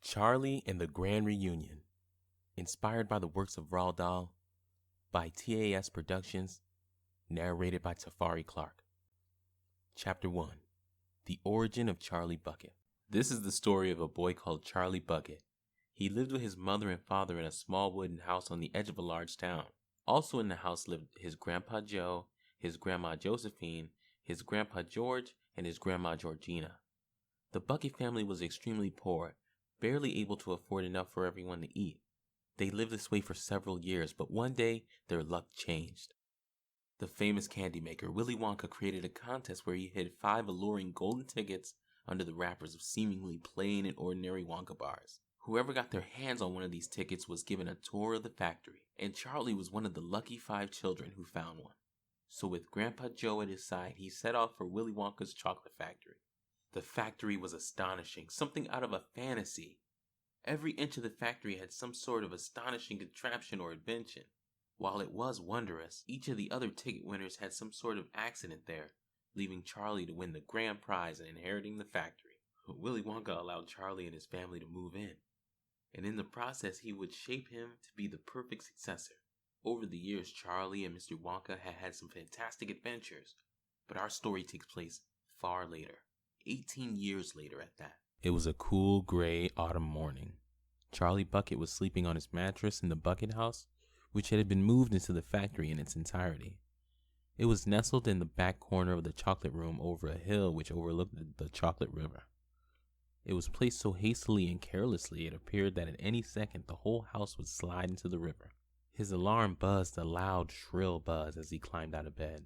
Charlie and the Grand Reunion, inspired by the works of Roald Dahl, by TAS Productions, narrated by Tafari Clark. Chapter 1. The Origin of Charlie Bucket. This is the story of a boy called Charlie Bucket. He lived with his mother and father in a small wooden house on the edge of a large town. Also in the house lived his grandpa Joe, his grandma Josephine, his grandpa George, and his grandma Georgina. The Bucket family was extremely poor, barely able to afford enough for everyone to eat. They lived this way for several years, but one day their luck changed. The famous candy maker Willy Wonka created a contest where he hid 5 alluring golden tickets under the wrappers of seemingly plain and ordinary Wonka bars. Whoever got their hands on one of these tickets was given a tour of the factory, and Charlie was one of the lucky 5 children who found one. So with Grandpa Joe at his side, he set off for Willy Wonka's chocolate factory. The factory was astonishing, something out of a fantasy. Every inch of the factory had some sort of astonishing contraption or invention. While it was wondrous, each of the other ticket winners had some sort of accident there, leaving Charlie to win the grand prize and inheriting the factory. Willy Wonka allowed Charlie and his family to move in, and in the process he would shape him to be the perfect successor. Over the years, Charlie and Mr. Wonka had some fantastic adventures, but our story takes place far later, 18 years later at that. It was a cool, gray autumn morning. Charlie Bucket was sleeping on his mattress in the Bucket house, which had been moved into the factory in its entirety. It was nestled in the back corner of the chocolate room over a hill which overlooked the chocolate river. It was placed so hastily and carelessly it appeared that at any second the whole house would slide into the river. His alarm buzzed a loud, shrill buzz as he climbed out of bed.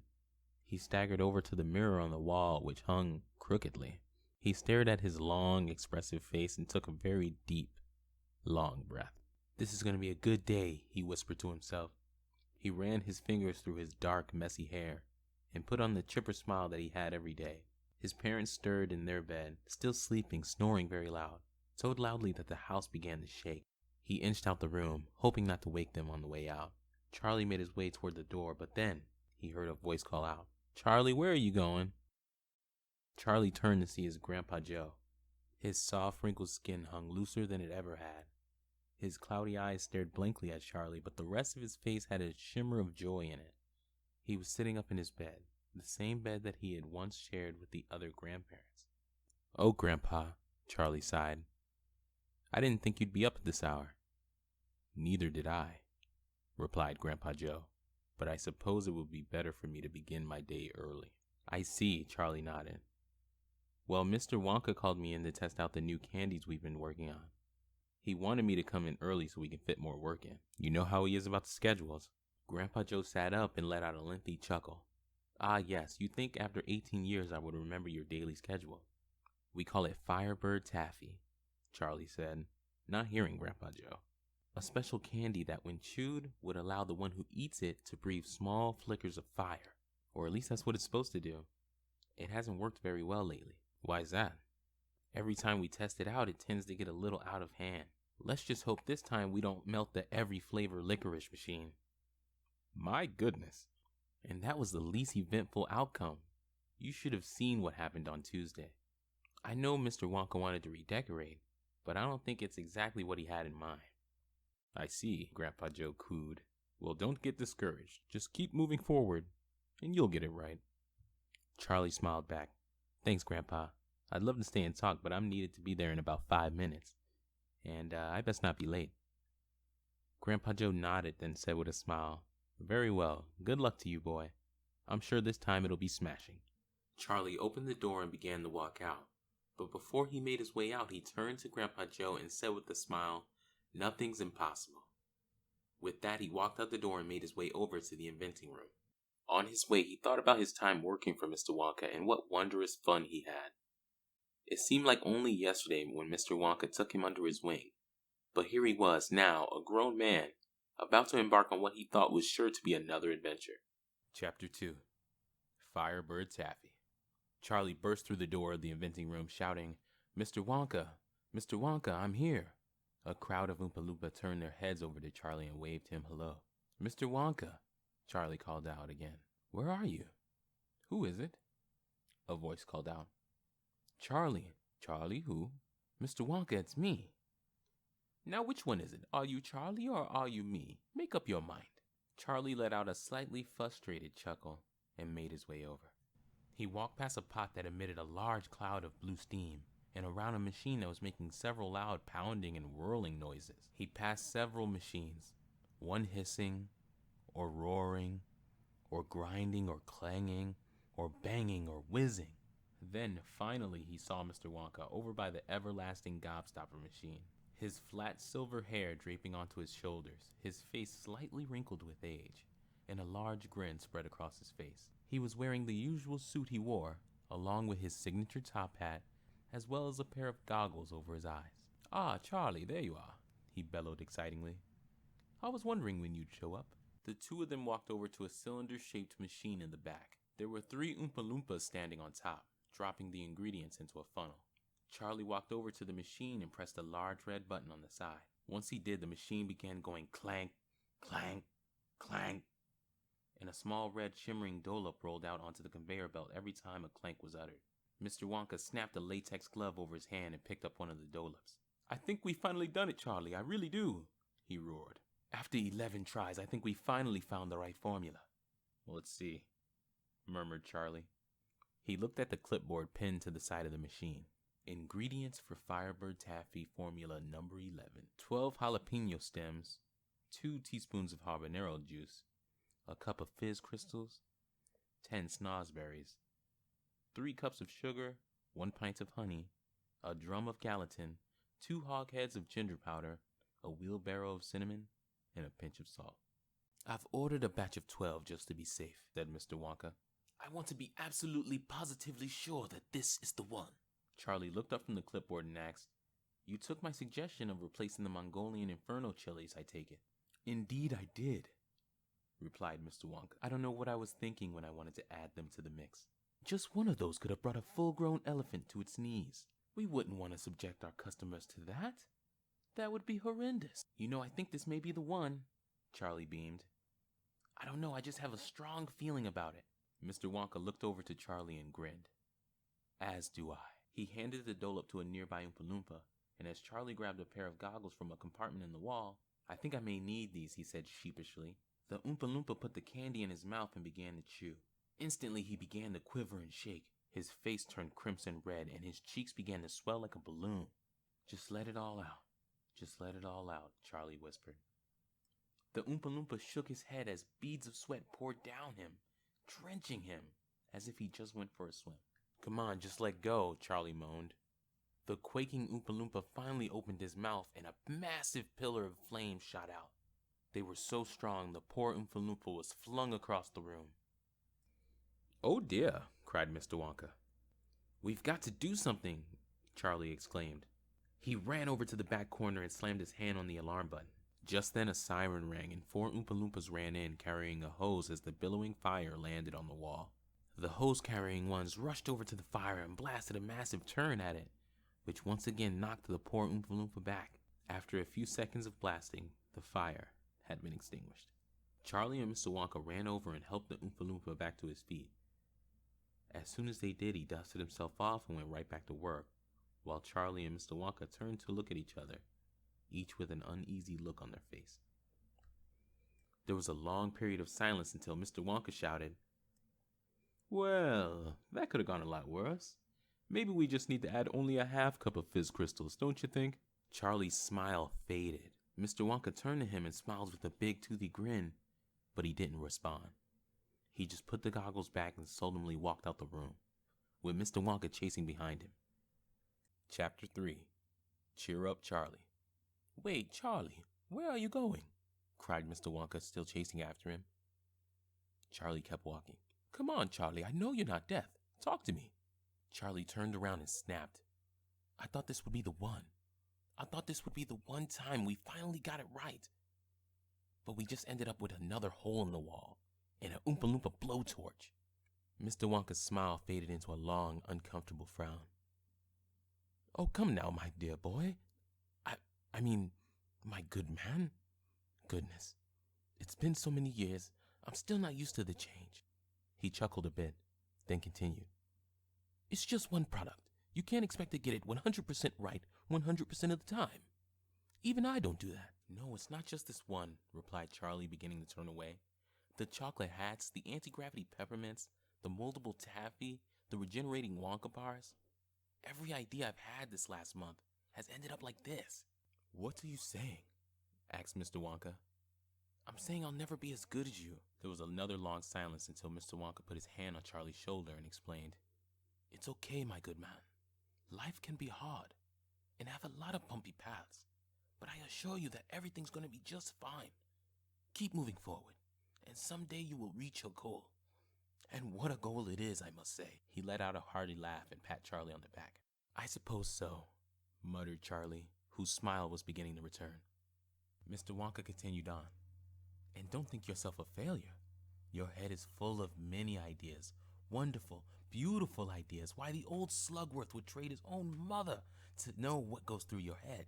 He staggered over to the mirror on the wall, which hung crookedly. He stared at his long, expressive face and took a very deep, long breath. "This is going to be a good day," he whispered to himself. He ran his fingers through his dark, messy hair and put on the chipper smile that he had every day. His parents stirred in their bed, still sleeping, snoring very loud, so loudly that the house began to shake. He inched out the room, hoping not to wake them on the way out. Charlie made his way toward the door, but then he heard a voice call out, "Charlie, where are you going?" Charlie turned to see his Grandpa Joe. His soft, wrinkled skin hung looser than it ever had. His cloudy eyes stared blankly at Charlie, but the rest of his face had a shimmer of joy in it. He was sitting up in his bed, the same bed that he had once shared with the other grandparents. "Oh, Grandpa," Charlie sighed. "I didn't think you'd be up at this hour." "Neither did I," replied Grandpa Joe, "but I suppose it would be better for me to begin my day early." "I see," Charlie nodded. "Well, Mr. Wonka called me in to test out the new candies we've been working on. He wanted me to come in early so we can fit more work in. You know how he is about the schedules." Grandpa Joe sat up and let out a lengthy chuckle. "Ah, yes, you think after 18 years I would remember your daily schedule. We call it Firebird Taffy," Charlie said, not hearing Grandpa Joe. "A special candy that when chewed would allow the one who eats it to breathe small flickers of fire. Or at least that's what it's supposed to do. It hasn't worked very well lately." "Why's that?" "Every time we test it out, it tends to get a little out of hand. Let's just hope this time we don't melt the every flavor licorice machine." "My goodness." "And that was the least eventful outcome. You should have seen what happened on Tuesday. I know Mr. Wonka wanted to redecorate, but I don't think it's exactly what he had in mind." "I see," Grandpa Joe cooed. "Well, don't get discouraged. Just keep moving forward, and you'll get it right." Charlie smiled back. "Thanks, Grandpa. I'd love to stay and talk, but I'm needed to be there in about 5 minutes, and I best not be late." Grandpa Joe nodded, then said with a smile, "Very well. Good luck to you, boy. I'm sure this time it'll be smashing." Charlie opened the door and began to walk out, but before he made his way out, he turned to Grandpa Joe and said with a smile, "Nothing's impossible." With that, he walked out the door and made his way over to the inventing room. On his way, he thought about his time working for Mr. Wonka and what wondrous fun he had. It seemed like only yesterday when Mr. Wonka took him under his wing, but here he was now, a grown man, about to embark on what he thought was sure to be another adventure. Chapter 2. Firebird Taffy. Charlie burst through the door of the inventing room shouting, "Mr. Wonka! Mr. Wonka, I'm here!" A crowd of Oompa-Loompa turned their heads over to Charlie and waved him hello. "Mr. Wonka!" Charlie called out again. "Where are you?" "Who is it?" a voice called out. "Charlie." "Charlie who?" "Mr. Wonka, it's me." Now which one is it? Are you Charlie or are you me? Make up your mind. Charlie let out a slightly frustrated chuckle and made his way over. He walked past a pot that emitted a large cloud of blue steam and around a machine that was making several loud pounding and whirling noises. He passed several machines, one hissing or roaring or grinding or clanging or banging or whizzing. Then finally he saw Mr. Wonka over by the everlasting gobstopper machine, his flat silver hair draping onto his shoulders, his face slightly wrinkled with age, and a large grin spread across his face. He was wearing the usual suit he wore, along with his signature top hat, as well as a pair of goggles over his eyes. "Ah, Charlie, there you are," he bellowed excitingly. "I was wondering when you'd show up." The two of them walked over to a cylinder-shaped machine in the back. There were 3 Oompa-Loompas standing on top, dropping the ingredients into a funnel. Charlie walked over to the machine and pressed a large red button on the side. Once he did, the machine began going clank, clank, clank, and a small red shimmering dollop rolled out onto the conveyor belt every time a clank was uttered. Mr. Wonka snapped a latex glove over his hand and picked up one of the dollops. "I think we've finally done it, Charlie. I really do," he roared. "After 11 tries, I think we finally found the right formula." "Let's see," murmured Charlie. He looked at the clipboard pinned to the side of the machine. "Ingredients for Firebird Taffy Formula number 11. 12 jalapeno stems, 2 teaspoons of habanero juice, a cup of fizz crystals, 10 snozzberries, 3 cups of sugar, 1 pint of honey, a drum of gelatin, 2 hogsheads of ginger powder, a wheelbarrow of cinnamon, and a pinch of salt." "I've ordered a batch of 12 just to be safe," said Mr. Wonka. "I want to be absolutely positively sure that this is the one." Charlie looked up from the clipboard and asked, "You took my suggestion of replacing the Mongolian Inferno chilies, I take it?" "Indeed I did," replied Mr. Wonka. "I don't know what I was thinking when I wanted to add them to the mix. Just one of those could have brought a full-grown elephant to its knees. We wouldn't want to subject our customers to that. That would be horrendous. You know, I think this may be the one," Charlie beamed. "I don't know, I just have a strong feeling about it." Mr. Wonka looked over to Charlie and grinned. "As do I." He handed the dollop to a nearby Oompa-Loompa, and as Charlie grabbed a pair of goggles from a compartment in the wall, "I think I may need these," he said sheepishly. The Oompa-Loompa put the candy in his mouth and began to chew. Instantly he began to quiver and shake. His face turned crimson red, and his cheeks began to swell like a balloon. "Just let it all out. Just let it all out," Charlie whispered. The Oompa-Loompa shook his head as beads of sweat poured down him, drenching him, as if he just went for a swim. "Come on, just let go," Charlie moaned. The quaking Oompa-Loompa finally opened his mouth, and a massive pillar of flame shot out. They were so strong, the poor Oompa-Loompa was flung across the room. "Oh dear," cried Mr. Wonka. "We've got to do something," Charlie exclaimed. He ran over to the back corner and slammed his hand on the alarm button. Just then a siren rang, and 4 Oompa-Loompas ran in, carrying a hose as the billowing fire landed on the wall. The hose-carrying ones rushed over to the fire and blasted a massive turn at it, which once again knocked the poor Oompa-Loompa back. After a few seconds of blasting, the fire had been extinguished. Charlie and Mr. Wonka ran over and helped the Oompa-Loompa back to his feet. As soon as they did, he dusted himself off and went right back to work, while Charlie and Mr. Wonka turned to look at each other, each with an uneasy look on their face. There was a long period of silence until Mr. Wonka shouted, "Well, that could have gone a lot worse. Maybe we just need to add only a half cup of fizz crystals, don't you think?" Charlie's smile faded. Mr. Wonka turned to him and smiled with a big toothy grin, but he didn't respond. He just put the goggles back and solemnly walked out the room, with Mr. Wonka chasing behind him. Chapter 3. Cheer Up Charlie. "Wait, Charlie, where are you going?" cried Mr. Wonka, still chasing after him. Charlie kept walking. "Come on, Charlie, I know you're not deaf. Talk to me." Charlie turned around and snapped. "I thought this would be the one. I thought this would be the one time we finally got it right. But we just ended up with another hole in the wall and an Oompa-Loompa blowtorch." Mr. Wonka's smile faded into a long, uncomfortable frown. "Oh, come now, my dear boy. I mean, my good man. Goodness, it's been so many years, I'm still not used to the change." He chuckled a bit, then continued. "It's just one product. You can't expect to get it 100% right 100% of the time. Even I don't do that. No, it's not just this one, replied Charlie, beginning to turn away. The chocolate hats, the anti-gravity peppermints, the moldable taffy, the regenerating Wonka bars. Every idea I've had this last month has ended up like this. What are you saying? Asked Mr. Wonka. I'm saying I'll never be as good as you. There was another long silence until Mr. Wonka put his hand on Charlie's shoulder and explained, It's okay, my good man. Life can be hard and have a lot of bumpy paths, but I assure you that everything's going to be just fine. Keep moving forward, and someday you will reach your goal. And what a goal it is, I must say. He let out a hearty laugh and pat Charlie on the back. I suppose so, muttered Charlie, whose smile was beginning to return. Mr. Wonka continued on. And don't think yourself a failure. Your head is full of many ideas, wonderful, beautiful ideas. Why, the old Slugworth would trade his own mother to know what goes through your head.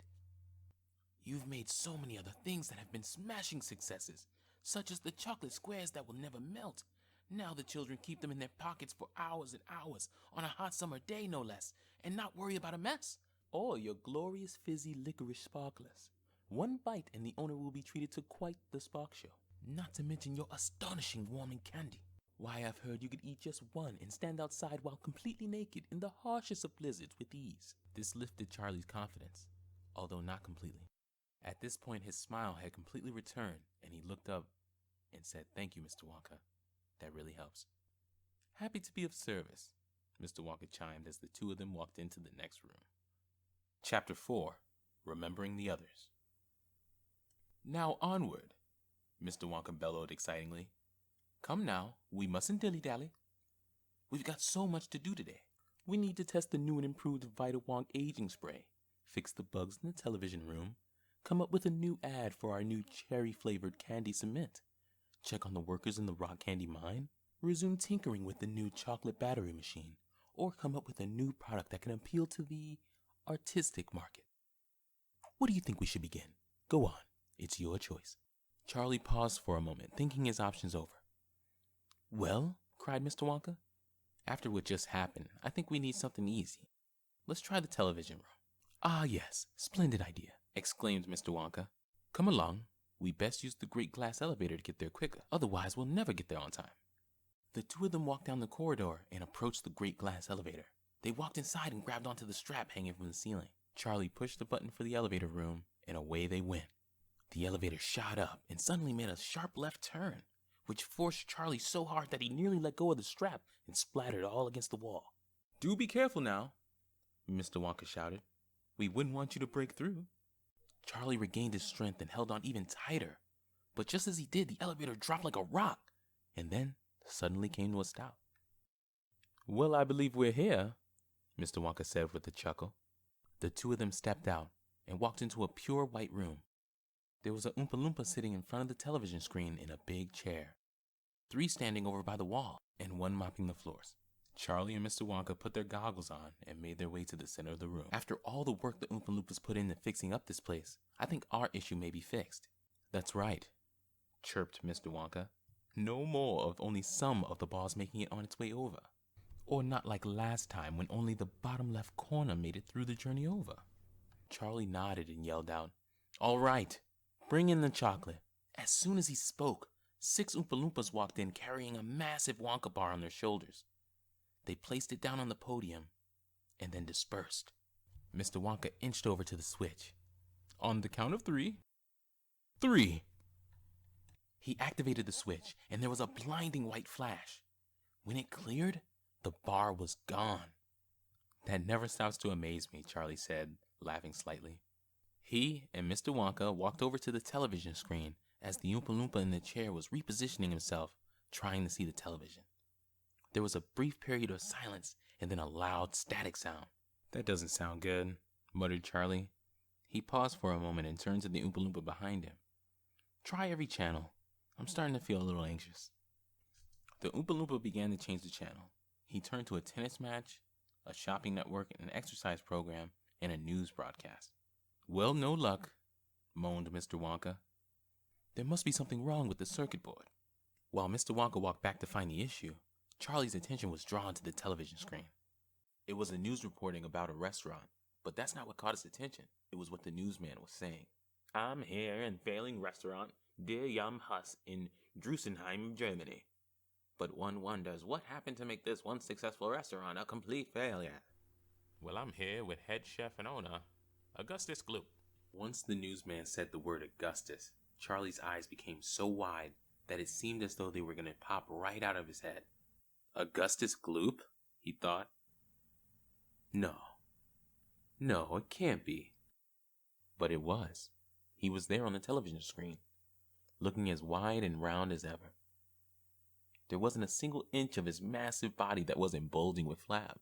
You've made so many other things that have been smashing successes, such as the chocolate squares that will never melt. Now the children keep them in their pockets for hours and hours, on a hot summer day no less, and not worry about a mess. Or your glorious fizzy licorice sparklers. One bite and the owner will be treated to quite the spark show. Not to mention your astonishing warming candy. Why, I've heard you could eat just one and stand outside while completely naked in the harshest of blizzards with ease. This lifted Charlie's confidence, although not completely. At this point, his smile had completely returned, and he looked up and said, Thank you, Mr. Wonka. That really helps. Happy to be of service, Mr. Wonka chimed as the two of them walked into the next room. Chapter 4, Remembering the Others. Now onward, Mr. Wonka bellowed excitingly. Come now, we mustn't dilly-dally. We've got so much to do today. We need to test the new and improved Vita Wonk aging spray, fix the bugs in the television room, come up with a new ad for our new cherry-flavored candy cement, check on the workers in the rock candy mine, resume tinkering with the new chocolate battery machine, or come up with a new product that can appeal to the artistic market. What do you think we should begin? Go on. It's your choice. Charlie paused for a moment, thinking his options over. Well, cried Mr. Wonka, after what just happened, I think we need something easy. Let's try the television room. Ah, yes, splendid idea, exclaimed Mr. Wonka. Come along. We best use the great glass elevator to get there quicker, otherwise we'll never get there on time. The two of them walked down the corridor and approached the great glass elevator. They walked inside and grabbed onto the strap hanging from the ceiling. Charlie pushed the button for the elevator room, and away they went. The elevator shot up and suddenly made a sharp left turn, which forced Charlie so hard that he nearly let go of the strap and splattered all against the wall. Do be careful now, Mr. Wonka shouted. We wouldn't want you to break through. Charlie regained his strength and held on even tighter, but just as he did, the elevator dropped like a rock, and then suddenly came to a stop. Well, I believe we're here, Mr. Wonka said with a chuckle. The two of them stepped out and walked into a pure white room. There was an Oompa-Loompa sitting in front of the television screen in a big chair, 3 standing over by the wall, and 1 mopping the floors. Charlie and Mr. Wonka put their goggles on and made their way to the center of the room. After all the work the Oompa-Loompas put into fixing up this place, I think our issue may be fixed. That's right, chirped Mr. Wonka. No more of only some of the balls making it on its way over. Or not like last time when only the bottom left corner made it through the journey over. Charlie nodded and yelled out, All right, bring in the chocolate. As soon as he spoke, 6 Oompa-Loompas walked in carrying a massive Wonka bar on their shoulders. They placed it down on the podium and then dispersed. Mr. Wonka inched over to the switch. On the count of 3. 3! He activated the switch and there was a blinding white flash. When it cleared, the bar was gone. That never stops to amaze me, Charlie said, laughing slightly. He and Mr. Wonka walked over to the television screen as the Oompa-Loompa in the chair was repositioning himself, trying to see the television. There was a brief period of silence and then a loud static sound. That doesn't sound good, muttered Charlie. He paused for a moment and turned to the Oompa-Loompa behind him. Try every channel. I'm starting to feel a little anxious. The Oompa-Loompa began to change the channel. He turned to a tennis match, a shopping network, an exercise program, and a news broadcast. Well, no luck, moaned Mr. Wonka. There must be something wrong with the circuit board. While Mr. Wonka walked back to find the issue, Charlie's attention was drawn to the television screen. It was a news reporting about a restaurant, but that's not what caught his attention. It was what the newsman was saying. I'm here in failing restaurant Der Yam Hus in Drusenheim, Germany. But one wonders what happened to make this once successful restaurant a complete failure. Well, I'm here with head chef and owner, Augustus Gloop. Once the newsman said the word Augustus, Charlie's eyes became so wide that it seemed as though they were going to pop right out of his head. Augustus Gloop? He thought. No, it can't be. But it was. He was there on the television screen, looking as wide and round as ever. There wasn't a single inch of his massive body that wasn't bulging with flab.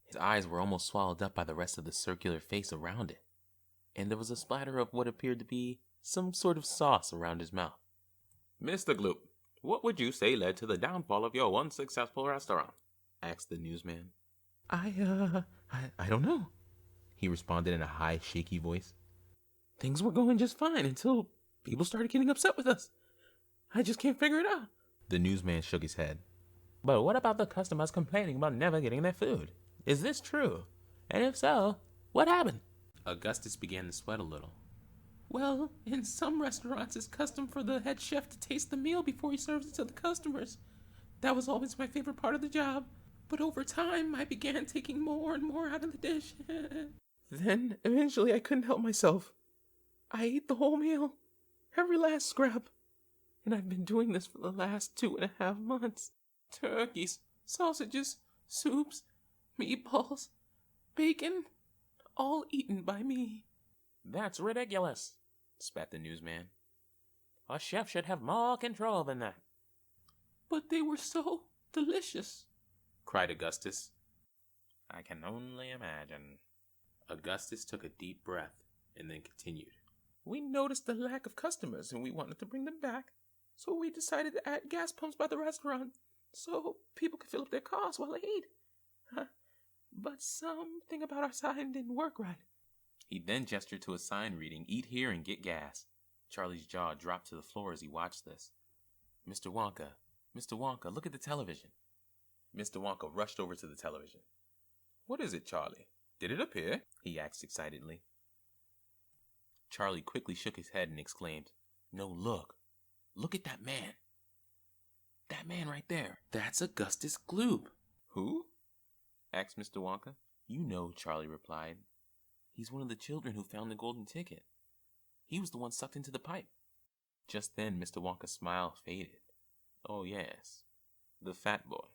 His eyes were almost swallowed up by the rest of the circular face around it, and there was a splatter of what appeared to be some sort of sauce around his mouth. Mr. Gloop, what would you say led to the downfall of your once successful restaurant? Asked the newsman. I don't know, he responded in a high, shaky voice. Things were going just fine until people started getting upset with us. I just can't figure it out. The newsman shook his head. But what about the customers complaining about never getting their food? Is this true? And if so, what happened? Augustus began to sweat a little. Well, in some restaurants, it's custom for the head chef to taste the meal before he serves it to the customers. That was always my favorite part of the job. But over time, I began taking more and more out of the dish. Then, eventually, I couldn't help myself. I ate the whole meal, every last scrap. And I've been doing this for the last 2.5 months. Turkeys, sausages, soups, meatballs, bacon, all eaten by me. That's ridiculous, spat the newsman. A chef should have more control than that. But they were so delicious, cried Augustus. I can only imagine. Augustus took a deep breath and then continued. We noticed the lack of customers and we wanted to bring them back. So we decided to add gas pumps by the restaurant so people could fill up their cars while they ate. But something about our sign didn't work right. He then gestured to a sign reading, Eat here and get gas. Charlie's jaw dropped to the floor as he watched this. Mr. Wonka, look at the television. Mr. Wonka rushed over to the television. What is it, Charlie? Did it appear? He asked excitedly. Charlie quickly shook his head and exclaimed, No, look. Look at that man. That man right there. That's Augustus Gloop. Who? Asked Mr. Wonka. You know, Charlie replied. He's one of the children who found the golden ticket. He was the one sucked into the pipe. Just then, Mr. Wonka's smile faded. Oh, yes. The fat boy.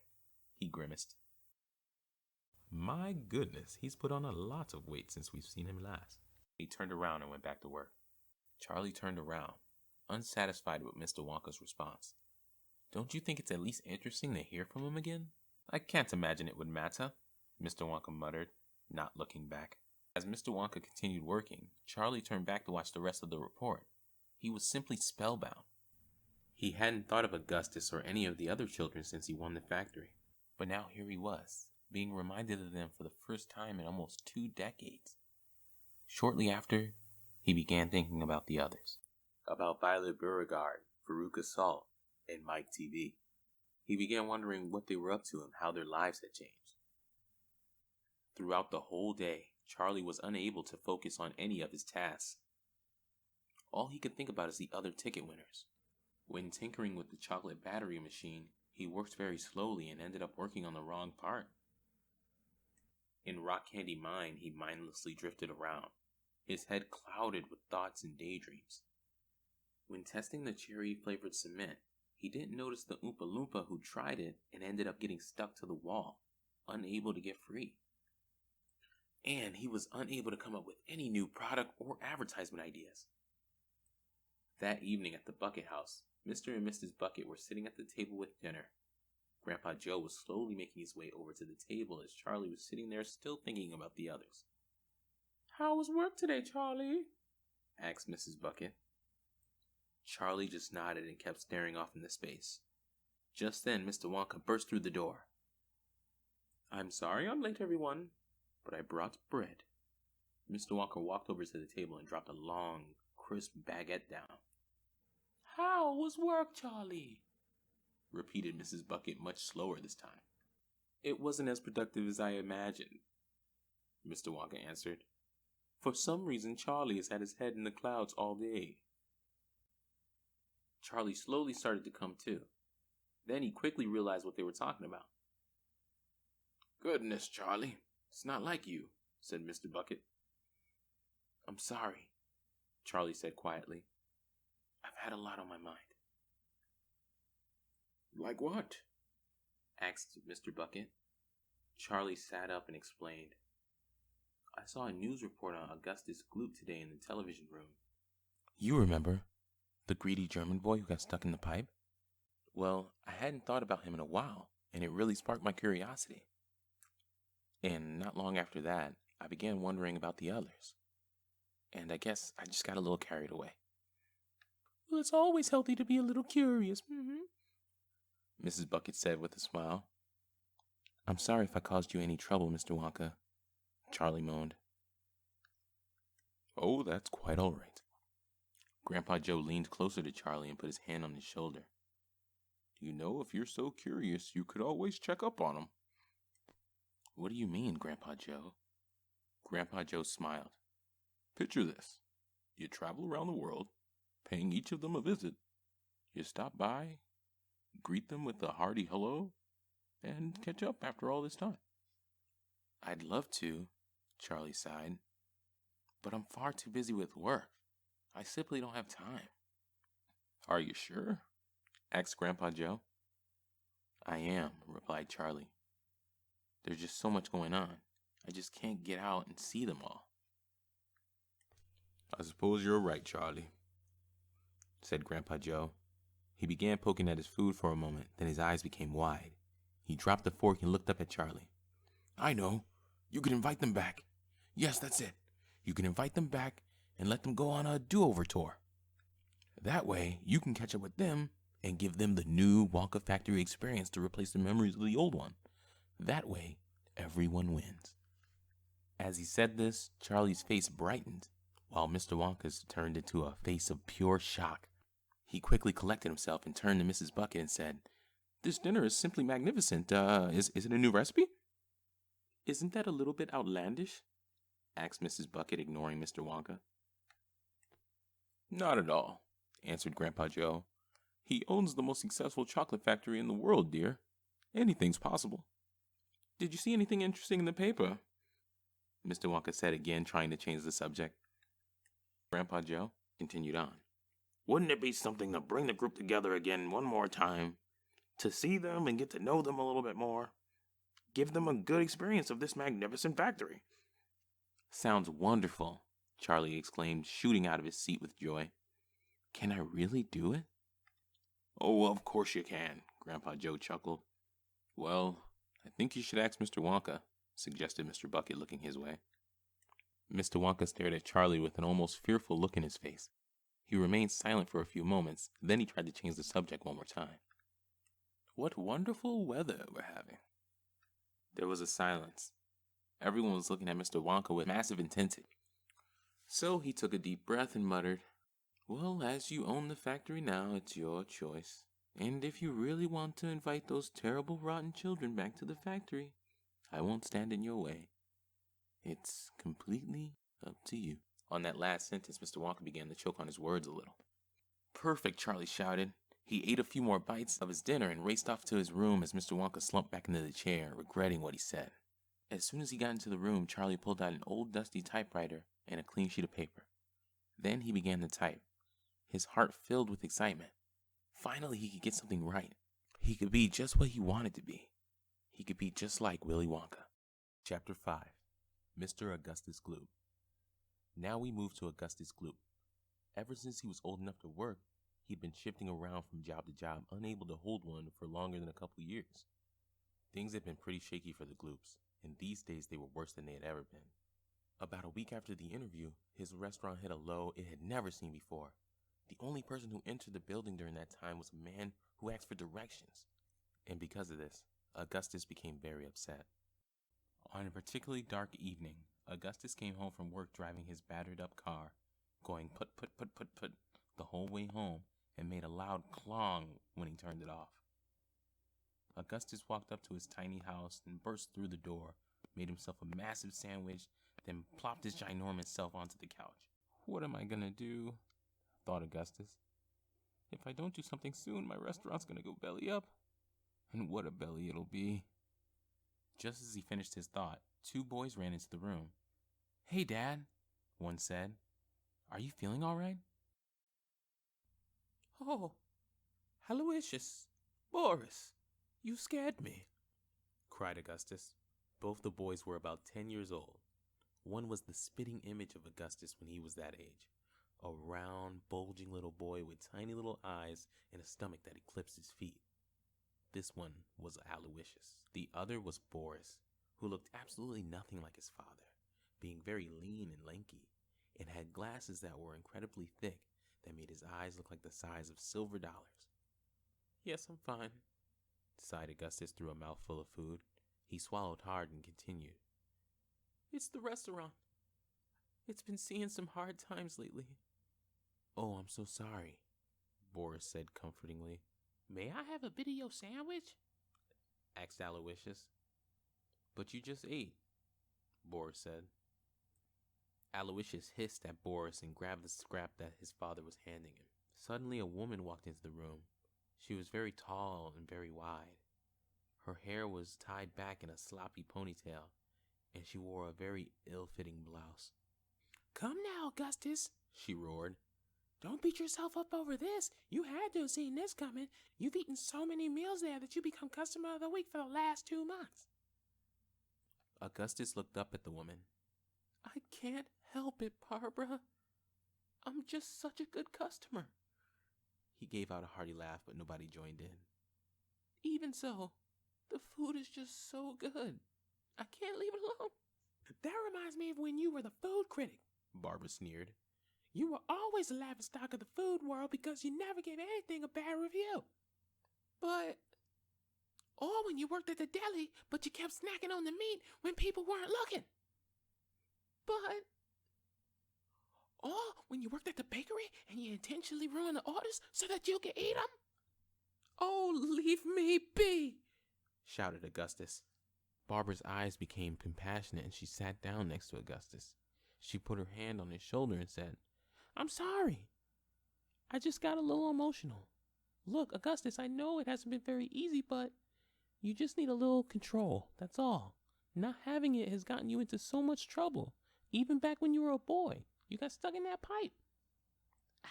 He grimaced. My goodness, he's put on a lot of weight since we've seen him last. He turned around and went back to work. Charlie turned around, unsatisfied with Mr. Wonka's response. Don't you think it's at least interesting to hear from him again? I can't imagine it would matter, Mr. Wonka muttered, not looking back. As Mr. Wonka continued working, Charlie turned back to watch the rest of the report. He was simply spellbound. He hadn't thought of Augustus or any of the other children since he won the factory. But now here he was, being reminded of them for the first time in almost 2 decades. Shortly after, he began thinking about the others. About Violet Beauregard, Veruca Salt, and Mike TV. He began wondering what they were up to and how their lives had changed. Throughout the whole day, Charlie was unable to focus on any of his tasks. All he could think about is the other ticket winners. When tinkering with the chocolate battery machine, he worked very slowly and ended up working on the wrong part. In Rock Candy Mine, he mindlessly drifted around, his head clouded with thoughts and daydreams. When testing the cherry-flavored cement, he didn't notice the Oompa-Loompa who tried it and ended up getting stuck to the wall, unable to get free. And he was unable to come up with any new product or advertisement ideas. That evening at the Bucket House, Mr. and Mrs. Bucket were sitting at the table with dinner. Grandpa Joe was slowly making his way over to the table as Charlie was sitting there still thinking about the others. How was work today, Charlie? Asked Mrs. Bucket. Charlie just nodded and kept staring off into space. Just then, Mr. Wonka burst through the door. I'm sorry I'm late, everyone, but I brought bread. Mr. Wonka walked over to the table and dropped a long, crisp baguette down. How was work, Charlie? Repeated Mrs. Bucket much slower this time. It wasn't as productive as I imagined, Mr. Wonka answered. For some reason, Charlie has had his head in the clouds all day. Charlie slowly started to come to. Then he quickly realized what they were talking about. Goodness, Charlie, it's not like you, said Mr. Bucket. I'm sorry, Charlie said quietly. I've had a lot on my mind. Like what? Asked Mr. Bucket. Charlie sat up and explained. I saw a news report on Augustus Gloop today in the television room. You remember, the greedy German boy who got stuck in the pipe? Well, I hadn't thought about him in a while, and it really sparked my curiosity. And not long after that, I began wondering about the others. And I guess I just got a little carried away. Well, it's always healthy to be a little curious, Mrs. Bucket said with a smile. I'm sorry if I caused you any trouble, Mr. Wonka, Charlie moaned. Oh, that's quite all right. Grandpa Joe leaned closer to Charlie and put his hand on his shoulder. You know, if you're so curious, you could always check up on him. What do you mean, Grandpa Joe? Grandpa Joe smiled. Picture this. You travel around the world, paying each of them a visit. You stop by, greet them with a hearty hello, and catch up after all this time. I'd love to, Charlie sighed, but I'm far too busy with work. I simply don't have time. Are you sure? Asked Grandpa Joe. I am, replied Charlie. There's just so much going on. I just can't get out and see them all. I suppose you're right, Charlie, said Grandpa Joe. He began poking at his food for a moment, then his eyes became wide. He dropped the fork and looked up at Charlie. I know. You can invite them back. Yes, that's it. You can invite them back and let them go on a do-over tour. That way, you can catch up with them and give them the new Wonka Factory experience to replace the memories of the old one. That way, everyone wins. As he said this, Charlie's face brightened, while Mr. Wonka's turned into a face of pure shock. He quickly collected himself and turned to Mrs. Bucket and said, This dinner is simply magnificent. Is it a new recipe? Isn't that a little bit outlandish? Asked Mrs. Bucket, ignoring Mr. Wonka. Not at all, answered Grandpa Joe. He owns the most successful chocolate factory in the world, dear. Anything's possible. Did you see anything interesting in the paper? Mr. Wonka said again, trying to change the subject. Grandpa Joe continued on. Wouldn't it be something to bring the group together again one more time? To see them and get to know them a little bit more? Give them a good experience of this magnificent factory. Sounds wonderful, Charlie exclaimed, shooting out of his seat with joy. Can I really do it? Oh, of course you can, Grandpa Joe chuckled. Well, I think you should ask Mr. Wonka, suggested Mr. Bucket, looking his way. Mr. Wonka stared at Charlie with an almost fearful look in his face. He remained silent for a few moments, then he tried to change the subject one more time. What wonderful weather we're having. There was a silence. Everyone was looking at Mr. Wonka with massive intensity. So he took a deep breath and muttered, Well, as you own the factory now, it's your choice. And if you really want to invite those terrible rotten children back to the factory, I won't stand in your way. It's completely up to you. On that last sentence, Mr. Wonka began to choke on his words a little. Perfect, Charlie shouted. He ate a few more bites of his dinner and raced off to his room as Mr. Wonka slumped back into the chair, regretting what he said. As soon as he got into the room, Charlie pulled out an old dusty typewriter and a clean sheet of paper. Then he began to type, his heart filled with excitement. Finally, he could get something right. He could be just what he wanted to be. He could be just like Willy Wonka. Chapter 5. Mr. Augustus Gloop. Now we move to Augustus Gloop. Ever since he was old enough to work, he'd been shifting around from job to job, unable to hold one for longer than a couple years. Things had been pretty shaky for the Gloops, and these days they were worse than they had ever been. About a week after the interview, his restaurant hit a low it had never seen before. The only person who entered the building during that time was a man who asked for directions. And because of this, Augustus became very upset. On a particularly dark evening, Augustus came home from work driving his battered-up car, going put the whole way home, and made a loud clong when he turned it off. Augustus walked up to his tiny house and burst through the door, made himself a massive sandwich, then plopped his ginormous self onto the couch. What am I gonna do? Thought Augustus. If I don't do something soon, my restaurant's gonna go belly up. And what a belly it'll be. Just as he finished his thought, two boys ran into the room. Hey, Dad, one said. Are you feeling all right? Oh, Aloysius, Boris, you scared me, cried Augustus. Both the boys were about 10 years old. One was the spitting image of Augustus when he was that age. A round, bulging little boy with tiny little eyes and a stomach that eclipsed his feet. This one was Aloysius. The other was Boris, who looked absolutely nothing like his father, being very lean and lanky, and had glasses that were incredibly thick that made his eyes look like the size of silver dollars. Yes, I'm fine, sighed Augustus through a mouthful of food. He swallowed hard and continued. It's the restaurant. It's been seeing some hard times lately. Oh, I'm so sorry, Boris said comfortingly. May I have a bit of your sandwich? Asked Aloysius. But you just ate, Boris said. Aloysius hissed at Boris and grabbed the scrap that his father was handing him. Suddenly a woman walked into the room. She was very tall and very wide. Her hair was tied back in a sloppy ponytail, and she wore a very ill-fitting blouse. Come now, Augustus, she roared. Don't beat yourself up over this. You had to have seen this coming. You've eaten so many meals there that you become customer of the week for the last 2 months. Augustus looked up at the woman. I can't help it, Barbara. I'm just such a good customer. He gave out a hearty laugh, but nobody joined in. Even so, the food is just so good. I can't leave it alone. That reminds me of when you were the food critic, Barbara sneered. You were always the laughingstock of the food world because you never gave anything a bad review. Or when you worked at the deli, but you kept snacking on the meat when people weren't looking. Or when you worked at the bakery and you intentionally ruined the orders so that you could eat them. Oh, leave me be, shouted Augustus. Barbara's eyes became compassionate and she sat down next to Augustus. She put her hand on his shoulder and said, I'm sorry. I just got a little emotional. Look, Augustus, I know it hasn't been very easy, but you just need a little control, that's all. Not having it has gotten you into so much trouble. Even back when you were a boy, you got stuck in that pipe.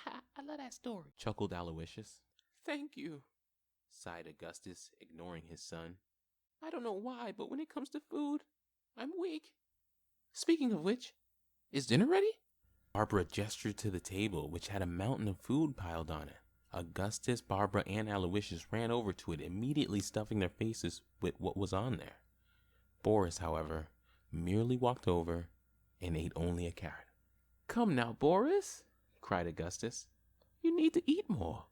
I love that story, chuckled Aloysius. Thank you, sighed Augustus, ignoring his son. I don't know why, but when it comes to food, I'm weak. Speaking of which, is dinner ready? Barbara gestured to the table, which had a mountain of food piled on it. Augustus, Barbara, and Aloysius ran over to it, immediately stuffing their faces with what was on there. Boris, however, merely walked over and ate only a carrot. Come now, Boris, cried Augustus. You need to eat more.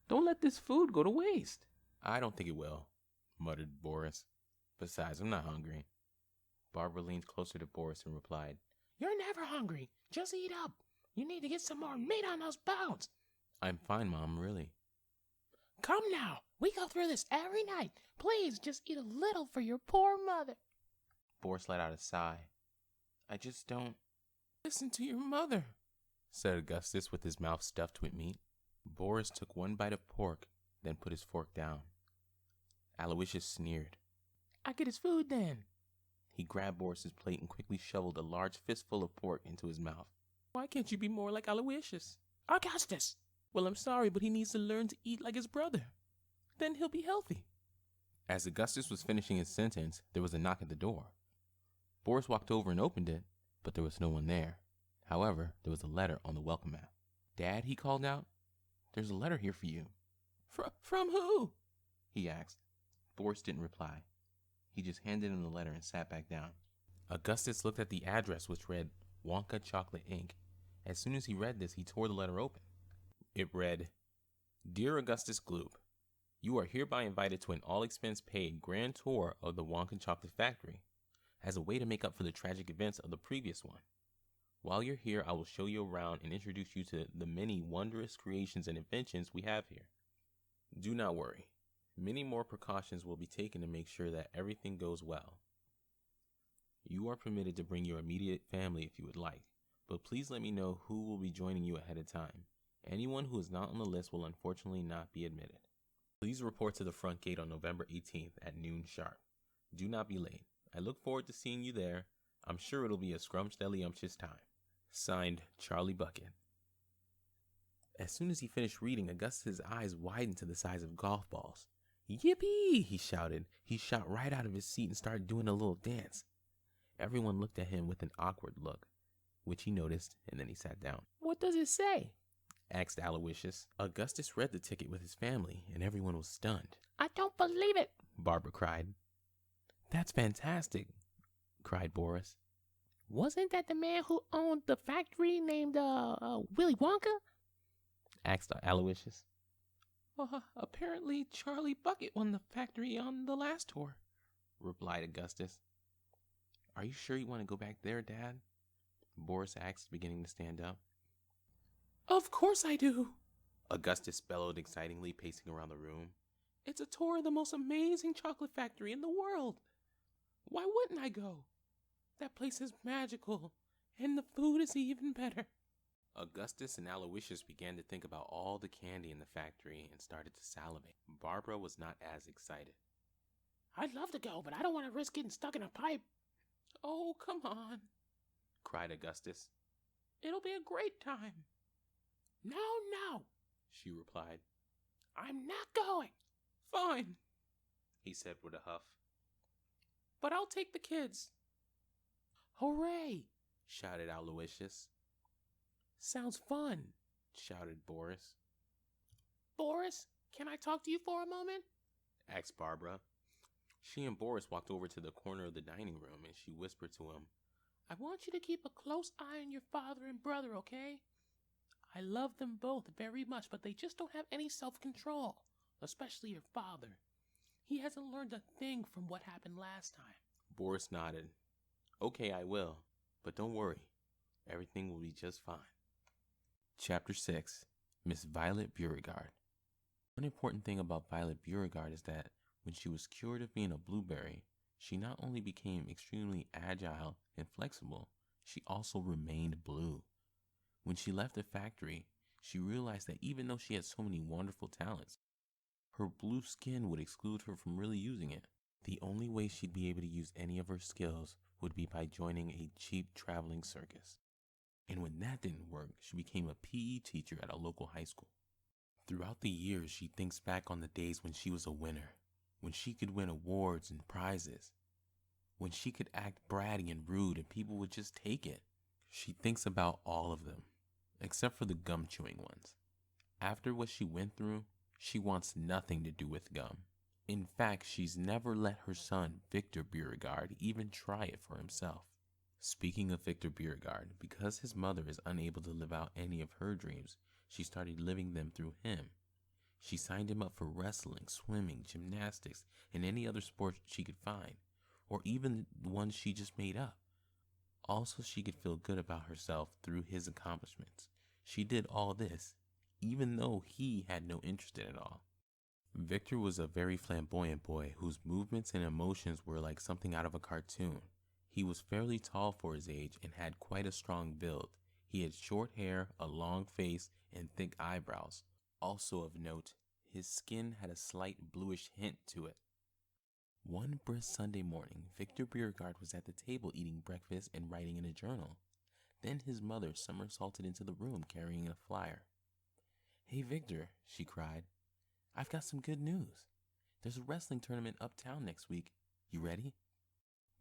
Don't let this food go to waste. I don't think it will, muttered Boris. Besides, I'm not hungry. Barbara leaned closer to Boris and replied, You're never hungry. Just eat up. You need to get some more meat on those bones. I'm fine, Mom, really. Come now. We go through this every night. Please, just eat a little for your poor mother. Boris let out a sigh. I just don't listen to your mother, said Augustus with his mouth stuffed with meat. Boris took one bite of pork, then put his fork down. Aloysius sneered. I get his food then. He grabbed Boris's plate and quickly shoveled a large fistful of pork into his mouth. Why can't you be more like Aloysius? Augustus! Well, I'm sorry, but he needs to learn to eat like his brother. Then he'll be healthy. As Augustus was finishing his sentence, there was a knock at the door. Boris walked over and opened it, but there was no one there. However, there was a letter on the welcome mat. Dad, he called out, there's a letter here for you. From who? He asked. Boris didn't reply. He just handed him the letter and sat back down. Augustus looked at the address, which read Wonka Chocolate Inc. As soon as he read this, he tore the letter open. It read, Dear Augustus Gloop, you are hereby invited to an all-expense-paid grand tour of the Wonka Chocolate Factory as a way to make up for the tragic events of the previous one. While you're here, I will show you around and introduce you to the many wondrous creations and inventions we have here. Do not worry. Many more precautions will be taken to make sure that everything goes well. You are permitted to bring your immediate family if you would like, but please let me know who will be joining you ahead of time. Anyone who is not on the list will unfortunately not be admitted. Please report to the front gate on November 18th at noon sharp. Do not be late. I look forward to seeing you there. I'm sure it'll be a scrumptious time. Signed, Charlie Bucket. As soon as he finished reading, Augustus's eyes widened to the size of golf balls. Yippee! He shouted. He shot right out of his seat and started doing a little dance. Everyone looked at him with an awkward look, which he noticed, and then he sat down. What does it say? Asked Aloysius. Augustus read the ticket with his family, and everyone was stunned. I don't believe it, Barbara cried. That's fantastic, cried Boris. Wasn't that the man who owned the factory named Willy Wonka? Asked Aloysius. Apparently Charlie Bucket won the factory on the last tour, replied Augustus. Are you sure you want to go back there, Dad? Boris asked, beginning to stand up. Of course I do, Augustus bellowed excitedly, pacing around the room. It's a tour of the most amazing chocolate factory in the world. Why wouldn't I go? That place is magical, and the food is even better. Augustus and Aloysius began to think about all the candy in the factory and started to salivate. Barbara was not as excited. I'd love to go, but I don't want to risk getting stuck in a pipe. Oh, come on, cried Augustus. It'll be a great time. No, she replied. I'm not going. Fine, he said with a huff. But I'll take the kids. Hooray, shouted Aloysius. Sounds fun, shouted Boris. Boris, can I talk to you for a moment? Asked Barbara. She and Boris walked over to the corner of the dining room and she whispered to him, I want you to keep a close eye on your father and brother, okay? I love them both very much, but they just don't have any self-control, especially your father. He hasn't learned a thing from what happened last time. Boris nodded. Okay, I will, but don't worry. Everything will be just fine. Chapter 6. Miss Violet Beauregard. One important thing about Violet Beauregard is that when she was cured of being a blueberry, she not only became extremely agile and flexible, she also remained blue. When she left the factory, she realized that even though she had so many wonderful talents, her blue skin would exclude her from really using it. The only way she'd be able to use any of her skills would be by joining a cheap traveling circus. And when that didn't work, she became a PE teacher at a local high school. Throughout the years, she thinks back on the days when she was a winner, when she could win awards and prizes, when she could act bratty and rude and people would just take it. She thinks about all of them, except for the gum-chewing ones. After what she went through, she wants nothing to do with gum. In fact, she's never let her son, Victor Beauregard, even try it for himself. Speaking of Victor Beauregard, because his mother is unable to live out any of her dreams, she started living them through him. She signed him up for wrestling, swimming, gymnastics, and any other sport she could find, or even the ones she just made up. Also, she could feel good about herself through his accomplishments. She did all this, even though he had no interest in it all. Victor was a very flamboyant boy whose movements and emotions were like something out of a cartoon. He was fairly tall for his age and had quite a strong build. He had short hair, a long face, and thick eyebrows. Also of note, his skin had a slight bluish hint to it. One brisk Sunday morning, Victor Beauregard was at the table eating breakfast and writing in a journal. Then his mother somersaulted into the room carrying a flyer. Hey Victor, she cried. I've got some good news. There's a wrestling tournament uptown next week. You ready?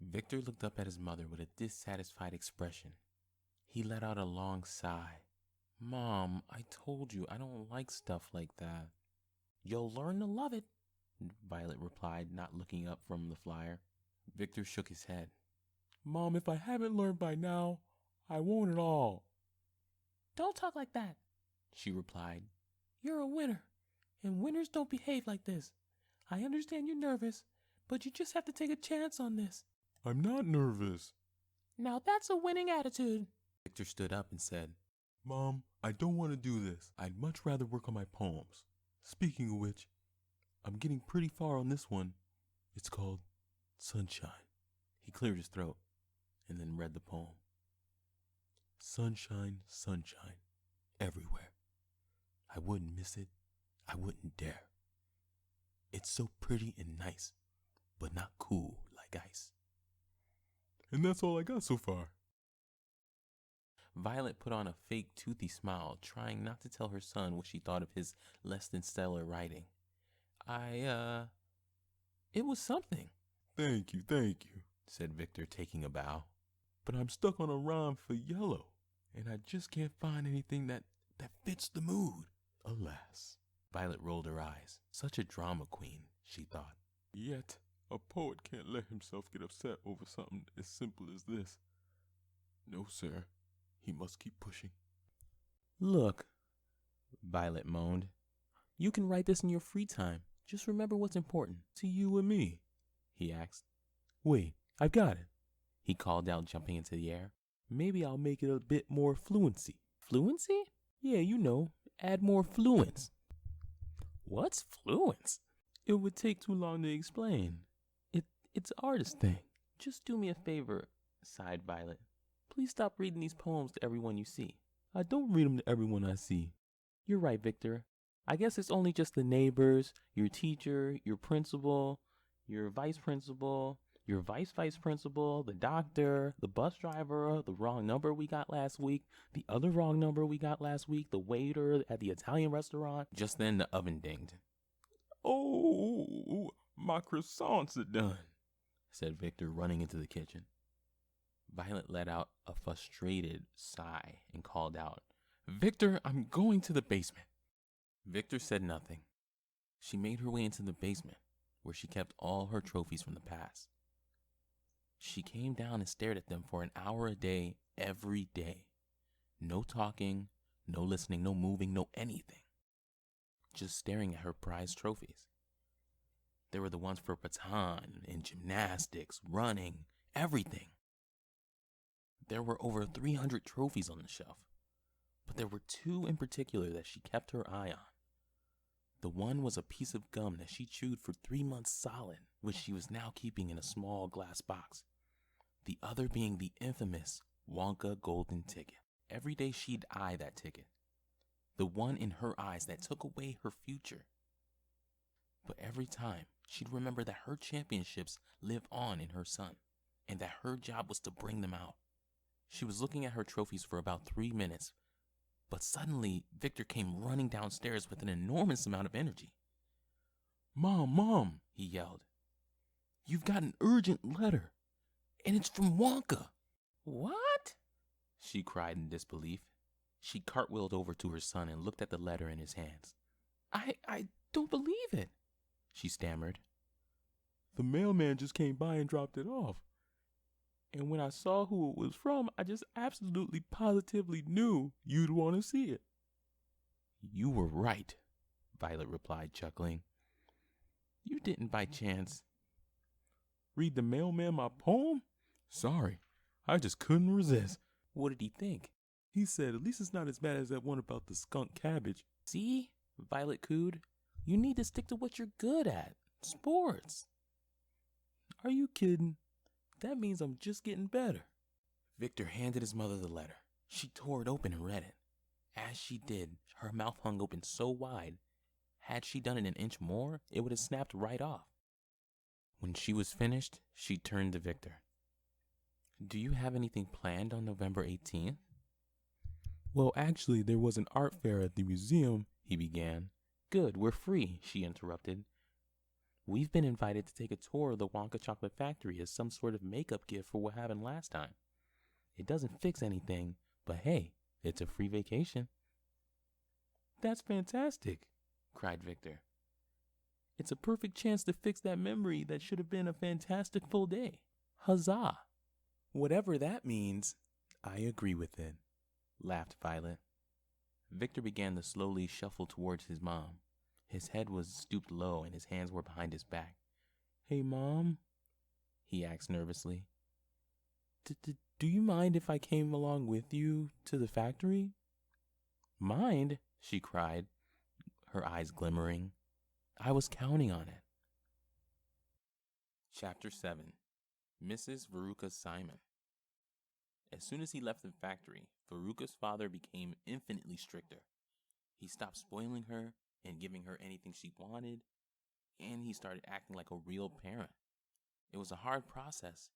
Victor looked up at his mother with a dissatisfied expression. He let out a long sigh. Mom, I told you I don't like stuff like that. You'll learn to love it, Violet replied, not looking up from the flyer. Victor shook his head. Mom, if I haven't learned by now, I won't at all. Don't talk like that, she replied. You're a winner, and winners don't behave like this. I understand you're nervous, but you just have to take a chance on this. I'm not nervous. Now that's a winning attitude. Victor stood up and said, Mom, I don't want to do this. I'd much rather work on my poems. Speaking of which, I'm getting pretty far on this one. It's called Sunshine. He cleared his throat. and then read the poem. Sunshine, sunshine, everywhere. I wouldn't miss it. I wouldn't dare. It's so pretty and nice, but not cool like ice. And that's all I got so far. Violet put on a fake toothy smile, trying not to tell her son what she thought of his less than stellar writing. It was something. Thank you, said Victor, taking a bow. But I'm stuck on a rhyme for yellow, and I just can't find anything that fits the mood. Alas. Violet rolled her eyes. Such a drama queen, she thought. Yet, a poet can't let himself get upset over something as simple as this. No, sir. He must keep pushing. Look, Violet moaned. You can write this in your free time. Just remember what's important to you and me, he asked. Wait, I've got it, he called out, jumping into the air. Maybe I'll make it a bit more fluency. Fluency? Yeah, you know, add more fluence. What's fluence? It would take too long to explain. It's an artist thing. Just do me a favor, sighed Violet. Please stop reading these poems to everyone you see. I don't read them to everyone I see. You're right, Victor. I guess it's only just the neighbors, your teacher, your principal, your vice principal, your vice principal, the doctor, the bus driver, the wrong number we got last week, the other wrong number we got last week, the waiter at the Italian restaurant. Just then the oven dinged. Oh, my croissants are done, said Victor, running into the kitchen. Violet let out a frustrated sigh and called out, Victor, I'm going to the basement. Victor said nothing. She made her way into the basement, where she kept all her trophies from the past. She came down and stared at them for an hour a day, every day. No talking, no listening, no moving, no anything. Just staring at her prized trophies. There were the ones for baton and gymnastics, running, everything. There were over 300 trophies on the shelf, but there were two in particular that she kept her eye on. The one was a piece of gum that she chewed for 3 months solid, which she was now keeping in a small glass box. The other being the infamous Wonka golden ticket. Every day she'd eye that ticket. The one in her eyes that took away her future. But every time, she'd remember that her championships live on in her son, and that her job was to bring them out. She was looking at her trophies for about 3 minutes, but suddenly Victor came running downstairs with an enormous amount of energy. Mom, he yelled. You've got an urgent letter, and it's from Wonka. What? She cried in disbelief. She cartwheeled over to her son and looked at the letter in his hands. I don't believe it, she stammered. The mailman just came by and dropped it off. And when I saw who it was from, I just absolutely positively knew you'd want to see it. You were right, Violet replied, chuckling. You didn't by chance read the mailman my poem? Sorry, I just couldn't resist. What did he think? He said, at least it's not as bad as that one about the skunk cabbage. See, Violet cooed, you need to stick to what you're good at, sports. Are you kidding? That means I'm just getting better. Victor handed his mother the letter. She tore it open and read it. As she did, her mouth hung open so wide, had she done it an inch more, it would have snapped right off. When she was finished, she turned to Victor. Do you have anything planned on November 18th? Well, actually, there was an art fair at the museum, he began. Good, we're free, she interrupted. We've been invited to take a tour of the Wonka Chocolate Factory as some sort of makeup gift for what happened last time. It doesn't fix anything, but hey, it's a free vacation. That's fantastic, cried Victor. It's a perfect chance to fix that memory that should have been a fantastic full day. Huzzah! Whatever that means, I agree with it, laughed Violet. Victor began to slowly shuffle towards his mom. His head was stooped low and his hands were behind his back. Hey, Mom, he asked nervously. Do you mind if I came along with you to the factory? Mind? She cried, her eyes glimmering. I was counting on it. Chapter 7. Mrs. Veruca Simon. As soon as he left the factory, Veruca's father became infinitely stricter. He stopped spoiling her and giving her anything she wanted, and he started acting like a real parent. It was a hard process,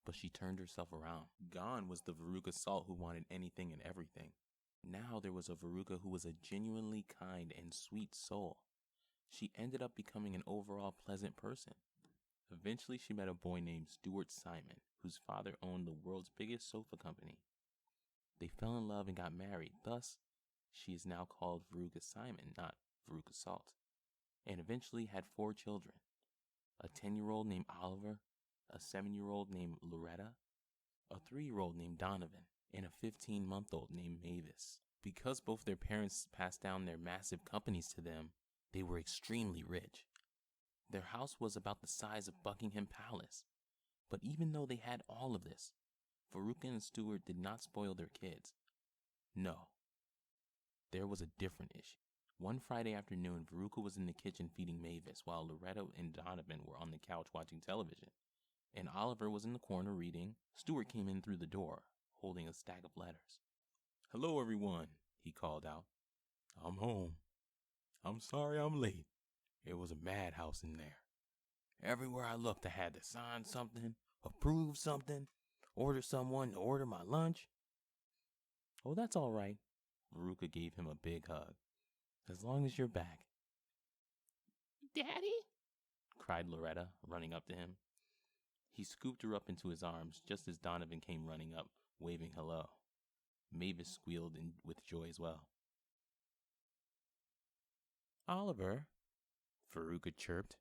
but she turned herself around. Gone was the Veruca Salt who wanted anything and everything. Now there was a Veruca who was a genuinely kind and sweet soul. She ended up becoming an overall pleasant person. Eventually, she met a boy named Stuart Simon, whose father owned the world's biggest sofa company. They fell in love and got married. Thus, she is now called Veruca Simon, not Veruca Salt, and eventually had 4 children. A 10-year-old named Oliver, a 7-year-old named Loretta, a 3-year-old named Donovan, and a 15-month-old named Mavis. Because both their parents passed down their massive companies to them, they were extremely rich. Their house was about the size of Buckingham Palace. But even though they had all of this, Veruca and Stuart did not spoil their kids. No, there was a different issue. One Friday afternoon, Veruca was in the kitchen feeding Mavis while Loretta and Donovan were on the couch watching television, and Oliver was in the corner reading. Stuart came in through the door, holding a stack of letters. "Hello, everyone," he called out. "I'm home. I'm sorry I'm late. It was a madhouse in there. Everywhere I looked, I had to sign something, approve something, order someone to order my lunch." "Oh, that's all right." Veruca gave him a big hug. "As long as you're back." "Daddy?" cried Loretta, running up to him. He scooped her up into his arms just as Donovan came running up, waving hello. Mavis squealed with joy as well. "Oliver," Veruca chirped,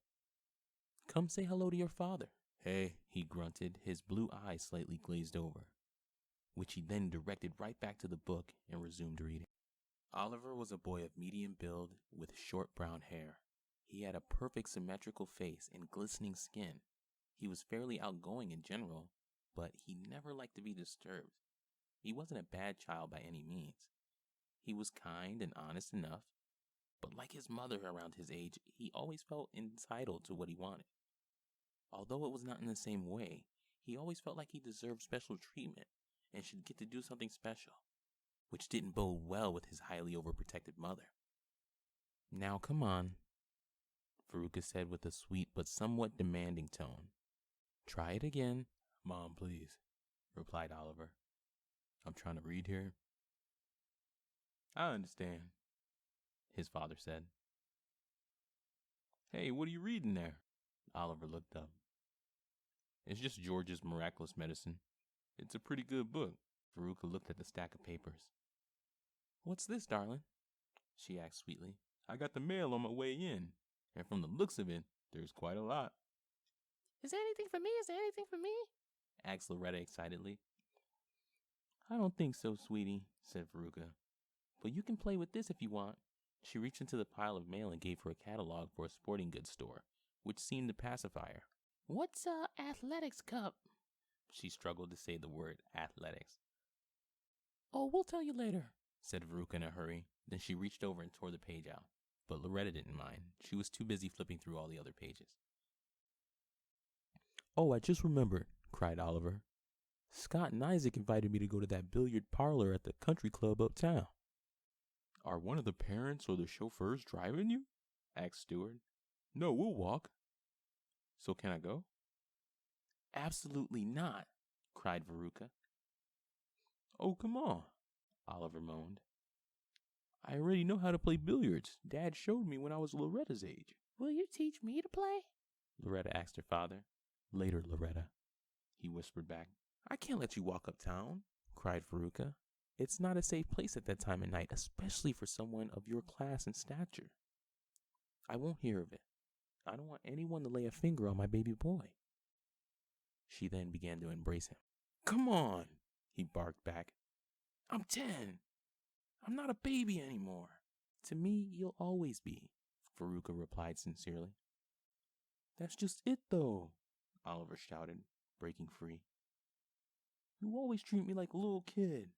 "come say hello to your father." "Hey," he grunted, his blue eyes slightly glazed over, which he then directed right back to the book and resumed reading. Oliver was a boy of medium build with short brown hair. He had a perfect symmetrical face and glistening skin. He was fairly outgoing in general, but he never liked to be disturbed. He wasn't a bad child by any means. He was kind and honest enough, but like his mother around his age, he always felt entitled to what he wanted. Although it was not in the same way, he always felt like he deserved special treatment and should get to do something special, which didn't bode well with his highly overprotective mother. "Now come on," Veruca said with a sweet but somewhat demanding tone. "Try it again." "Mom, please," replied Oliver. "I'm trying to read here." "I understand," his father said. "Hey, what are you reading there?" Oliver looked up. "It's just George's Miraculous Medicine. It's a pretty good book." Veruca looked at the stack of papers. "What's this, darling?" she asked sweetly. "I got the mail on my way in, and from the looks of it, there's quite a lot." "Is there anything for me? Is there anything for me?" asked Loretta excitedly. "I don't think so, sweetie," said Veruca. "But you can play with this if you want." She reached into the pile of mail and gave her a catalog for a sporting goods store, which seemed to pacify her. "What's a athletics cup?" She struggled to say the word athletics. "Oh, we'll tell you later," said Veruca in a hurry. Then she reached over and tore the page out. But Loretta didn't mind. She was too busy flipping through all the other pages. "Oh, I just remembered," cried Oliver. "Scott and Isaac invited me to go to that billiard parlor at the country club uptown." "Are one of the parents or the chauffeurs driving you?" asked Stuart. "No, we'll walk." "So can I go?" "Absolutely not," cried Veruca. "Oh, come on," Oliver moaned. "I already know how to play billiards. Dad showed me when I was Loretta's age." "Will you teach me to play?" Loretta asked her father. "Later, Loretta," he whispered back. "I can't let you walk uptown," cried Veruca. "It's not a safe place at that time of night, especially for someone of your class and stature." "I won't hear of it. I don't want anyone to lay a finger on my baby boy." She then began to embrace him. "Come on," he barked back. "I'm 10. I'm not a baby anymore." "To me, you'll always be," Veruca replied sincerely. "That's just it, though," Oliver shouted, breaking free. "You always treat me like a little kid."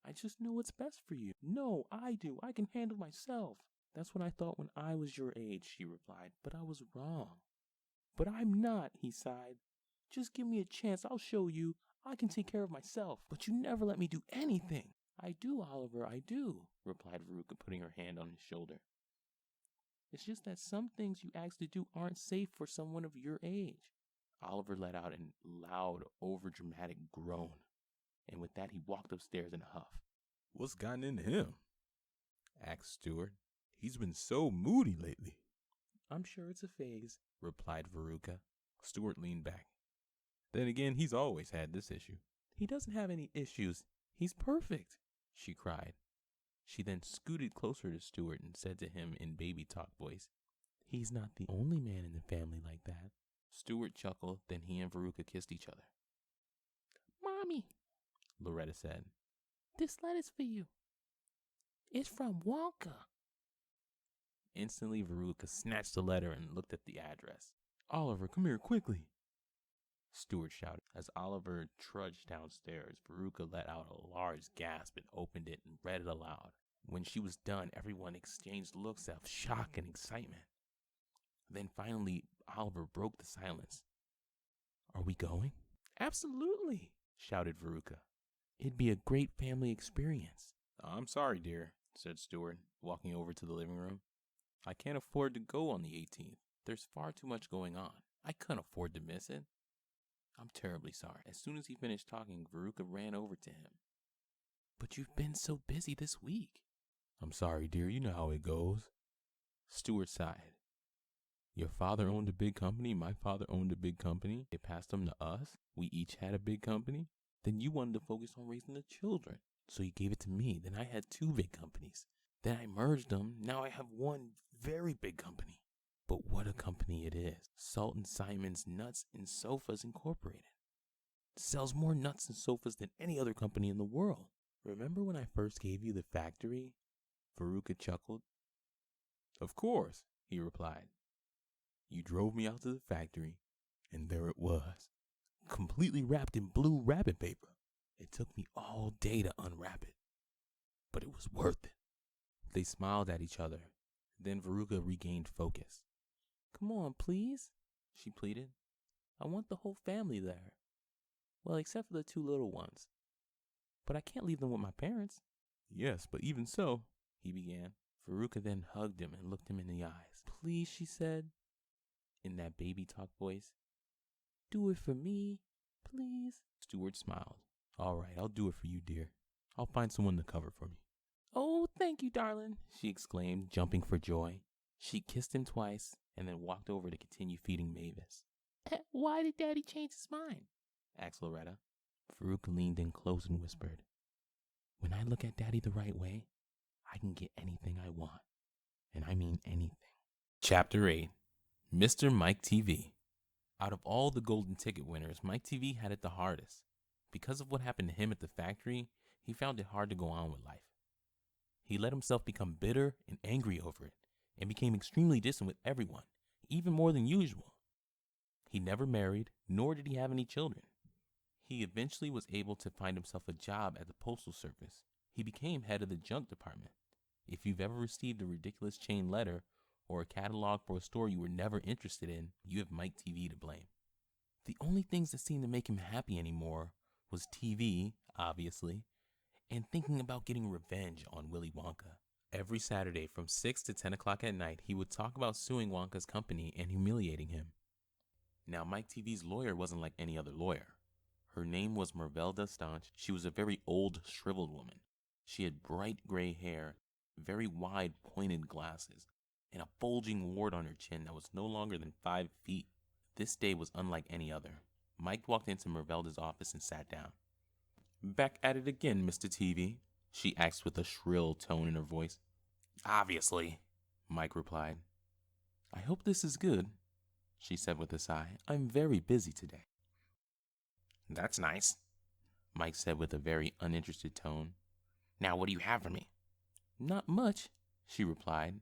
"I just know what's best for you." "No, I do. I can handle myself." "That's what I thought when I was your age," she replied, "but I was wrong." "But I'm not," he sighed. "Just give me a chance. I'll show you. I can take care of myself, but you never let me do anything. I do, Oliver, I do, replied Veruca, putting her hand on his shoulder. It's just that some things you ask to do aren't safe for someone of your age. Oliver let out a loud, overdramatic groan, and with that he walked upstairs in a huff. What's gotten into him? Asked Stuart. He's been so moody lately. I'm sure it's a phase, replied Veruca. Stuart leaned back. Then again, he's always had this issue. He doesn't have any issues. He's perfect, she cried. She then scooted closer to Stuart and said to him in baby talk voice, He's not the only man in the family like that. Stuart chuckled, then he and Veruca kissed each other. Mommy, Loretta said, this letter's for you. It's from Wonka. Instantly, Veruca snatched the letter and looked at the address. Oliver, come here quickly, Stuart shouted. As Oliver trudged downstairs, Veruca let out a large gasp and opened it and read it aloud. When she was done, everyone exchanged looks of shock and excitement. Then finally, Oliver broke the silence. Are we going? Absolutely, shouted Veruca. It'd be a great family experience. I'm sorry, dear, said Stuart, walking over to the living room. I can't afford to go on the 18th. There's far too much going on. I couldn't afford to miss it. I'm terribly sorry. As soon as he finished talking, Veruca ran over to him. But you've been so busy this week. I'm sorry, dear. You know how it goes. Stuart sighed. Your father owned a big company. My father owned a big company. It passed them to us. We each had a big company. Then you wanted to focus on raising the children. So you gave it to me. Then I had 2 big companies. Then I merged them. Now I have one very big company. But what a company it is. Salt and Simon's Nuts and Sofas Incorporated. It sells more nuts and sofas than any other company in the world. Remember when I first gave you the factory? Veruca chuckled. Of course, he replied. You drove me out to the factory, and there it was, completely wrapped in blue wrapping paper. It took me all day to unwrap it, but it was worth it. They smiled at each other. Then Veruca regained focus. Come on, please, she pleaded. I want the whole family there. Well, except for the 2 little ones. But I can't leave them with my parents. Yes, but even so, he began. Veruca then hugged him and looked him in the eyes. Please, she said, in that baby talk voice. Do it for me, please. Stuart smiled. All right, I'll do it for you, dear. I'll find someone to cover for me. Oh, thank you, darling, she exclaimed, jumping for joy. She kissed him twice and then walked over to continue feeding Mavis. Why did Daddy change his mind? Asked Loretta. Veruca leaned in close and whispered, When I look at Daddy the right way, I can get anything I want. And I mean anything. Chapter 8. Mr. Mike TV. Out of all the golden ticket winners, Mike TV had it the hardest. Because of what happened to him at the factory, he found it hard to go on with life. He let himself become bitter and angry over it, and became extremely distant with everyone, even more than usual. He never married, nor did he have any children. He eventually was able to find himself a job at the Postal Service. He became head of the junk department. If you've ever received a ridiculous chain letter or a catalog for a store you were never interested in, you have Mike TV to blame. The only things that seemed to make him happy anymore was TV, obviously, and thinking about getting revenge on Willy Wonka. Every Saturday from 6 to 10 o'clock at night, he would talk about suing Wonka's company and humiliating him. Now, Mike TV's lawyer wasn't like any other lawyer. Her name was Mervelda Staunch. She was a very old, shriveled woman. She had bright gray hair, very wide, pointed glasses, and a bulging wart on her chin that was no longer than 5 feet. This day was unlike any other. Mike walked into Mervelda's office and sat down. Back at it again, Mr. TV, she asked with a shrill tone in her voice. Obviously, Mike replied. I hope this is good, she said with a sigh. I'm very busy today. That's nice, Mike said with a very uninterested tone. Now what do you have for me? Not much, she replied.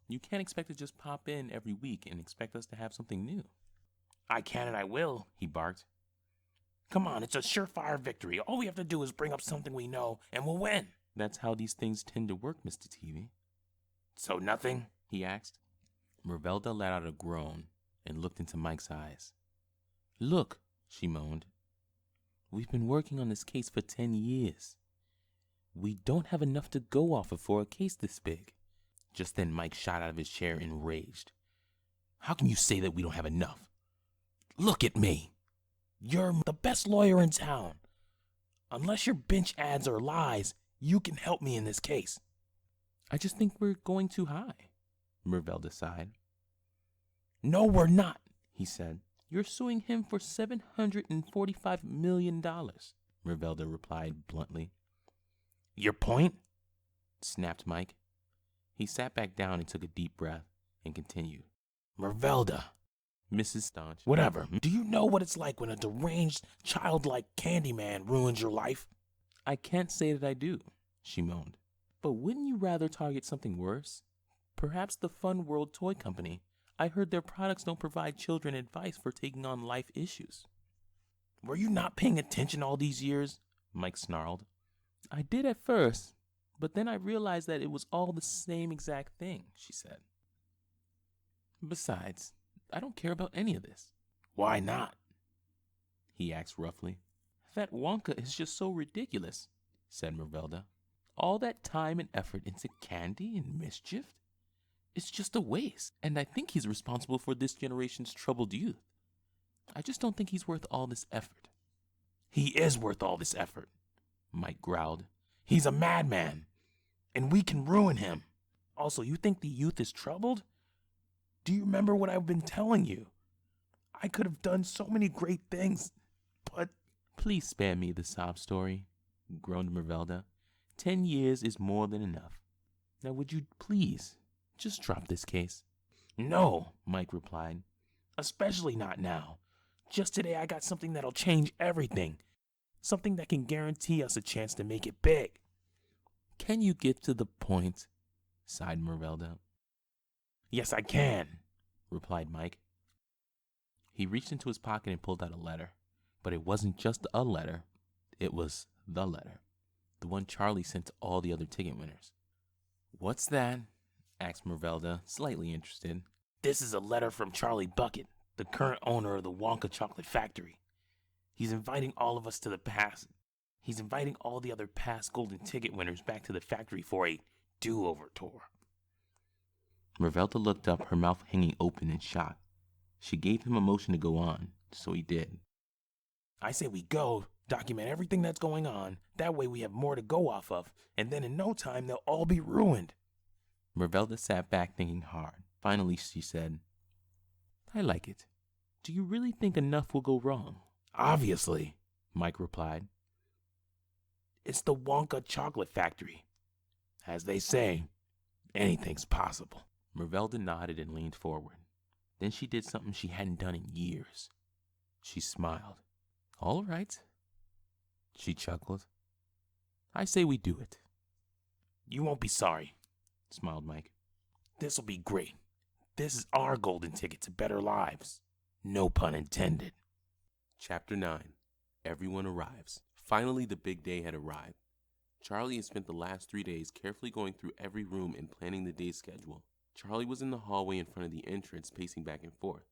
You can't expect to just pop in every week and expect us to have something new. I can and I will, he barked. Come on, it's a surefire victory. All we have to do is bring up something we know and we'll win. That's how these things tend to work, Mr. TV. So nothing? He asked. Mervelda let out a groan and looked into Mike's eyes. Look, she moaned. We've been working on this case for 10 years. We don't have enough to go off of for a case this big. Just then Mike shot out of his chair enraged. How can you say that we don't have enough? Look at me. You're the best lawyer in town. Unless your bench ads are lies, you can help me in this case. I just think we're going too high, Mervelda sighed. No, we're not, he said. You're suing him for $745 million, Mervelda replied bluntly. Your point? Snapped Mike. He sat back down and took a deep breath and continued. Mervelda, Mrs. Staunch, whatever. Do you know what it's like when a deranged, childlike Candyman ruins your life? I can't say that I do, she moaned. But wouldn't you rather target something worse? Perhaps the Fun World Toy Company. I heard their products don't provide children advice for taking on life issues. Were you not paying attention all these years? Mike snarled. I did at first, but then I realized that it was all the same exact thing, she said. Besides, I don't care about any of this. Why not? He asked roughly. That Wonka is just so ridiculous, said Mervelda. All that time and effort into candy and mischief? It's just a waste, and I think he's responsible for this generation's troubled youth. I just don't think he's worth all this effort. He is worth all this effort, Mike growled. He's a madman, and we can ruin him. Also, you think the youth is troubled? Do you remember what I've been telling you? I could have done so many great things, but... Please spare me the sob story, groaned Mervelda. 10 years is more than enough. Now would you please just drop this case? No, Mike replied. Especially not now. Just today I got something that'll change everything. Something that can guarantee us a chance to make it big. Can you get to the point? Sighed Mervelda. Yes, I can, replied Mike. He reached into his pocket and pulled out a letter. But it wasn't just a letter. It was the letter. The one Charlie sent to all the other ticket winners. What's that? Asked Mervelda, slightly interested. This is a letter from Charlie Bucket, the current owner of the Wonka Chocolate Factory. He's inviting all of us to the past. He's inviting all the other past golden ticket winners back to the factory for a do-over tour. Mervelda looked up, her mouth hanging open in shock. She gave him a motion to go on, so he did. I say we go, document everything that's going on. That way we have more to go off of, and then in no time they'll all be ruined. Mervelda sat back thinking hard. Finally, she said, I like it. Do you really think enough will go wrong? Obviously, Mike replied. It's the Wonka Chocolate Factory. As they say, anything's possible. Mervelda nodded and leaned forward. Then she did something she hadn't done in years. She smiled. All right, she chuckled. I say we do it. You won't be sorry, smiled Mike. This'll be great. This is our golden ticket to better lives. No pun intended. Chapter 9. Everyone arrives. Finally, the big day had arrived. Charlie had spent the last 3 days carefully going through every room and planning the day's schedule. Charlie was in the hallway in front of the entrance, pacing back and forth.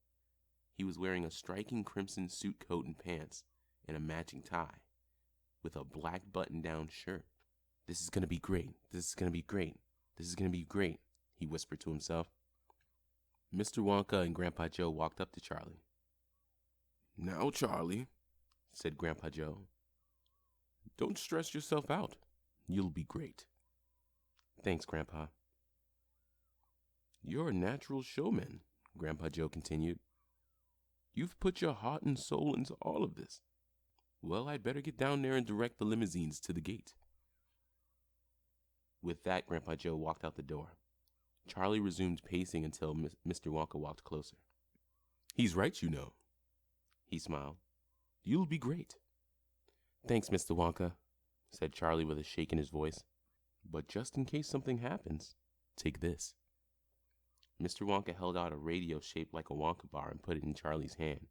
He was wearing a striking crimson suit coat and pants, and a matching tie, with a black button-down shirt. This is going to be great. This is going to be great. This is going to be great, he whispered to himself. Mr. Wonka and Grandpa Joe walked up to Charlie. Now, Charlie, said Grandpa Joe, don't stress yourself out. You'll be great. Thanks, Grandpa. You're a natural showman, Grandpa Joe continued. You've put your heart and soul into all of this. Well, I'd better get down there and direct the limousines to the gate. With that, Grandpa Joe walked out the door. Charlie resumed pacing until Mr. Wonka walked closer. He's right, you know. He smiled. You'll be great. Thanks, Mr. Wonka, said Charlie with a shake in his voice. But just in case something happens, take this. Mr. Wonka held out a radio shaped like a Wonka bar and put it in Charlie's hand.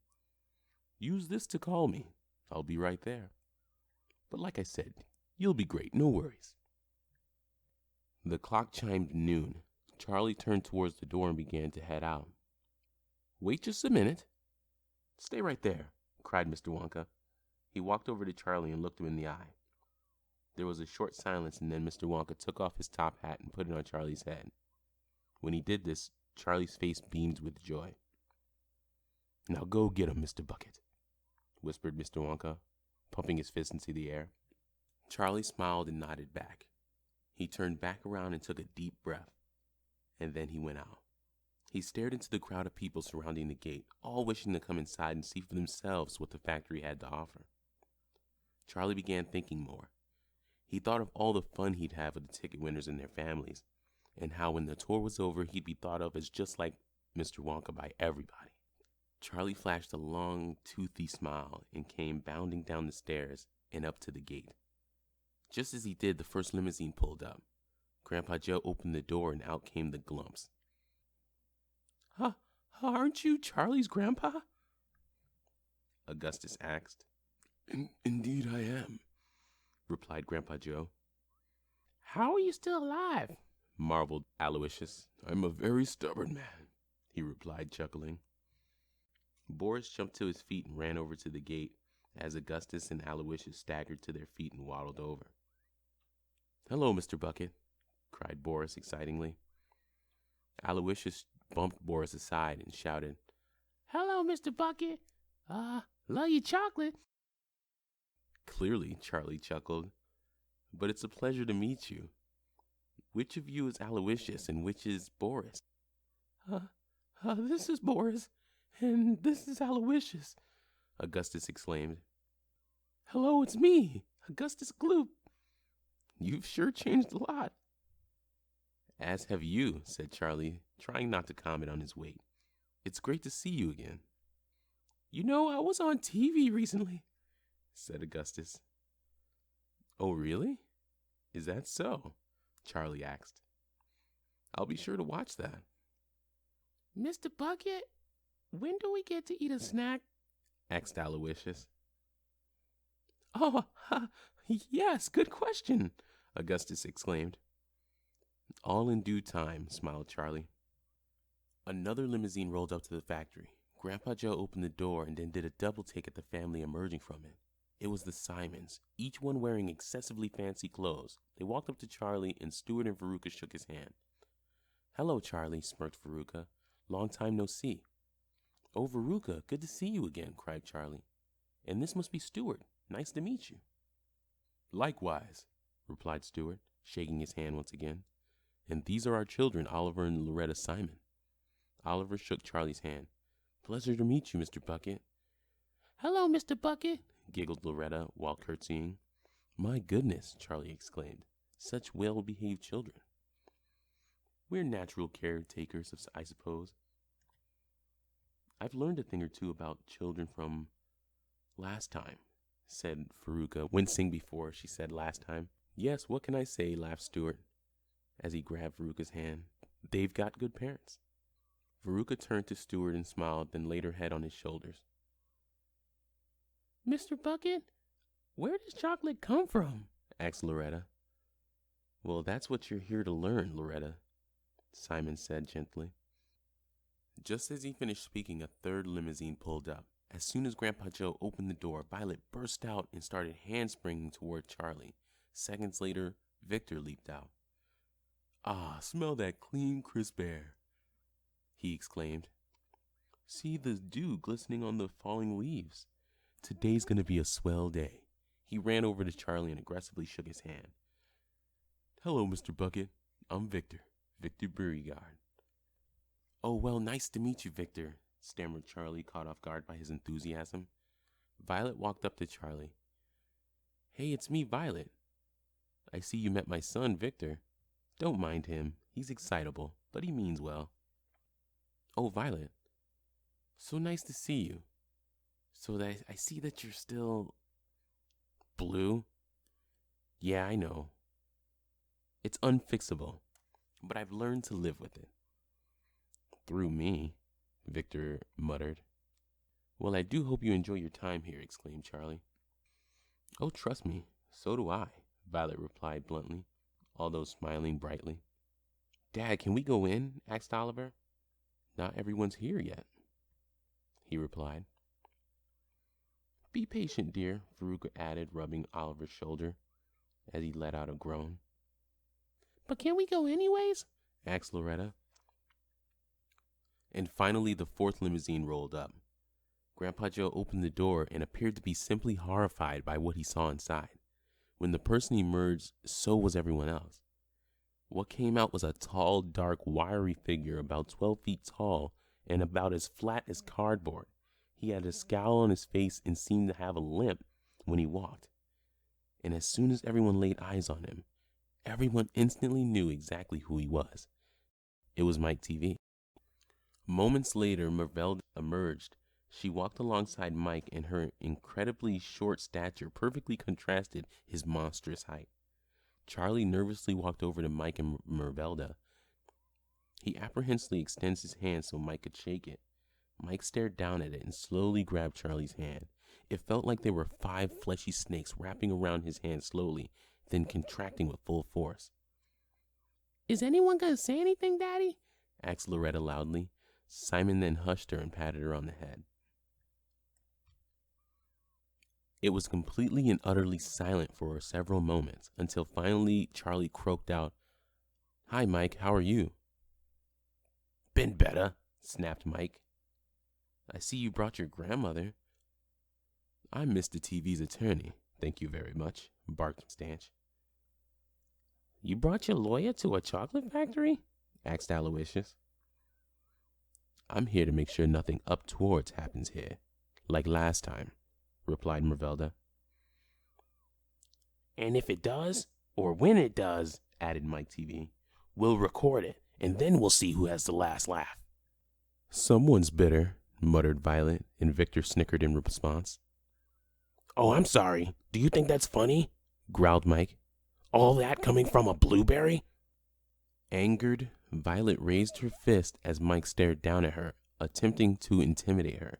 Use this to call me. I'll be right there. But like I said, you'll be great, no worries. The clock chimed noon. Charlie turned towards the door and began to head out. Wait just a minute. Stay right there, cried Mr. Wonka. He walked over to Charlie and looked him in the eye. There was a short silence, and then Mr. Wonka took off his top hat and put it on Charlie's head. When he did this, Charlie's face beamed with joy. "Now go get him, Mr. Bucket," whispered Mr. Wonka, pumping his fist into the air. Charlie smiled and nodded back. He turned back around and took a deep breath, and then he went out. He stared into the crowd of people surrounding the gate, all wishing to come inside and see for themselves what the factory had to offer. Charlie began thinking more. He thought of all the fun he'd have with the ticket winners and their families, and how when the tour was over, he'd be thought of as just like Mr. Wonka by everybody. Charlie flashed a long, toothy smile and came bounding down the stairs and up to the gate. Just as he did, the first limousine pulled up. Grandpa Joe opened the door and out came the Glumps. Aren't you Charlie's grandpa?" Augustus asked. Indeed I am," replied Grandpa Joe. "How are you still alive?" marveled Aloysius. "I'm a very stubborn man," he replied, chuckling. Boris jumped to his feet and ran over to the gate as Augustus and Aloysius staggered to their feet and waddled over. "Hello, Mr. Bucket," cried Boris excitingly. Aloysius bumped Boris aside and shouted, "Hello, Mr. Bucket. Love your chocolate." Clearly, Charlie chuckled. "But it's a pleasure to meet you. Which of you is Aloysius and which is Boris?" This is Boris, and this is Aloysius," Augustus exclaimed. "Hello, it's me, Augustus Gloop. You've sure changed a lot." "As have you," said Charlie, trying not to comment on his weight. "It's great to see you again." "You know, I was on TV recently," said Augustus. "Oh, really? Is that so?" Charlie asked. "I'll be sure to watch that." "Mr. Bucket, when do we get to eat a snack?" asked Aloysius. "Oh, yes, good question," Augustus exclaimed. "All in due time," smiled Charlie. Another limousine rolled up to the factory. Grandpa Joe opened the door and then did a double take at the family emerging from it. It was the Simons, each one wearing excessively fancy clothes. They walked up to Charlie, and Stuart and Veruca shook his hand. "Hello, Charlie," smirked Veruca. "Long time no see." "Oh, Veruca, good to see you again," cried Charlie. "And this must be Stuart. Nice to meet you." "Likewise," replied Stuart, shaking his hand once again. "And these are our children, Oliver and Loretta Simon." Oliver shook Charlie's hand. "Pleasure to meet you, Mr. Bucket." "Hello, Mr. Bucket," giggled Loretta while curtsying. "My goodness," Charlie exclaimed. "Such well-behaved children." "We're natural caretakers, I suppose. I've learned a thing or two about children from last time," said Veruca, wincing before she said last time. "Yes, what can I say?" laughed Stuart, as he grabbed Veruca's hand. "They've got good parents." Veruca turned to Stuart and smiled, then laid her head on his shoulders. "Mr. Bucket, where does chocolate come from?" asked Loretta. "Well, that's what you're here to learn, Loretta," Simon said gently. Just as he finished speaking, a third limousine pulled up. As soon as Grandpa Joe opened the door, Violet burst out and started handspringing toward Charlie. Seconds later, Victor leaped out. "Ah, smell that clean, crisp air," he exclaimed. "See the dew glistening on the falling leaves. Today's going to be a swell day." He ran over to Charlie and aggressively shook his hand. "Hello, Mr. Bucket. I'm Victor Beauregard." "Oh, well, nice to meet you, Victor," stammered Charlie, caught off guard by his enthusiasm. Violet walked up to Charlie. "Hey, it's me, Violet. I see you met my son, Victor. Don't mind him. He's excitable, but he means well." "Oh, Violet, so nice to see you. So that I see that you're still blue." "Yeah, I know. It's unfixable, but I've learned to live with it." "Through me," Victor muttered. "Well, I do hope you enjoy your time here," exclaimed Charlie. "Oh, trust me, so do I," Violet replied bluntly, although smiling brightly. "Dad, can we go in?" asked Oliver. "Not everyone's here yet," he replied. Be patient, dear, Veruca added, rubbing Oliver's shoulder as he let out a groan. But can we go anyways? Asked Loretta. And finally the fourth limousine rolled up. Grandpa Joe opened the door and appeared to be simply horrified by what he saw inside. When the person emerged, so was everyone else. What came out was a tall, dark, wiry figure about 12 feet tall and about as flat as cardboard. He had a scowl on his face and seemed to have a limp when he walked. And as soon as everyone laid eyes on him, everyone instantly knew exactly who he was. It was Mike TV. Moments later, Mervelda emerged. She walked alongside Mike, and her incredibly short stature perfectly contrasted his monstrous height. Charlie nervously walked over to Mike and Mervelda. He apprehensively extends his hand so Mike could shake it. Mike stared down at it and slowly grabbed Charlie's hand. It felt like there were 5 fleshy snakes wrapping around his hand slowly, then contracting with full force. Is anyone going to say anything, Daddy? Asked Loretta loudly. Simon then hushed her and patted her on the head. It was completely and utterly silent for several moments, until finally Charlie croaked out, "Hi, Mike, how are you?" "Been better," snapped Mike. "I see you brought your grandmother." "I'm Mr. TV's attorney, thank you very much," barked Stanch. "You brought your lawyer to a chocolate factory?" asked Aloysius. "I'm here to make sure nothing up-towards happens here, like last time," replied Mervelda. "And if it does, or when it does," added Mike TV, "we'll record it, and then we'll see who has the last laugh." "Someone's bitter," muttered Violet, and Victor snickered in response. "Oh, I'm sorry. Do you think that's funny?" growled Mike. "All that coming from a blueberry?" Angered, Violet raised her fist as Mike stared down at her, attempting to intimidate her.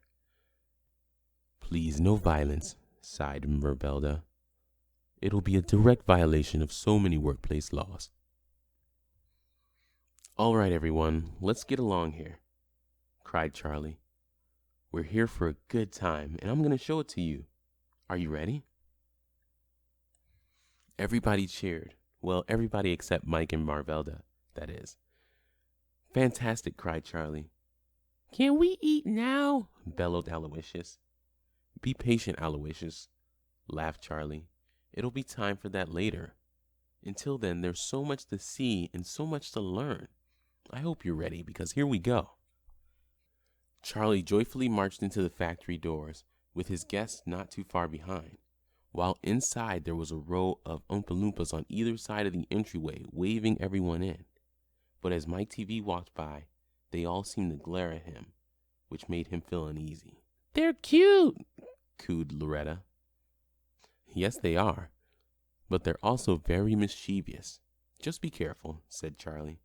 "Please, no violence," sighed Mervelda. "It'll be a direct violation of so many workplace laws." "All right, everyone, let's get along here," cried Charlie. "We're here for a good time, and I'm going to show it to you. Are you ready?" Everybody cheered. Well, everybody except Mike and Mervelda, that is. "Fantastic," cried Charlie. "Can we eat now?" bellowed Aloysius. "Be patient, Aloysius," laughed Charlie. "It'll be time for that later. Until then, there's so much to see and so much to learn. I hope you're ready, because here we go." Charlie joyfully marched into the factory doors, with his guests not too far behind. While inside, there was a row of Oompa-Loompas on either side of the entryway, waving everyone in. But as Mike TV walked by, they all seemed to glare at him, which made him feel uneasy. "They're cute," cooed Loretta. "Yes, they are, but they're also very mischievous. Just be careful," said Charlie.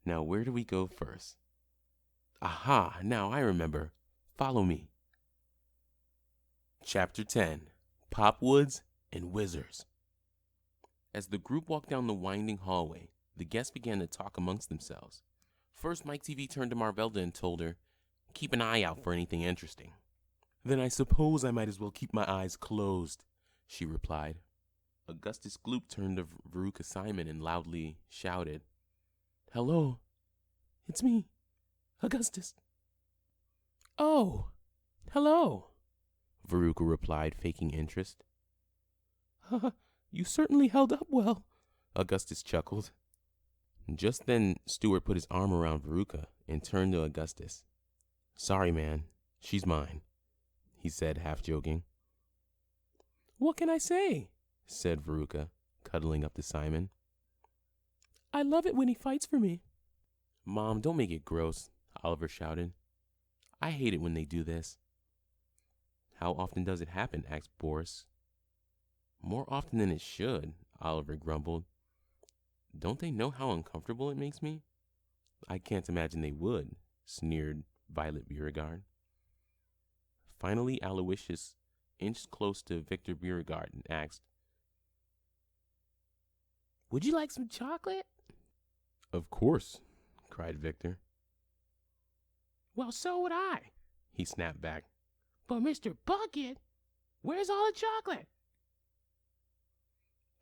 "Now, where do we go first?" "Aha, now I remember. Follow me." Chapter 10. Popwoods and Wizards. As the group walked down the winding hallway, the guests began to talk amongst themselves. First, Mike TV turned to Mervelda and told her, "Keep an eye out for anything interesting." "Then I suppose I might as well keep my eyes closed," she replied. Augustus Gloop turned to Veruca Simon and loudly shouted, "Hello, it's me, Augustus." "Oh, hello," Veruca replied, faking interest. "You certainly held up well," Augustus chuckled. Just then, Stuart put his arm around Veruca and turned to Augustus. "Sorry, man, she's mine," he said, half joking. "What can I say?" said Veruca, cuddling up to Simon. "I love it when he fights for me." "Mom, don't make it gross," Oliver shouted. "I hate it when they do this." "How often does it happen?" asked Boris. "More often than it should," Oliver grumbled. "Don't they know how uncomfortable it makes me?" "I can't imagine they would," sneered Violet Beauregard. Finally, Aloysius inched close to Victor Beauregard and asked, "Would you like some chocolate?" "Of course," cried Victor. "Well, so would I," he snapped back. "But Mr. Bucket," Where's all the chocolate?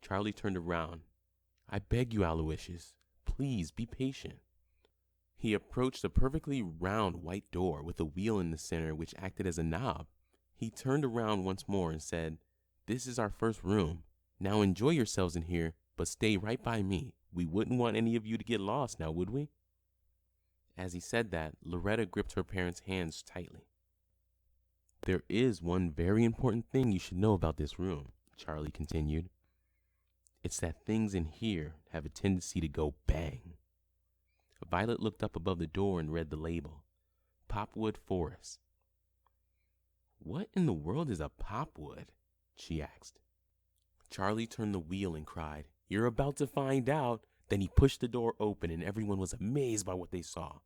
Charlie turned around. I beg you, Aloysius, please be patient. He approached a perfectly round white door with a wheel in the center which acted as a knob. He turned around once more and said, "This is our first room. Now enjoy yourselves in here, but stay right by me. We wouldn't want any of you to get lost, now would we?" As he said that, Loretta gripped her parents' hands tightly. "There is one very important thing you should know about this room," Charlie continued. "It's that things in here have a tendency to go bang." Violet looked up above the door and read the label, Popwood Forest. "What in the world is a popwood?" she asked. Charlie turned the wheel and cried, "You're about to find out." Then he pushed the door open and everyone was amazed by what they saw.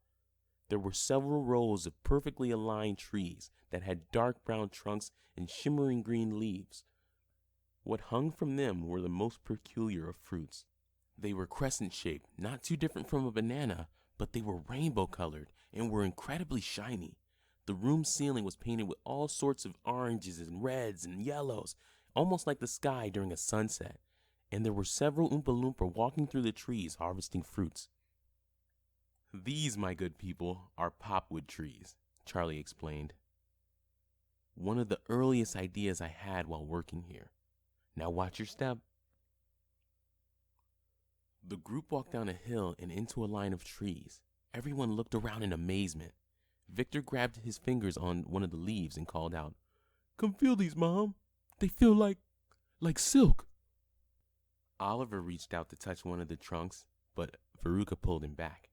There were several rows of perfectly aligned trees that had dark brown trunks and shimmering green leaves. What hung from them were the most peculiar of fruits. They were crescent-shaped, not too different from a banana, but they were rainbow-colored and were incredibly shiny. The room's ceiling was painted with all sorts of oranges and reds and yellows, almost like the sky during a sunset, and there were several Oompa-Loompa walking through the trees harvesting fruits. "These, my good people, are popwood trees," Charlie explained. "One of the earliest ideas I had while working here. Now watch your step." The group walked down a hill and into a line of trees. Everyone looked around in amazement. Victor grabbed his fingers on one of the leaves and called out, "Come feel these, Mom. They feel like silk." Oliver reached out to touch one of the trunks, but Veruca pulled him back.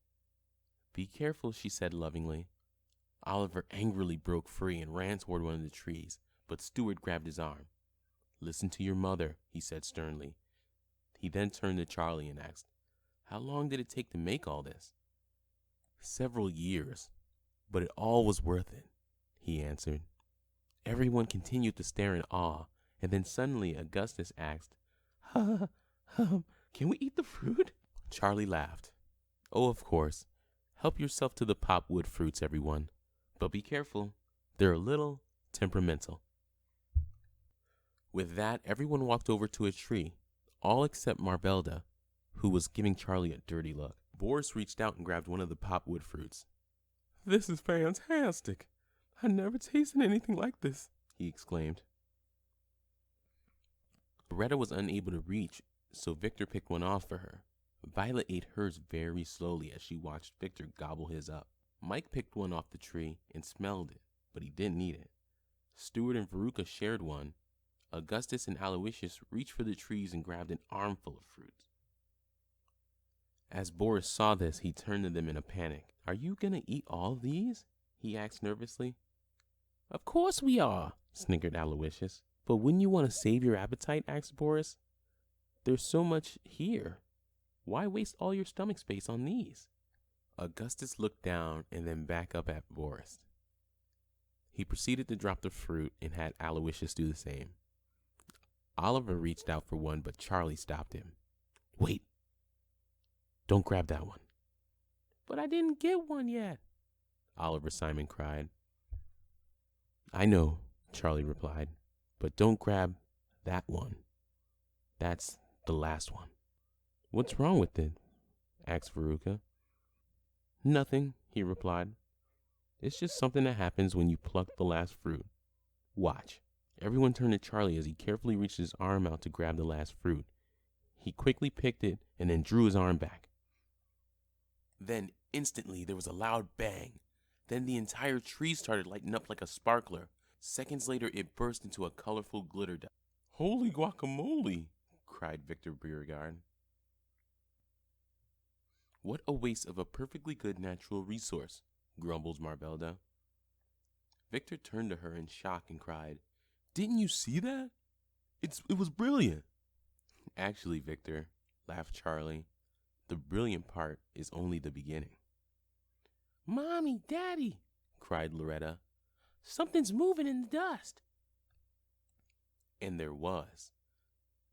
"Be careful," she said lovingly. Oliver angrily broke free and ran toward one of the trees, but Stuart grabbed his arm. "Listen to your mother," he said sternly. He then turned to Charlie and asked, "How long did it take to make all this?" "Several years, but it all was worth it," he answered. Everyone continued to stare in awe, and then suddenly Augustus asked, "Can we eat the fruit?" Charlie laughed. "Oh, of course. Help yourself to the popwood fruits, everyone. But be careful. They're a little temperamental." With that, everyone walked over to a tree, all except Marbelda, who was giving Charlie a dirty look. Boris reached out and grabbed one of the popwood fruits. "This is fantastic. I never tasted anything like this," he exclaimed. Loretta was unable to reach, so Victor picked one off for her. Violet ate hers very slowly as she watched Victor gobble his up. Mike picked one off the tree and smelled it, but he didn't eat it. Stuart and Veruca shared one. Augustus and Aloysius reached for the trees and grabbed an armful of fruit. As Boris saw this, he turned to them in a panic. "Are you going to eat all these?" he asked nervously. "Of course we are," snickered Aloysius. "But wouldn't you want to save your appetite?" asked Boris. "There's so much here. Why waste all your stomach space on these?" Augustus looked down and then back up at Boris. He proceeded to drop the fruit and had Aloysius do the same. Oliver reached out for one, but Charlie stopped him. "Wait. Don't grab that one." "But I didn't get one yet," Oliver Simon cried. "I know," Charlie replied, "but don't grab that one. That's the last one." "What's wrong with it?" asked Veruca. "Nothing," he replied. "It's just something that happens when you pluck the last fruit. Watch." Everyone turned to Charlie as he carefully reached his arm out to grab the last fruit. He quickly picked it and then drew his arm back. Then instantly there was a loud bang. Then the entire tree started lighting up like a sparkler. Seconds later it burst into a colorful glitter dust. "Holy guacamole!" cried Victor Beauregard. "What a waste of a perfectly good natural resource," grumbled Marbelda. Victor turned to her in shock and cried, "Didn't you see that? It was brilliant." "Actually, Victor," laughed Charlie, "the brilliant part is only the beginning." "Mommy, Daddy," cried Loretta, "something's moving in the dust." And there was.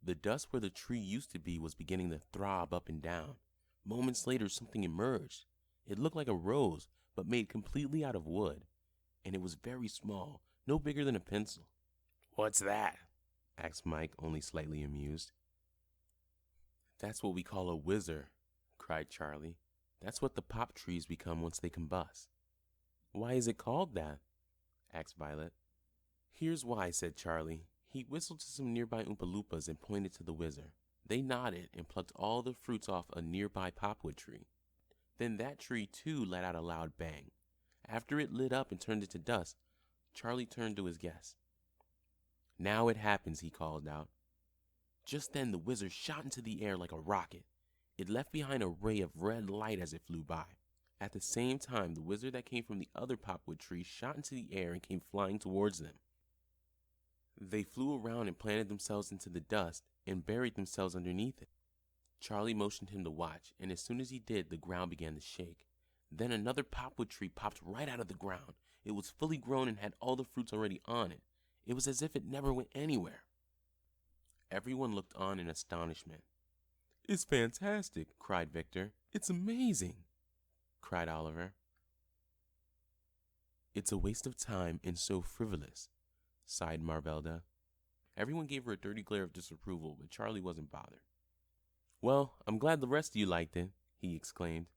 The dust where the tree used to be was beginning to throb up and down. Moments later, something emerged. It looked like a rose, but made completely out of wood, and it was very small, no bigger than a pencil. What's that? Asked Mike, only slightly amused. That's what we call a whizzer, cried Charlie. That's what the pop trees become once they combust. Why is it called that? Asked Violet. Here's why, said Charlie. He whistled to some nearby Oompa-Loompas and pointed to the whizzer. They nodded and plucked all the fruits off a nearby popwood tree. Then that tree, too, let out a loud bang. After it lit up and turned into dust, Charlie turned to his guest. Now it happens, he called out. Just then the whizzer shot into the air like a rocket. It left behind a ray of red light as it flew by. At the same time, the whizzer that came from the other popwood tree shot into the air and came flying towards them. They flew around and planted themselves into the dust and buried themselves underneath it. Charlie motioned him to watch, and as soon as he did, the ground began to shake. Then another popwood tree popped right out of the ground. It was fully grown and had all the fruits already on it. It was as if it never went anywhere. Everyone looked on in astonishment. It's fantastic, cried Victor. It's amazing, cried Oliver. It's a waste of time and so frivolous, sighed Marbelda. Everyone gave her a dirty glare of disapproval, but Charlie wasn't bothered. Well, I'm glad the rest of you liked it, he exclaimed.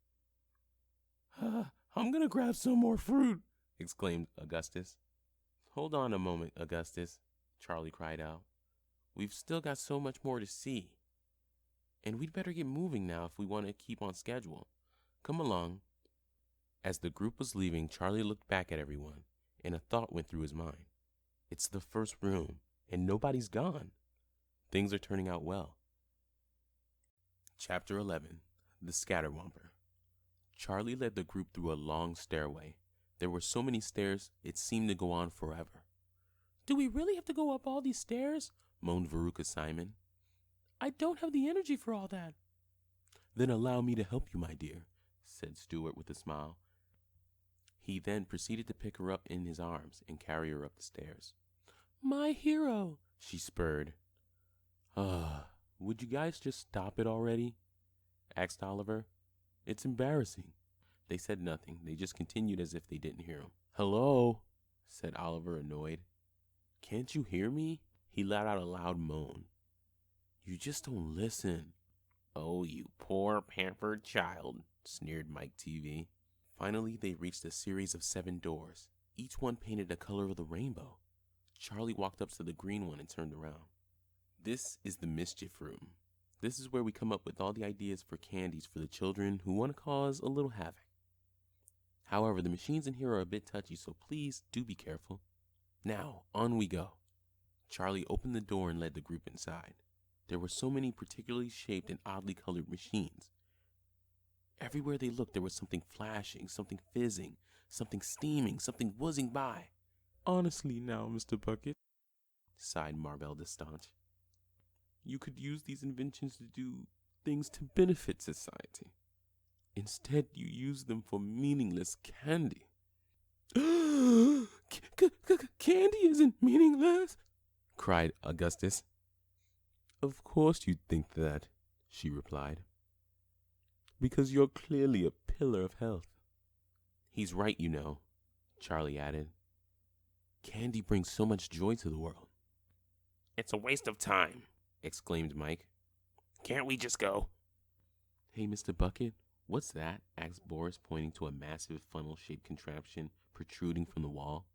I'm gonna grab some more fruit, exclaimed Augustus. Hold on a moment, Augustus, Charlie cried out. We've still got so much more to see. And we'd better get moving now if we want to keep on schedule. Come along. As the group was leaving, Charlie looked back at everyone, and a thought went through his mind. It's the first room, and nobody's gone. Things are turning out well. Chapter 11. The Scatterwamper. Charlie led the group through a long stairway. There were so many stairs, it seemed to go on forever. Do we really have to go up all these stairs? Moaned Veruca Simon. I don't have the energy for all that. Then allow me to help you, my dear, said Stuart with a smile. He then proceeded to pick her up in his arms and carry her up the stairs. My hero, she spurred. Would you guys just stop it already? Asked Oliver. It's embarrassing. They said nothing. They just continued as if they didn't hear him. Hello, said Oliver, annoyed. Can't you hear me? He let out a loud moan. You just don't listen. Oh, you poor pampered child, sneered Mike TV. Finally, they reached a series of 7 doors, each one painted the color of the rainbow. Charlie walked up to the green one and turned around. This is the mischief room. This is where we come up with all the ideas for candies for the children who want to cause a little havoc. However, the machines in here are a bit touchy, so please do be careful. Now, on we go. Charlie opened the door and led the group inside. There were so many particularly shaped and oddly colored machines. Everywhere they looked, there was something flashing, something fizzing, something steaming, something whizzing by. Honestly now, Mr. Bucket, sighed Marbelda Staunch, you could use these inventions to do things to benefit society. Instead, you use them for meaningless candy. Candy isn't meaningless, cried Augustus. Of course you'd think that, she replied. Because you're clearly a pillar of health. He's right, you know, Charlie added. Candy brings so much joy to the world. It's a waste of time, exclaimed Mike. Can't we just go? Hey, Mr. Bucket, what's that? Asked Boris, pointing to a massive funnel-shaped contraption protruding from the wall.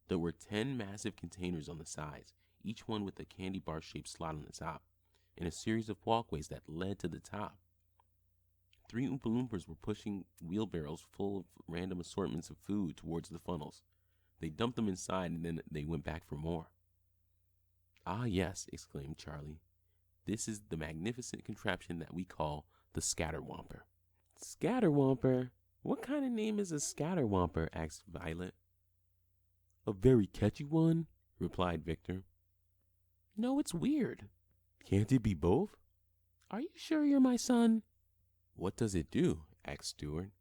There were 10 massive containers on the sides, each one with a candy bar-shaped slot on the top, and a series of walkways that led to the top. 3 Oompa-Loompas were pushing wheelbarrows full of random assortments of food towards the funnels. They dumped them inside and then they went back for more. Ah, yes, exclaimed Charlie. This is the magnificent contraption that we call the Scatterwamper. Scatterwamper? What kind of name is a Scatterwamper? Asked Violet. A very catchy one, replied Victor. No, it's weird. Can't it be both? Are you sure you're my son? What does it do? Asked Stuart.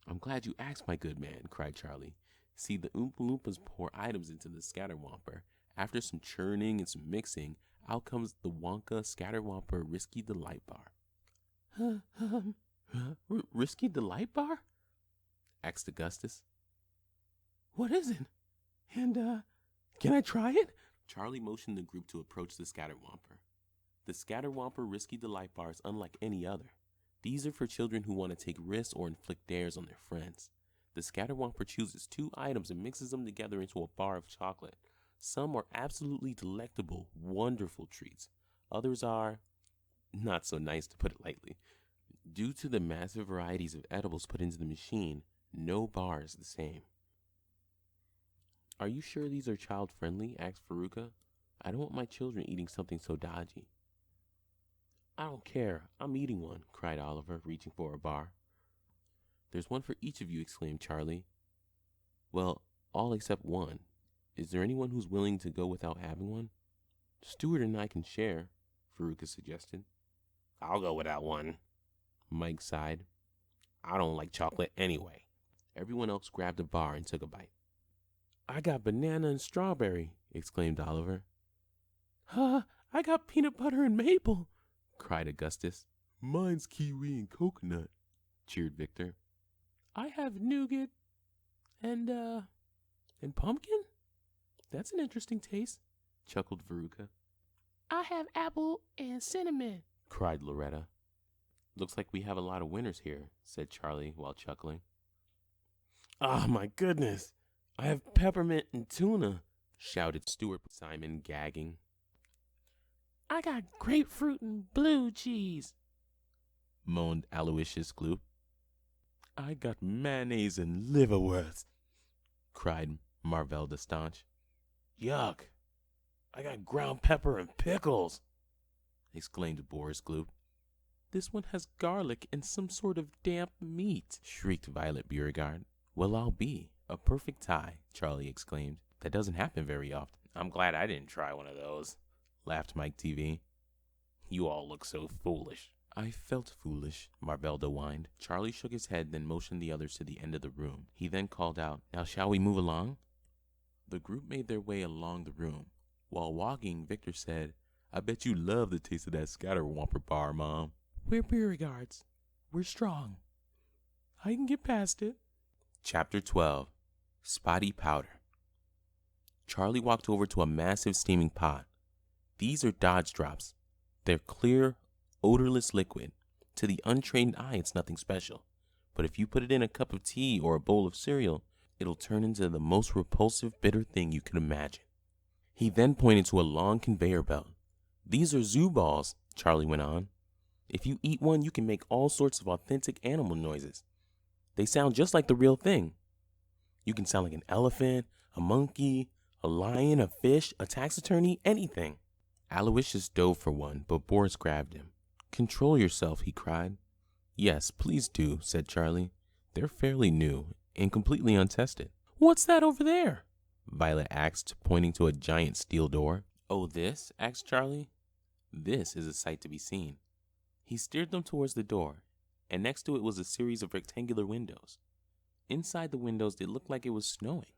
I'm glad you asked, my good man, cried Charlie. See, the Oompa-Loompas pour items into the Scatterwamper. After some churning and some mixing, out comes the Wonka Scatterwamper Risky Delight Bar. Risky Delight Bar? Asked Augustus. What is it? And, Can I try it? Charlie motioned the group to approach the Scatterwomper. The Scatterwomper Risky Delight Bar is unlike any other. These are for children who want to take risks or inflict dares on their friends. The Scatterwomper chooses 2 items and mixes them together into a bar of chocolate. Some are absolutely delectable, wonderful treats. Others are not so nice, to put it lightly. Due to the massive varieties of edibles put into the machine, no bar is the same. Are you sure these are child-friendly? Asked Veruca. I don't want my children eating something so dodgy. I don't care. I'm eating one, cried Oliver, reaching for a bar. There's one for each of you, exclaimed Charlie. Well, all except one. Is there anyone who's willing to go without having one? Stuart and I can share, Veruca suggested. I'll go without one, Mike sighed. I don't like chocolate anyway. Everyone else grabbed a bar and took a bite. I got banana and strawberry, exclaimed Oliver. I got peanut butter and maple, cried Augustus. Mine's kiwi and coconut, cheered Victor. I have nougat and pumpkin? That's an interesting taste, chuckled Veruca. I have apple and cinnamon, cried Loretta. Looks like we have a lot of winners here, said Charlie while chuckling. Ah, my goodness! I have peppermint and tuna, shouted Stuart Simon, gagging. I got grapefruit and blue cheese, moaned Aloysius Gloop. I got mayonnaise and liverwurst, cried Marvell the Staunch. Yuck! I got ground pepper and pickles, exclaimed Boris Gloop. This one has garlic and some sort of damp meat, shrieked Violet Beauregard. Well, I'll be. A perfect tie, Charlie exclaimed. That doesn't happen very often. I'm glad I didn't try one of those, laughed Mike TV. You all look so foolish. I felt foolish, Marvelda whined. Charlie shook his head, then motioned the others to the end of the room. He then called out, Now shall we move along? The group made their way along the room. While walking, Victor said, I bet you love the taste of that Scatterwomper bar, Mom. We're Beauregards. We're strong. I can get past it. Chapter 12. Spotty Powder. Charlie walked over to a massive steaming pot. These are Dodge Drops. They're clear, odorless liquid. To the untrained eye, it's nothing special. But if you put it in a cup of tea or a bowl of cereal, it'll turn into the most repulsive, bitter thing you can imagine. He then pointed to a long conveyor belt. These are zoo balls, Charlie went on. If you eat one, you can make all sorts of authentic animal noises. They sound just like the real thing. You can sound like an elephant, a monkey, a lion, a fish, a tax attorney, anything. Aloysius dove for one, but Boris grabbed him. Control yourself, he cried. Yes, please do, said Charlie. They're fairly new and completely untested. What's that over there? Violet asked, pointing to a giant steel door. Oh, this? Asked Charlie. This is a sight to be seen. He steered them towards the door, and next to it was a series of rectangular windows. Inside the windows, it looked like it was snowing,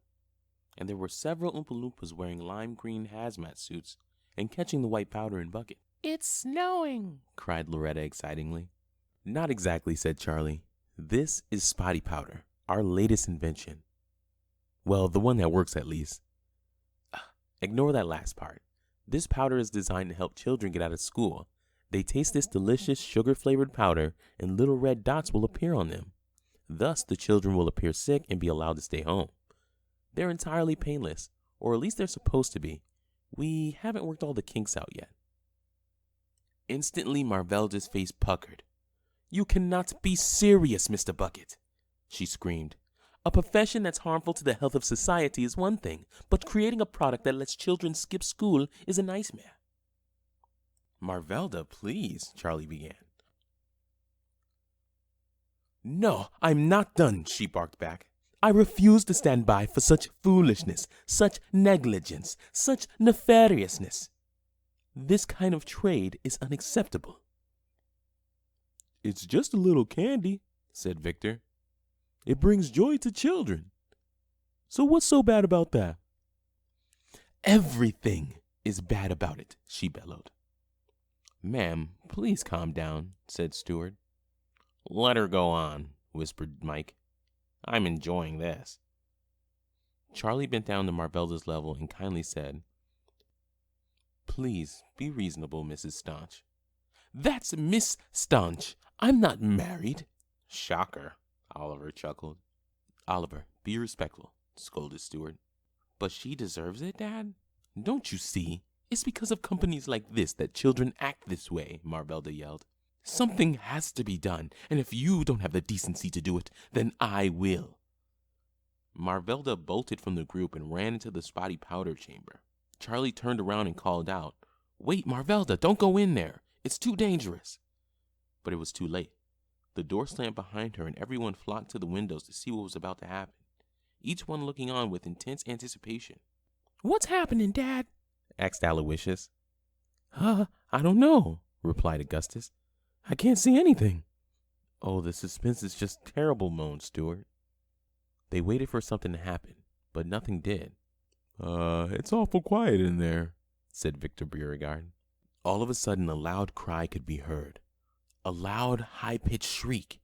and there were several Oompa-Loompas wearing lime green hazmat suits and catching the white powder in bucket. It's snowing, cried Loretta excitedly. Not exactly, said Charlie. This is Spotty Powder, our latest invention. Well, the one that works at least. Ignore that last part. This powder is designed to help children get out of school. They taste this delicious sugar-flavored powder, and little red dots will appear on them. Thus, the children will appear sick and be allowed to stay home. They're entirely painless, or at least they're supposed to be. We haven't worked all the kinks out yet. Instantly, Marvelda's face puckered. You cannot be serious, Mr. Bucket, she screamed. A profession that's harmful to the health of society is one thing, but creating a product that lets children skip school is a nightmare. Marvelda, please, Charlie began. No, I'm not done, she barked back. I refuse to stand by for such foolishness, such negligence, such nefariousness. This kind of trade is unacceptable. It's just a little candy, said Victor. It brings joy to children. So what's so bad about that? Everything is bad about it, she bellowed. Ma'am, please calm down, said Stuart. Let her go on, whispered Mike. I'm enjoying this. Charlie bent down to Marvelda's level and kindly said, "Please be reasonable, Mrs. Staunch." "That's Miss Staunch. I'm not married." "Shocker," Oliver chuckled. "Oliver, be respectful," scolded Stuart. "But she deserves it, Dad. Don't you see? It's because of companies like this that children act this way," Marvelda yelled. "Something has to be done, and if you don't have the decency to do it, then I will." Marvelda bolted from the group and ran into the spotty powder chamber. Charlie turned around and called out, "Wait, Marvelda, don't go in there. It's too dangerous." But it was too late. The door slammed behind her and everyone flocked to the windows to see what was about to happen, each one looking on with intense anticipation. "What's happening, Dad?" asked Aloysius. I don't know," replied Augustus. "I can't see anything." "Oh, the suspense is just terrible," moaned Stuart. They waited for something to happen, but nothing did. It's awful quiet in there," said Victor Beauregard. All of a sudden, a loud cry could be heard. A loud, high-pitched shriek,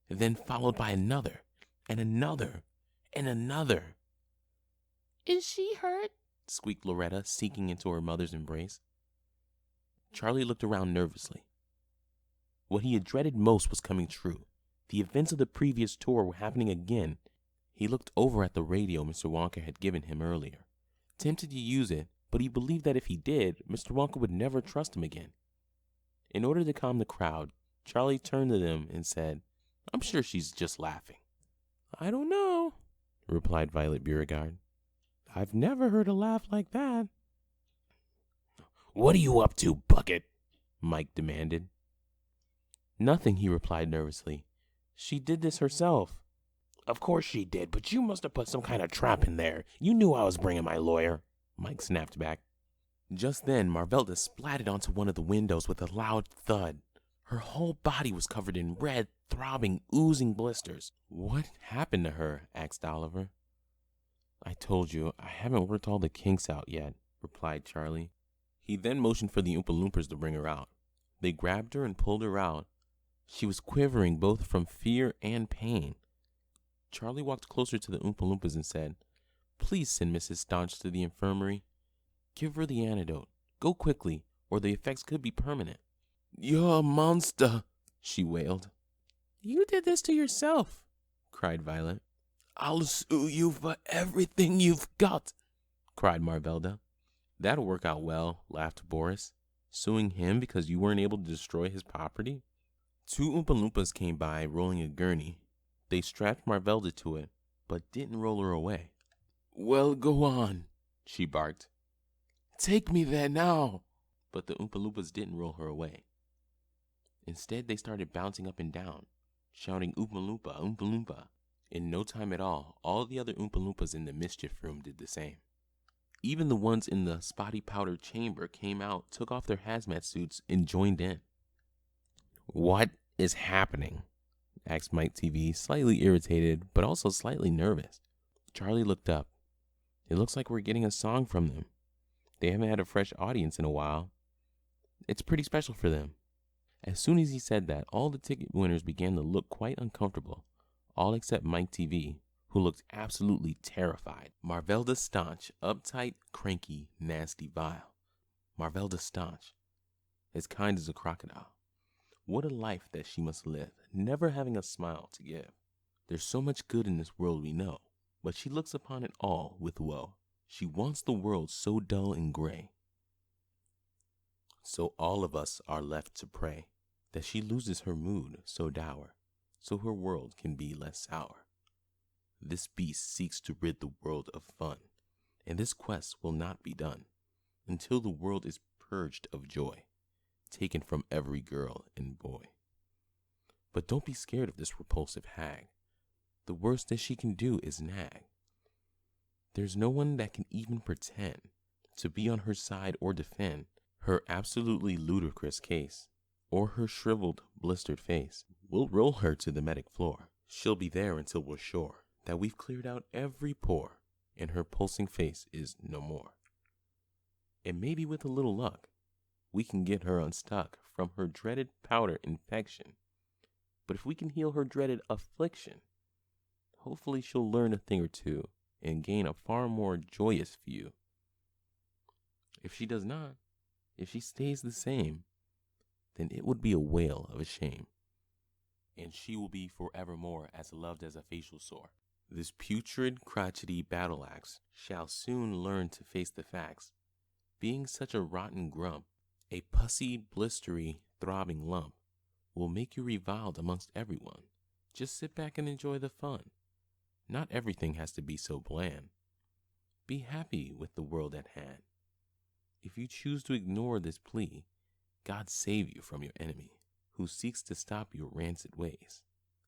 then followed by another, and another, and another. "Is she hurt?" squeaked Loretta, sinking into her mother's embrace. Charlie looked around nervously. What he had dreaded most was coming true. The events of the previous tour were happening again. He looked over at the radio Mr. Wonka had given him earlier, tempted to use it, but he believed that if he did, Mr. Wonka would never trust him again. In order to calm the crowd, Charlie turned to them and said, "I'm sure she's just laughing." "I don't know," replied Violet Beauregard. "I've never heard a laugh like that." "What are you up to, Bucket?" Mike demanded. "Nothing," he replied nervously. "She did this herself." "Of course she did, but you must have put some kind of trap in there. You knew I was bringing my lawyer," Mike snapped back. Just then, Marvelda splatted onto one of the windows with a loud thud. Her whole body was covered in red, throbbing, oozing blisters. "What happened to her?" asked Oliver. "I told you, I haven't worked all the kinks out yet," replied Charlie. He then motioned for the Oompa-Loompas to bring her out. They grabbed her and pulled her out. She was quivering both from fear and pain. Charlie walked closer to the Oompa-Loompas and said, "Please send Mrs. Staunch to the infirmary. Give her the antidote. Go quickly, or the effects could be permanent." "You're a monster," she wailed. "You did this to yourself," cried Violet. "I'll sue you for everything you've got," cried Marvelda. "That'll work out well," laughed Boris. "Suing him because you weren't able to destroy his property?" Two Oompa-Loompas came by, rolling a gurney. They strapped Marvelda to it, but didn't roll her away. "Well, go on," she barked. "Take me there now." But the Oompa-Loompas didn't roll her away. Instead, they started bouncing up and down, shouting "Oompa-Loompa, Oompa-Loompa." In no time at all the other Oompa-Loompas in the mischief room did the same. Even the ones in the spotty powder chamber came out, took off their hazmat suits, and joined in. "What is happening?" asked Mike TV, slightly irritated, but also slightly nervous. Charlie looked up. "It looks like we're getting a song from them. They haven't had a fresh audience in a while. It's pretty special for them." As soon as he said that, all the ticket winners began to look quite uncomfortable, all except Mike TV, who looked absolutely terrified. Marvelda Staunch, uptight, cranky, nasty, vile. Marvelda Staunch, as kind as a crocodile. What a life that she must live, never having a smile to give. There's so much good in this world, we know, but she looks upon it all with woe. She wants the world so dull and gray. So all of us are left to pray that she loses her mood so dour, so her world can be less sour. This beast seeks to rid the world of fun, and this quest will not be done until the world is purged of joy, taken from every girl and boy. But don't be scared of this repulsive hag. The worst that she can do is nag. There's no one that can even pretend to be on her side or defend her absolutely ludicrous case, or her shriveled, blistered face. We'll roll her to the medic floor. She'll be there until we're sure that we've cleared out every pore, and her pulsing face is no more. And maybe with a little luck, we can get her unstuck from her dreaded powder infection. But if we can heal her dreaded affliction, hopefully she'll learn a thing or two and gain a far more joyous view. If she does not, if she stays the same, then it would be a whale of a shame, and she will be forevermore as loved as a facial sore. This putrid, crotchety battle axe shall soon learn to face the facts. Being such a rotten grump, a pussy, blistery, throbbing lump, will make you reviled amongst everyone. Just sit back and enjoy the fun. Not everything has to be so bland. Be happy with the world at hand. If you choose to ignore this plea, God save you from your enemy, who seeks to stop your rancid ways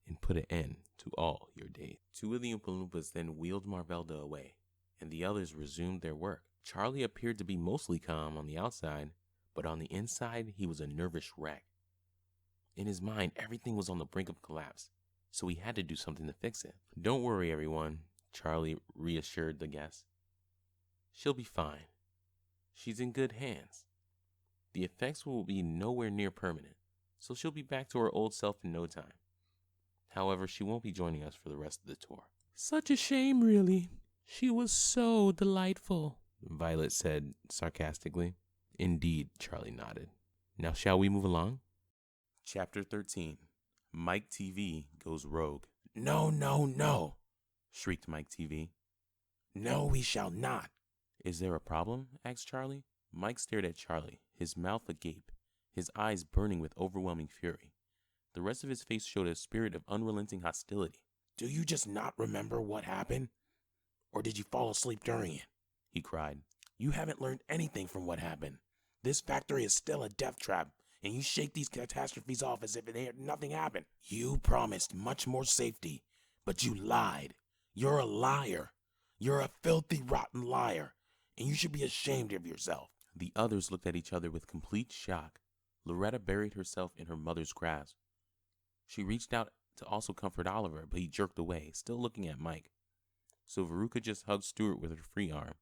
and put an end to all your days. Two of the Oompa-Loompas then wheeled Marvelda away, and the others resumed their work. Charlie appeared to be mostly calm on the outside, but on the inside he was a nervous wreck. In his mind, everything was on the brink of collapse, so he had to do something to fix it. Don't worry, everyone, Charlie reassured the guests. She'll be fine. She's in good hands. The effects will be nowhere near permanent, so she'll be back to her old self in no time. However, she won't be joining us for the rest of the tour. Such a shame, really. She was so delightful, Violet said sarcastically. Indeed, Charlie nodded. Now shall we move along? Chapter 13. Mike TV goes rogue. No, no, no, shrieked Mike TV. no, we shall not. Is there a problem? Asked Charlie. Mike stared at Charlie, his mouth agape, his eyes burning with overwhelming fury. The rest of his face showed a spirit of unrelenting hostility. Do you just not remember what happened? Or did you fall asleep during it? He cried. You haven't learned anything from what happened. This factory is still a death trap, and you shake these catastrophes off as if nothing happened. You promised much more safety, but you lied. You're a liar. You're a filthy, rotten liar, and you should be ashamed of yourself. The others looked at each other with complete shock. Loretta buried herself in her mother's grasp. She reached out to also comfort Oliver, but he jerked away, still looking at Mike. So Veruca just hugged Stuart with her free arm.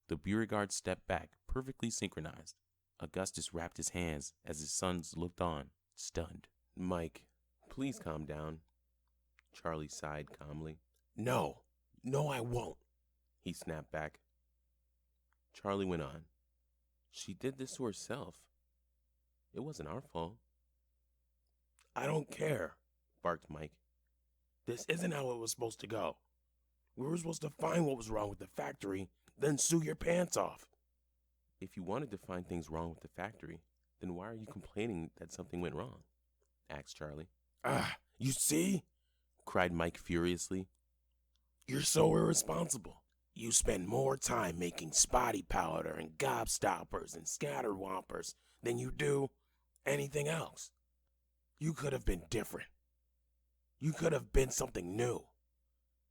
The Beauregard stepped back, perfectly synchronized. Augustus wrapped his hands as his sons looked on, stunned. Mike, please calm down. Charlie sighed calmly. No, I won't, he snapped back. Charlie went on. She did this to herself. It wasn't our fault. I don't care, barked Mike. This isn't how it was supposed to go. We were supposed to find what was wrong with the factory, then sue your pants off. If you wanted to find things wrong with the factory, then why are you complaining that something went wrong? Asked Charlie. You see? Cried Mike furiously. You're so irresponsible. You spend more time making spotty powder and gobstoppers and scatterwampers than you do anything else. You could have been different. You could have been something new.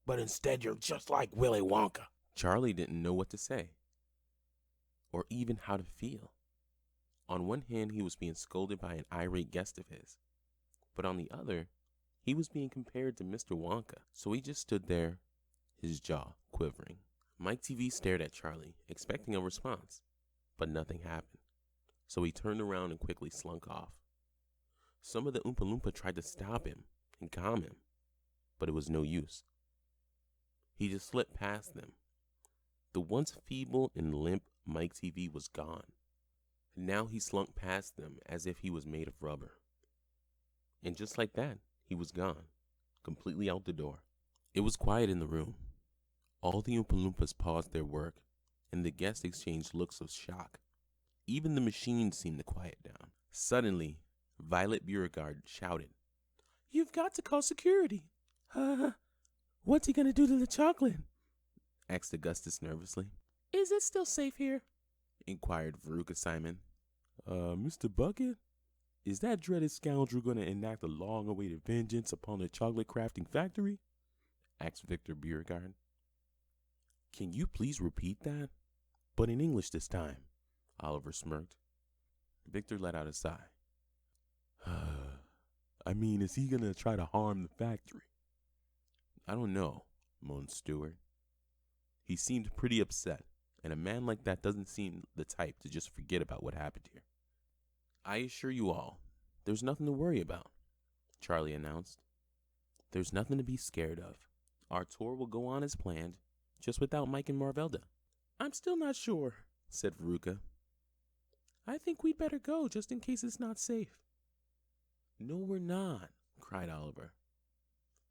But instead you're just like Willy Wonka. Charlie didn't know what to say, or even how to feel. On one hand, he was being scolded by an irate guest of his, but on the other, he was being compared to Mr. Wonka. So he just stood there, his jaw quivering. Mike TV stared at Charlie, expecting a response, but nothing happened. So he turned around and quickly slunk off. Some of the Oompa-Loompa tried to stop him and calm him, but it was no use. He just slipped past them. The once feeble and limp Mike TV was gone. Now he slunk past them as if he was made of rubber. And just like that, he was gone, completely out the door. It was quiet in the room. All the Oompa-Loompas paused their work, and the guests exchanged looks of shock. Even the machines seemed to quiet down. Suddenly, Violet Beauregard shouted, "You've got to call security." What's he gonna do to the chocolate? Asked Augustus nervously. Is it still safe here? Inquired Veruca Simon. Mr. Bucket? Is that dreaded scoundrel gonna enact a long-awaited vengeance upon the chocolate crafting factory? Asked Victor Beauregard. Can you please repeat that? But in English this time. Oliver smirked. Victor let out a sigh. I mean, is he gonna try to harm the factory? I don't know, moaned Stewart. He seemed pretty upset, and a man like that doesn't seem the type to just forget about what happened here. I assure you all, there's nothing to worry about, Charlie announced. There's nothing to be scared of. Our tour will go on as planned, just without Mike and Marvelda. I'm still not sure, said Veruca. I think we'd better go just in case it's not safe. No, we're not, cried Oliver.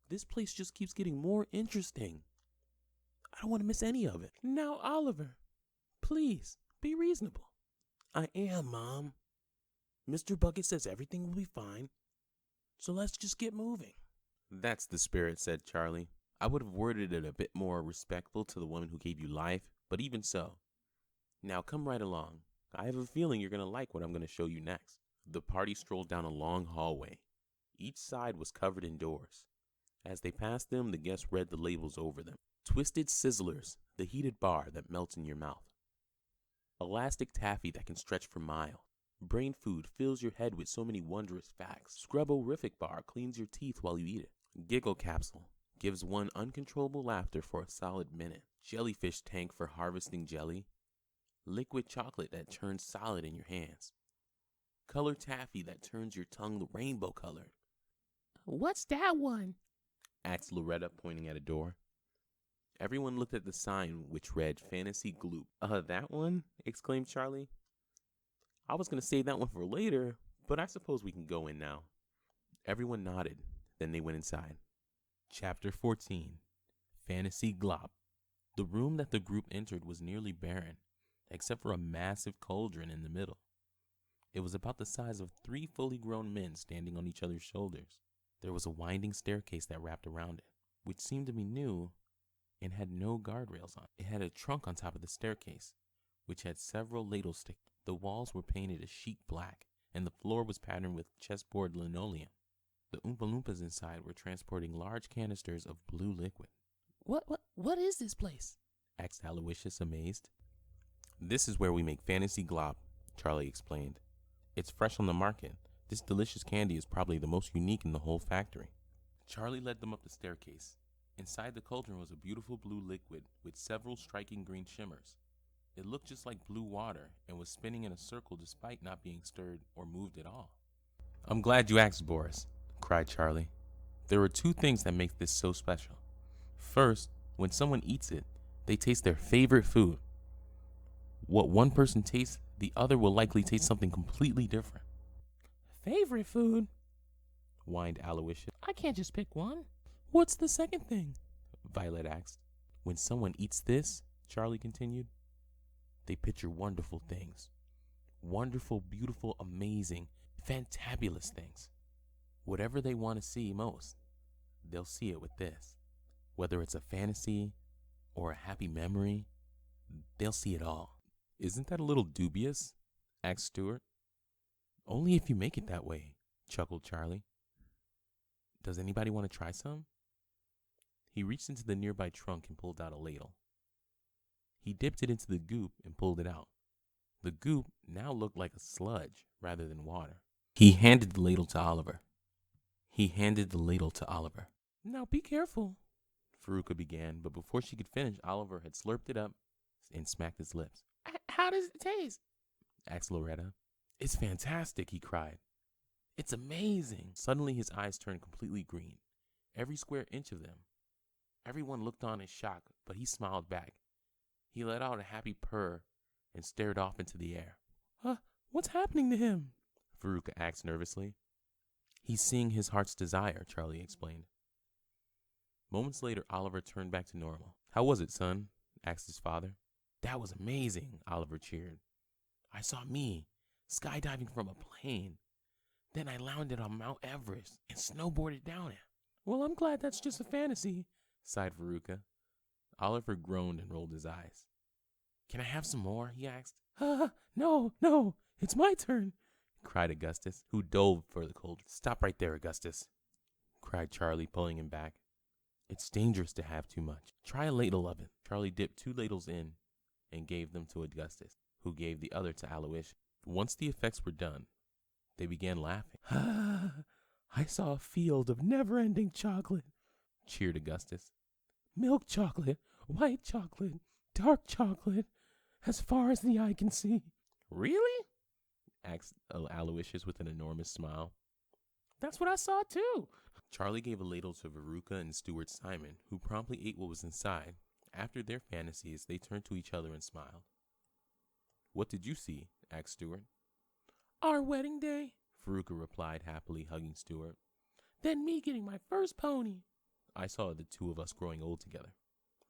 This place just keeps getting more interesting. I don't want to miss any of it. Now, Oliver, please, be reasonable. I am, Mom. Mr. Bucket says everything will be fine, so let's just get moving. That's the spirit, said Charlie. I would have worded it a bit more respectful to the woman who gave you life, but even so. Now come right along. I have a feeling you're going to like what I'm going to show you next. The party strolled down a long hallway. Each side was covered in doors. As they passed them, the guests read the labels over them. Twisted Sizzlers, the heated bar that melts in your mouth. Elastic taffy that can stretch for miles. Brain food fills your head with so many wondrous facts. Scrub-O-rific bar cleans your teeth while you eat it. Giggle capsule gives one uncontrollable laughter for a solid minute. Jellyfish tank for harvesting jelly. Liquid chocolate that turns solid in your hands. Color taffy that turns your tongue rainbow colored. What's that one? Asked Loretta, pointing at a door. Everyone looked at the sign, which read Fantasy Gloop. That one? Exclaimed Charlie. I was going to save that one for later, but I suppose we can go in now. Everyone nodded. Then they went inside. Chapter 14. Fantasy Glop. The room that the group entered was nearly barren, except for a massive cauldron in the middle. It was about the size of 3 fully grown men standing on each other's shoulders. There was a winding staircase that wrapped around it, which seemed to be new and had no guardrails on it. It had a trunk on top of the staircase, which had several ladle sticks. The walls were painted a sheet black, and the floor was patterned with chessboard linoleum. The Oompa-Loompas inside were transporting large canisters of blue liquid. What is this place? Asked Aloysius, amazed. This is where we make Fantasy Glop, Charlie explained. It's fresh on the market. This delicious candy is probably the most unique in the whole factory. Charlie led them up the staircase. Inside the cauldron was a beautiful blue liquid with several striking green shimmers. It looked just like blue water and was spinning in a circle despite not being stirred or moved at all. I'm glad you asked, Boris, cried Charlie. There are 2 things that make this so special. First, when someone eats it, they taste their favorite food. What one person tastes, the other will likely taste something completely different. Favorite food? Whined Aloysius. I can't just pick one. What's the second thing? Violet asked. When someone eats this, Charlie continued, they picture wonderful things. Wonderful, beautiful, amazing, fantabulous things. Whatever they want to see most, they'll see it with this. Whether it's a fantasy or a happy memory, they'll see it all. Isn't that a little dubious? Asked Stuart. Only if you make it that way, chuckled Charlie. Does anybody want to try some? He reached into the nearby trunk and pulled out a ladle. He dipped it into the goop and pulled it out. The goop now looked like a sludge rather than water. He handed the ladle to Oliver. Now be careful, Veruca began, but before she could finish, Oliver had slurped it up and smacked his lips. How does it taste? Asked Loretta. It's fantastic, he cried. It's amazing. Suddenly his eyes turned completely green, every square inch of them. Everyone looked on in shock, but he smiled back. He let out a happy purr and stared off into the air. What's happening to him? Veruca asked nervously. He's seeing his heart's desire, Charlie explained. Moments later, Oliver turned back to normal. How was it, son? Asked his father. That was amazing, Oliver cheered. I saw me skydiving from a plane. Then I landed on Mount Everest and snowboarded down it. Well, I'm glad that's just a fantasy, sighed Veruca. Oliver groaned and rolled his eyes. Can I have some more? He asked. No, it's my turn, cried Augustus, who dove for the cauldron. Stop right there, Augustus, cried Charlie, pulling him back. It's dangerous to have too much. Try a ladle of it. Charlie dipped 2 ladles in and gave them to Augustus, who gave the other to Aloysius. Once the effects were done, they began laughing. I saw a field of never-ending chocolate, cheered Augustus. Milk chocolate, white chocolate, dark chocolate, as far as the eye can see. Really? Asked Aloysius with an enormous smile. That's what I saw too. Charlie gave a ladle to Veruca and Steward Simon, who promptly ate what was inside, After their fantasies, they turned to each other and smiled. "What did you see?" asked Stuart. Our wedding day, Veruca replied, happily hugging Stuart. then me getting my first pony. "I saw the two of us growing old together,"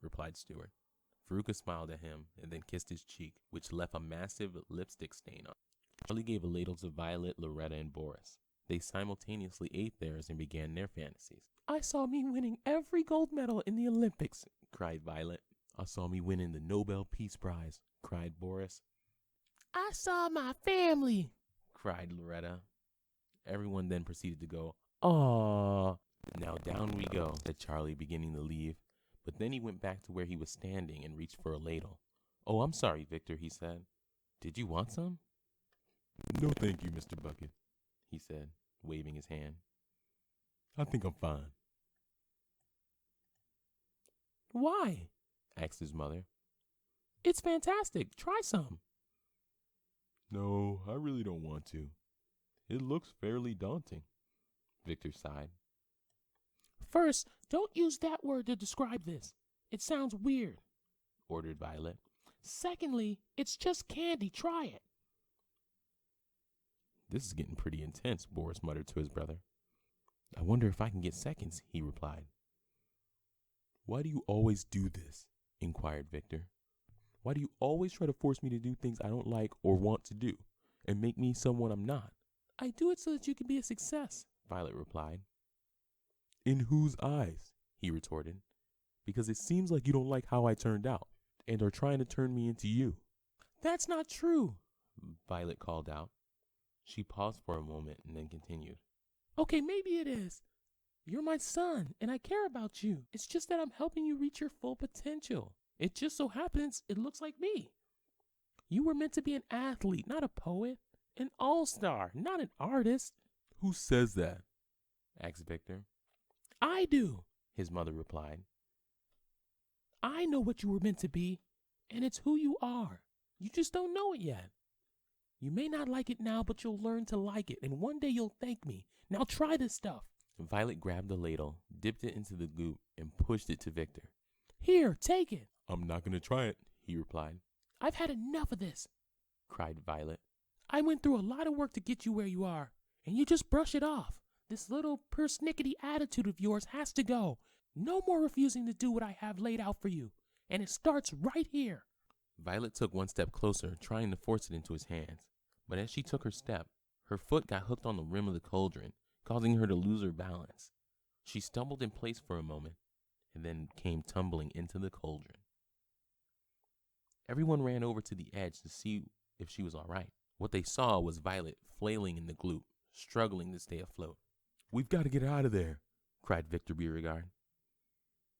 replied Stuart. Veruca smiled at him and then kissed his cheek, which left a massive lipstick stain on it. Charlie gave a ladle to Violet, Loretta, and Boris. They simultaneously ate theirs and began their fantasies. I saw me winning every gold medal in the Olympics, cried Violet. "I saw me winning the Nobel Peace Prize," cried Boris. I saw my family, cried Loretta. Everyone then proceeded to go, "Aww." "Now down we go," said Charlie, beginning to leave. But then he went back to where he was standing and reached for a ladle. "Oh, I'm sorry, Victor," he said. "Did you want some?" No, thank you, Mr. Bucket, he said, waving his hand. I think I'm fine. Why? asked his mother. It's fantastic. Try some. No, I really don't want to. It looks fairly daunting. Victor sighed. First, don't use that word to describe this. It sounds weird, ordered Violet. Secondly, it's just candy. Try it. This is getting pretty intense, Boris muttered to his brother. "I wonder if I can get seconds," he replied. "Why do you always do this?" inquired Victor. "Why do you always try to force me to do things I don't like or want to do, and make me someone I'm not?" I do it so that you can be a success, Violet replied. "In whose eyes?" he retorted. "Because it seems like you don't like how I turned out, and are trying to turn me into you." That's not true, Violet called out. She paused for a moment and then continued. Okay, maybe it is. You're my son, and I care about you. It's just that I'm helping you reach your full potential. It just so happens it looks like me. You were meant to be an athlete, not a poet. An all-star, not an artist. "Who says that?" asked Victor. I do, his mother replied. I know what you were meant to be, and it's who you are. You just don't know it yet. You may not like it now, but you'll learn to like it, and one day you'll thank me. Now try this stuff. Violet grabbed the ladle, dipped it into the goop, and pushed it to Victor. Here, take it. "I'm not going to try it," he replied. I've had enough of this, cried Violet. I went through a lot of work to get you where you are, and you just brush it off. This little persnickety attitude of yours has to go. No more refusing to do what I have laid out for you, and it starts right here. Violet took one step closer, trying to force it into his hands. But as she took her step, her foot got hooked on the rim of the cauldron, causing her to lose her balance. She stumbled in place for a moment, and then came tumbling into the cauldron. Everyone ran over to the edge to see if she was all right. What they saw was Violet flailing in the gloop, struggling to stay afloat. "We've got to get out of there," cried Victor Beauregard.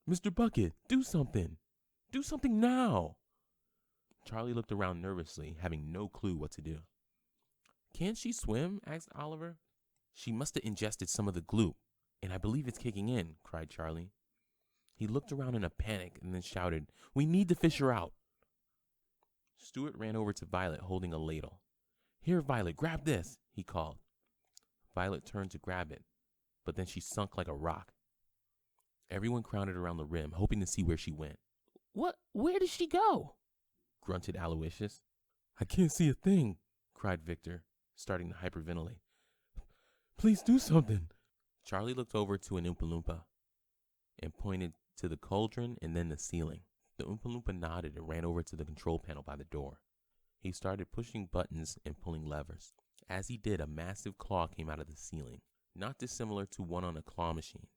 "Mr. Bucket, do something. Do something now." Charlie looked around nervously, having no clue what to do. "Can she swim?" asked Oliver. "She must have ingested some of the gloop, and I believe it's kicking in," cried Charlie. He looked around in a panic and then shouted, "We need to fish her out." Stuart ran over to Violet holding a ladle. "Here, Violet, grab this," he called. Violet turned to grab it, but then she sunk like a rock. Everyone crowded around the rim, hoping to see where she went. Where did she go? grunted Aloysius. "I can't see a thing," cried Victor, starting to hyperventilate. "Please do something." Charlie looked over to an Oompa-Loompa and pointed to the cauldron and then the ceiling. The Oompa-Loompa nodded and ran over to the control panel by the door. He started pushing buttons and pulling levers. As he did, a massive claw came out of the ceiling, not dissimilar to one on a claw machine.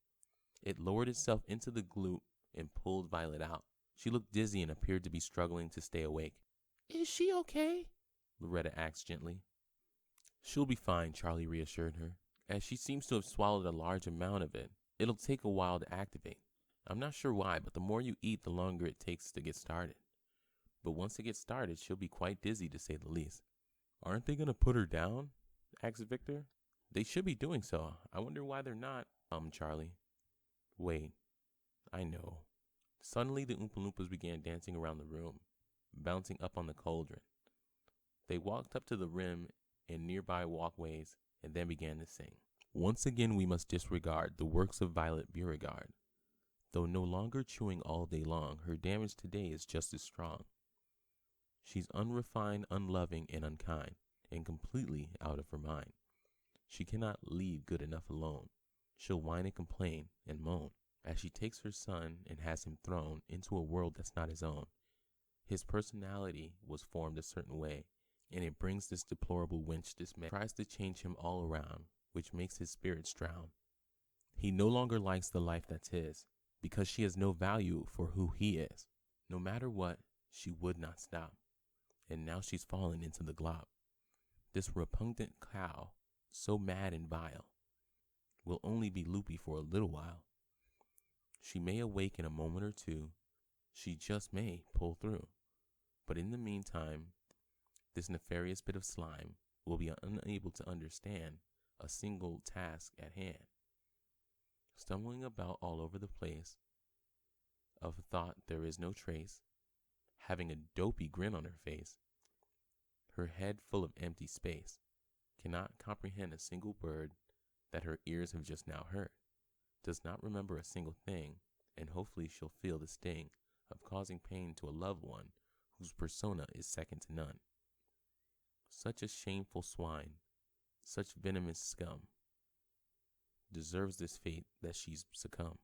It lowered itself into the gloop and pulled Violet out. She looked dizzy and appeared to be struggling to stay awake. Is she okay? Loretta asked gently. "She'll be fine," Charlie reassured her. "As she seems to have swallowed a large amount of it, it'll take a while to activate. I'm not sure why, but the more you eat, the longer it takes to get started. But once it gets started, she'll be quite dizzy, to say the least." "Aren't they going to put her down?" asked Victor. "They should be doing so. I wonder why they're not," Charlie. "Wait, I know." Suddenly, the Oompa-Loompas began dancing around the room, bouncing up on the cauldron. They walked up to the rim and nearby walkways and then began to sing. "Once again we must disregard the works of Violet Beauregard. Though no longer chewing all day long, her damage today is just as strong. She's unrefined, unloving, and unkind, and completely out of her mind. She cannot leave good enough alone. She'll whine and complain and moan as she takes her son and has him thrown into a world that's not his own. His personality was formed a certain way, and it brings this deplorable wench dismay. Tries to change him all around, which makes his spirits drown. He no longer likes the life that's his, because she has no value for who he is. No matter what, she would not stop, and now she's fallen into the glop. This repugnant cow, so mad and vile, will only be loopy for a little while. She may awake in a moment or two. She just may pull through. But in the meantime, this nefarious bit of slime will be unable to understand a single task at hand. Stumbling about all over the place, of thought there is no trace, having a dopey grin on her face, her head full of empty space, cannot comprehend a single word that her ears have just now heard, does not remember a single thing, and hopefully she'll feel the sting of causing pain to a loved one whose persona is second to none. Such a shameful swine, such venomous scum, deserves this fate that she's succumbed.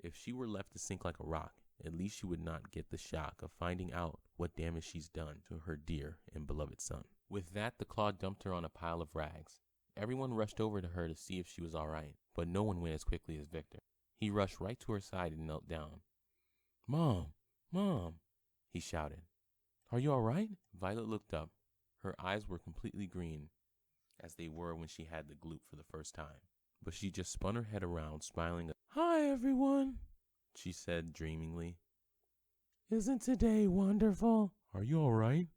If she were left to sink like a rock, at least she would not get the shock of finding out what damage she's done to her dear and beloved son. With that, the claw dumped her on a pile of rags. Everyone rushed over to her to see if she was all right, but no one went as quickly as Victor. He rushed right to her side and knelt down. "Mom, Mom," he shouted. "Are you all right?" Violet looked up. Her eyes were completely green, as they were when she had the gloop for the first time. But she just spun her head around, smiling. "Hi, everyone," she said dreamingly. "Isn't today wonderful?" "Are you all right?"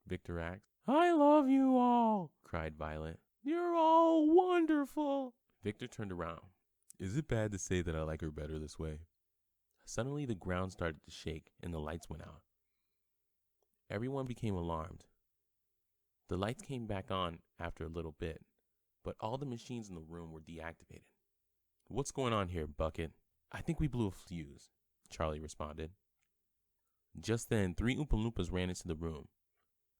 Victor asked. "I love you all," cried Violet. "You're all wonderful." Victor turned around. "Is it bad to say that I like her better this way?" Suddenly the ground started to shake and the lights went out. Everyone became alarmed. The lights came back on after a little bit, but all the machines in the room were deactivated. "What's going on here, Bucket?" "I think we blew a fuse," Charlie responded. Just then, 3 Oompa-Loompas ran into the room.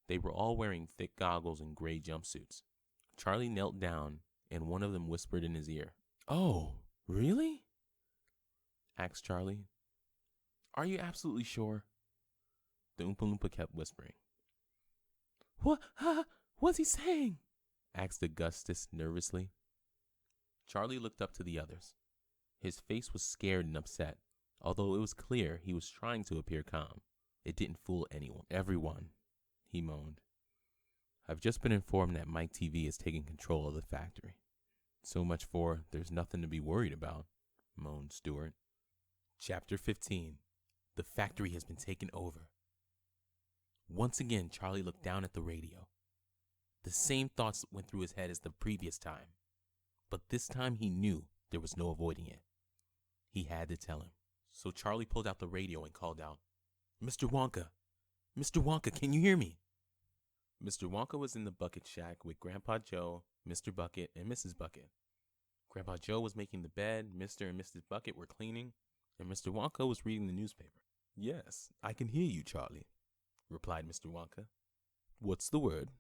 They were all wearing thick goggles and gray jumpsuits. Charlie knelt down, and one of them whispered in his ear. "Oh, really?" asked Charlie. "Are you absolutely sure?" The Oompa-Loompa kept whispering. What's he saying?" asked Augustus nervously. Charlie looked up to the others. His face was scared and upset, although it was clear he was trying to appear calm. It didn't fool anyone. "Everyone," he moaned. "I've just been informed that Mike TV is taking control of the factory." "So much for there's nothing to be worried about," moaned Stuart. Chapter 15. The factory has been taken over. Once again, Charlie looked down at the radio. The same thoughts went through his head as the previous time, but this time he knew there was no avoiding it. He had to tell him. So Charlie pulled out the radio and called out, "Mr. Wonka! Mr. Wonka, can you hear me?" Mr. Wonka was in the bucket shack with Grandpa Joe, Mr. Bucket, and Mrs. Bucket. Grandpa Joe was making the bed, Mr. and Mrs. Bucket were cleaning, and Mr. Wonka was reading the newspaper. "Yes, I can hear you, Charlie," replied Mr. Wonka. "What's the word?"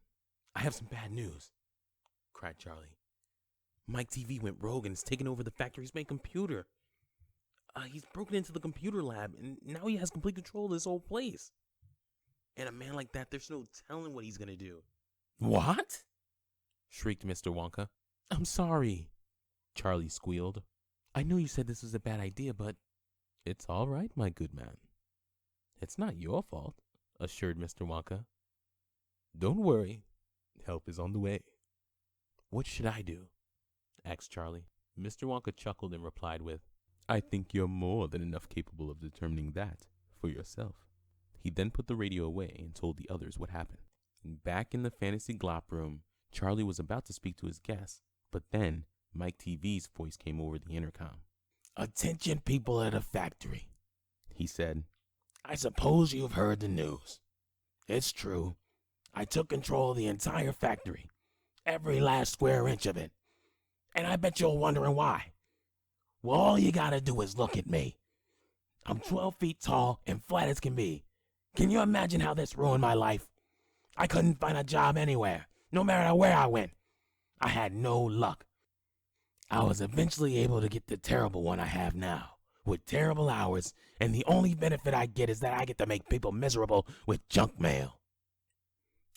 "I have some bad news," cried Charlie. "Mike TV went rogue and has taken over the factory's main computer. He's broken into the computer lab, and now he has complete control of this whole place. And a man like that, there's no telling what he's going to do." "What?" shrieked Mr. Wonka. "I'm sorry," Charlie squealed. "I know you said this was a bad idea, but—" "It's all right, my good man. It's not your fault," assured Mr. Wonka. "Don't worry. Help is on the way." "What should I do?" asked Charlie. Mr. Wonka chuckled and replied with, "I think you're more than enough capable of determining that for yourself." He then put the radio away and told the others what happened. Back in the fantasy glop room, Charlie was about to speak to his guests, but then Mike TV's voice came over the intercom. "Attention, people at the factory," he said. "I suppose you've heard the news. It's true. I took control of the entire factory, every last square inch of it. And I bet you're wondering why. Well, all you gotta do is look at me. I'm 12 feet tall and flat as can be. Can you imagine how this ruined my life? I couldn't find a job anywhere, no matter where I went. I had no luck. I was eventually able to get the terrible one I have now, with terrible hours, and the only benefit I get is that I get to make people miserable with junk mail.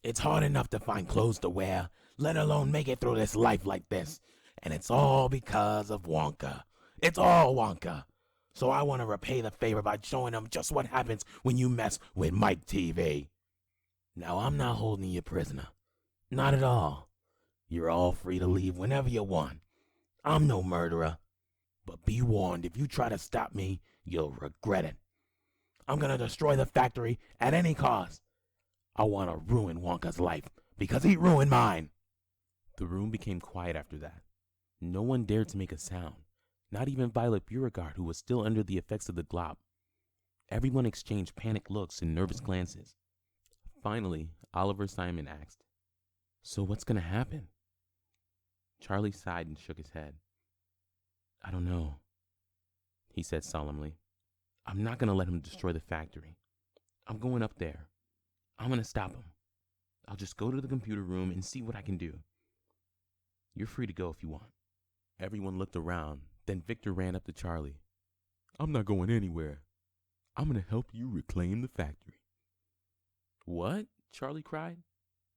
It's hard enough to find clothes to wear, let alone make it through this life like this. And it's all because of Wonka. It's all Wonka. So I want to repay the favor by showing them just what happens when you mess with Mike TV. Now, I'm not holding you prisoner. Not at all. You're all free to leave whenever you want. I'm no murderer. But be warned, if you try to stop me, you'll regret it. I'm going to destroy the factory at any cost. I want to ruin Wonka's life because he ruined mine. The room became quiet after that. No one dared to make a sound, not even Violet Beauregard, who was still under the effects of the glop. Everyone exchanged panicked looks and nervous glances. Finally, Oliver Simon asked, "So what's going to happen?" Charlie sighed and shook his head. "I don't know," he said solemnly. "I'm not going to let him destroy the factory. I'm going up there. I'm going to stop him. I'll just go to the computer room and see what I can do. You're free to go if you want." Everyone looked around. Then Victor ran up to Charlie. "I'm not going anywhere. I'm going to help you reclaim the factory." "What?" Charlie cried.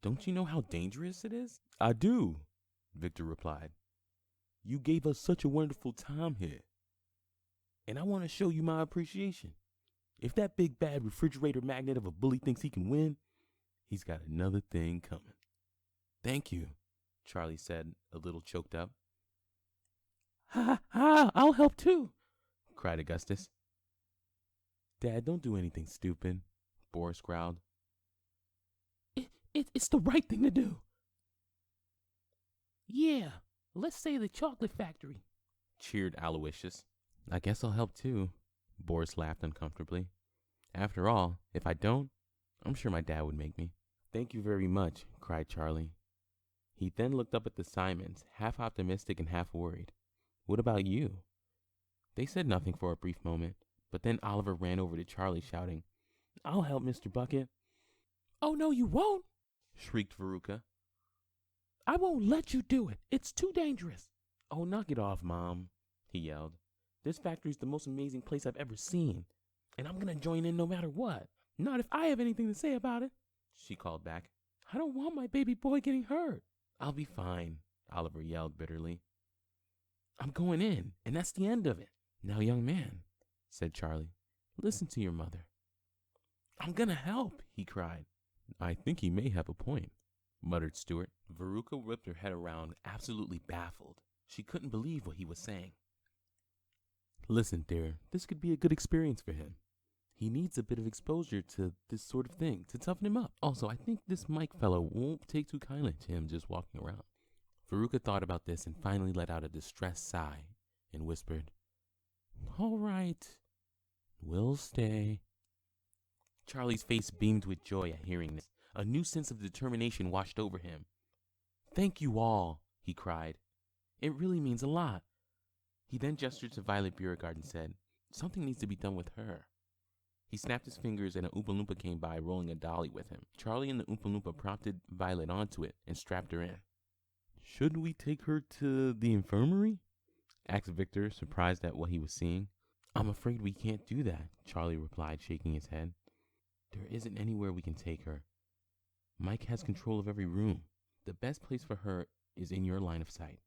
"Don't you know how dangerous it is?" "I do," Victor replied. "You gave us such a wonderful time here, and I want to show you my appreciation. If that big bad refrigerator magnet of a bully thinks he can win, he's got another thing coming." "Thank you," Charlie said, a little choked up. I'll help too," cried Augustus. "Dad, don't do anything stupid," Boris growled. It's the right thing to do." "Yeah, let's say the chocolate factory," cheered Aloysius. "I guess I'll help too," Boris laughed uncomfortably. "After all, if I don't, I'm sure my dad would make me." "Thank you very much," cried Charlie. He then looked up at the Simons, half optimistic and half worried. "What about you?" They said nothing for a brief moment, but then Oliver ran over to Charlie shouting, "I'll help, Mr. Bucket." "Oh, no, you won't," shrieked Veruca. "I won't let you do it. It's too dangerous." "Oh, knock it off, Mom," he yelled. "This factory's the most amazing place I've ever seen, and I'm going to join in no matter what." "Not if I have anything to say about it," she called back. "I don't want my baby boy getting hurt." "I'll be fine," Oliver yelled bitterly. "I'm going in, and that's the end of it." "Now, young man," said Charlie, "listen to your mother." "I'm going to help," he cried. "I think he may have a point," muttered Stuart. Veruca whipped her head around, absolutely baffled. She couldn't believe what he was saying. "Listen, dear, this could be a good experience for him. He needs a bit of exposure to this sort of thing to toughen him up. Also, I think this Mike fellow won't take too kindly to him just walking around." Veruca thought about this and finally let out a distressed sigh and whispered, "All right, we'll stay." Charlie's face beamed with joy at hearing this. A new sense of determination washed over him. "Thank you all," he cried. "It really means a lot." He then gestured to Violet Beauregard and said, "Something needs to be done with her." He snapped his fingers and an Oompa-Loompa came by, rolling a dolly with him. Charlie and the Oompa-Loompa prompted Violet onto it and strapped her in. "Shouldn't we take her to the infirmary?" asked Victor, surprised at what he was seeing. "I'm afraid we can't do that," Charlie replied, shaking his head. "There isn't anywhere we can take her. Mike has control of every room. The best place for her is in your line of sight."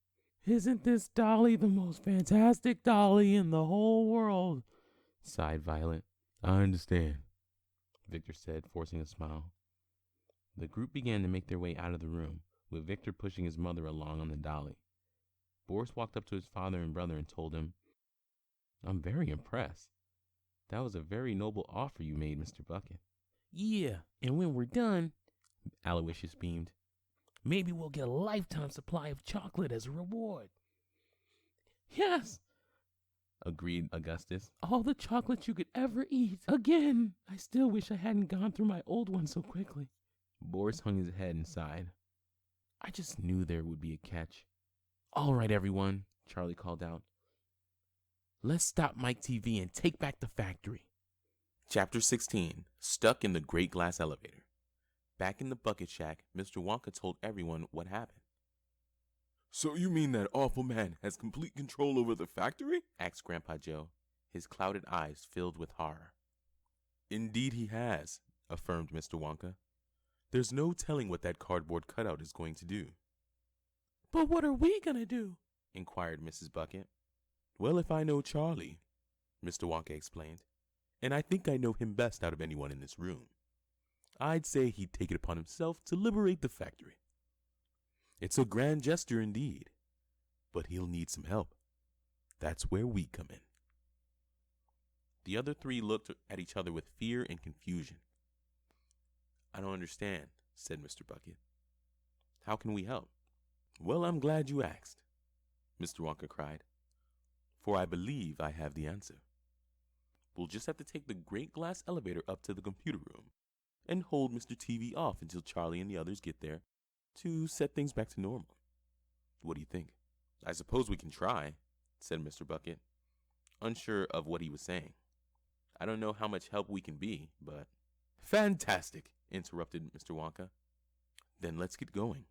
"Isn't this dolly the most fantastic dolly in the whole world?" sighed Violet. "I understand," Victor said, forcing a smile. The group began to make their way out of the room, with Victor pushing his mother along on the dolly. Boris walked up to his father and brother and told him, "I'm very impressed. That was a very noble offer you made, Mr. Bucket." "Yeah, and when we're done," Aloysius beamed, "maybe we'll get a lifetime supply of chocolate as a reward." "Yes," agreed Augustus. "All the chocolate you could ever eat. Again, I still wish I hadn't gone through my old one so quickly." Boris hung his head and sighed. "I just knew there would be a catch." "All right, everyone," Charlie called out. Let's stop Mike TV and take back the factory. Chapter 16. Stuck in the Great Glass Elevator. Back in the bucket shack, Mr. Wonka told everyone what happened. So you mean that awful man has complete control over the factory? Asked Grandpa Joe, his clouded eyes filled with horror. Indeed he has, affirmed Mr. Wonka. There's no telling what that cardboard cutout is going to do. But what are we gonna do? Inquired Mrs. Bucket. Well, if I know Charlie, Mr. Wonka explained, and I think I know him best out of anyone in this room, I'd say he'd take it upon himself to liberate the factory. It's a grand gesture indeed, but he'll need some help. That's where we come in. The other three looked at each other with fear and confusion. I don't understand, said Mr. Bucket. How can we help? Well, I'm glad you asked, Mr. Wonka cried, for I believe I have the answer. We'll just have to take the great glass elevator up to the computer room and hold Mr. TV off until Charlie and the others get there to set things back to normal. What do you think? I suppose we can try, said Mr. Bucket, unsure of what he was saying. I don't know how much help we can be, but... Fantastic, interrupted Mr. Wonka. Then let's get going.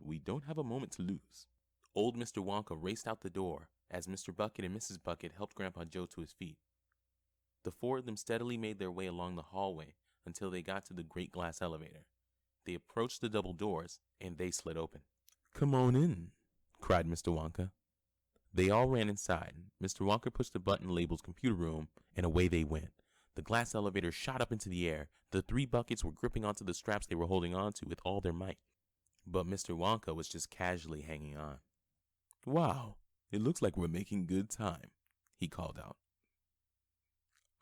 We don't have a moment to lose. Old Mr. Wonka raced out the door as Mr. Bucket and Mrs. Bucket helped Grandpa Joe to his feet. The four of them steadily made their way along the hallway until they got to the great glass elevator. They approached the double doors, and they slid open. Come on in, cried Mr. Wonka. They all ran inside. Mr. Wonka pushed the button labeled computer room, and away they went. The glass elevator shot up into the air. The three buckets were gripping onto the straps they were holding onto with all their might. But Mr. Wonka was just casually hanging on. Wow, it looks like we're making good time, he called out.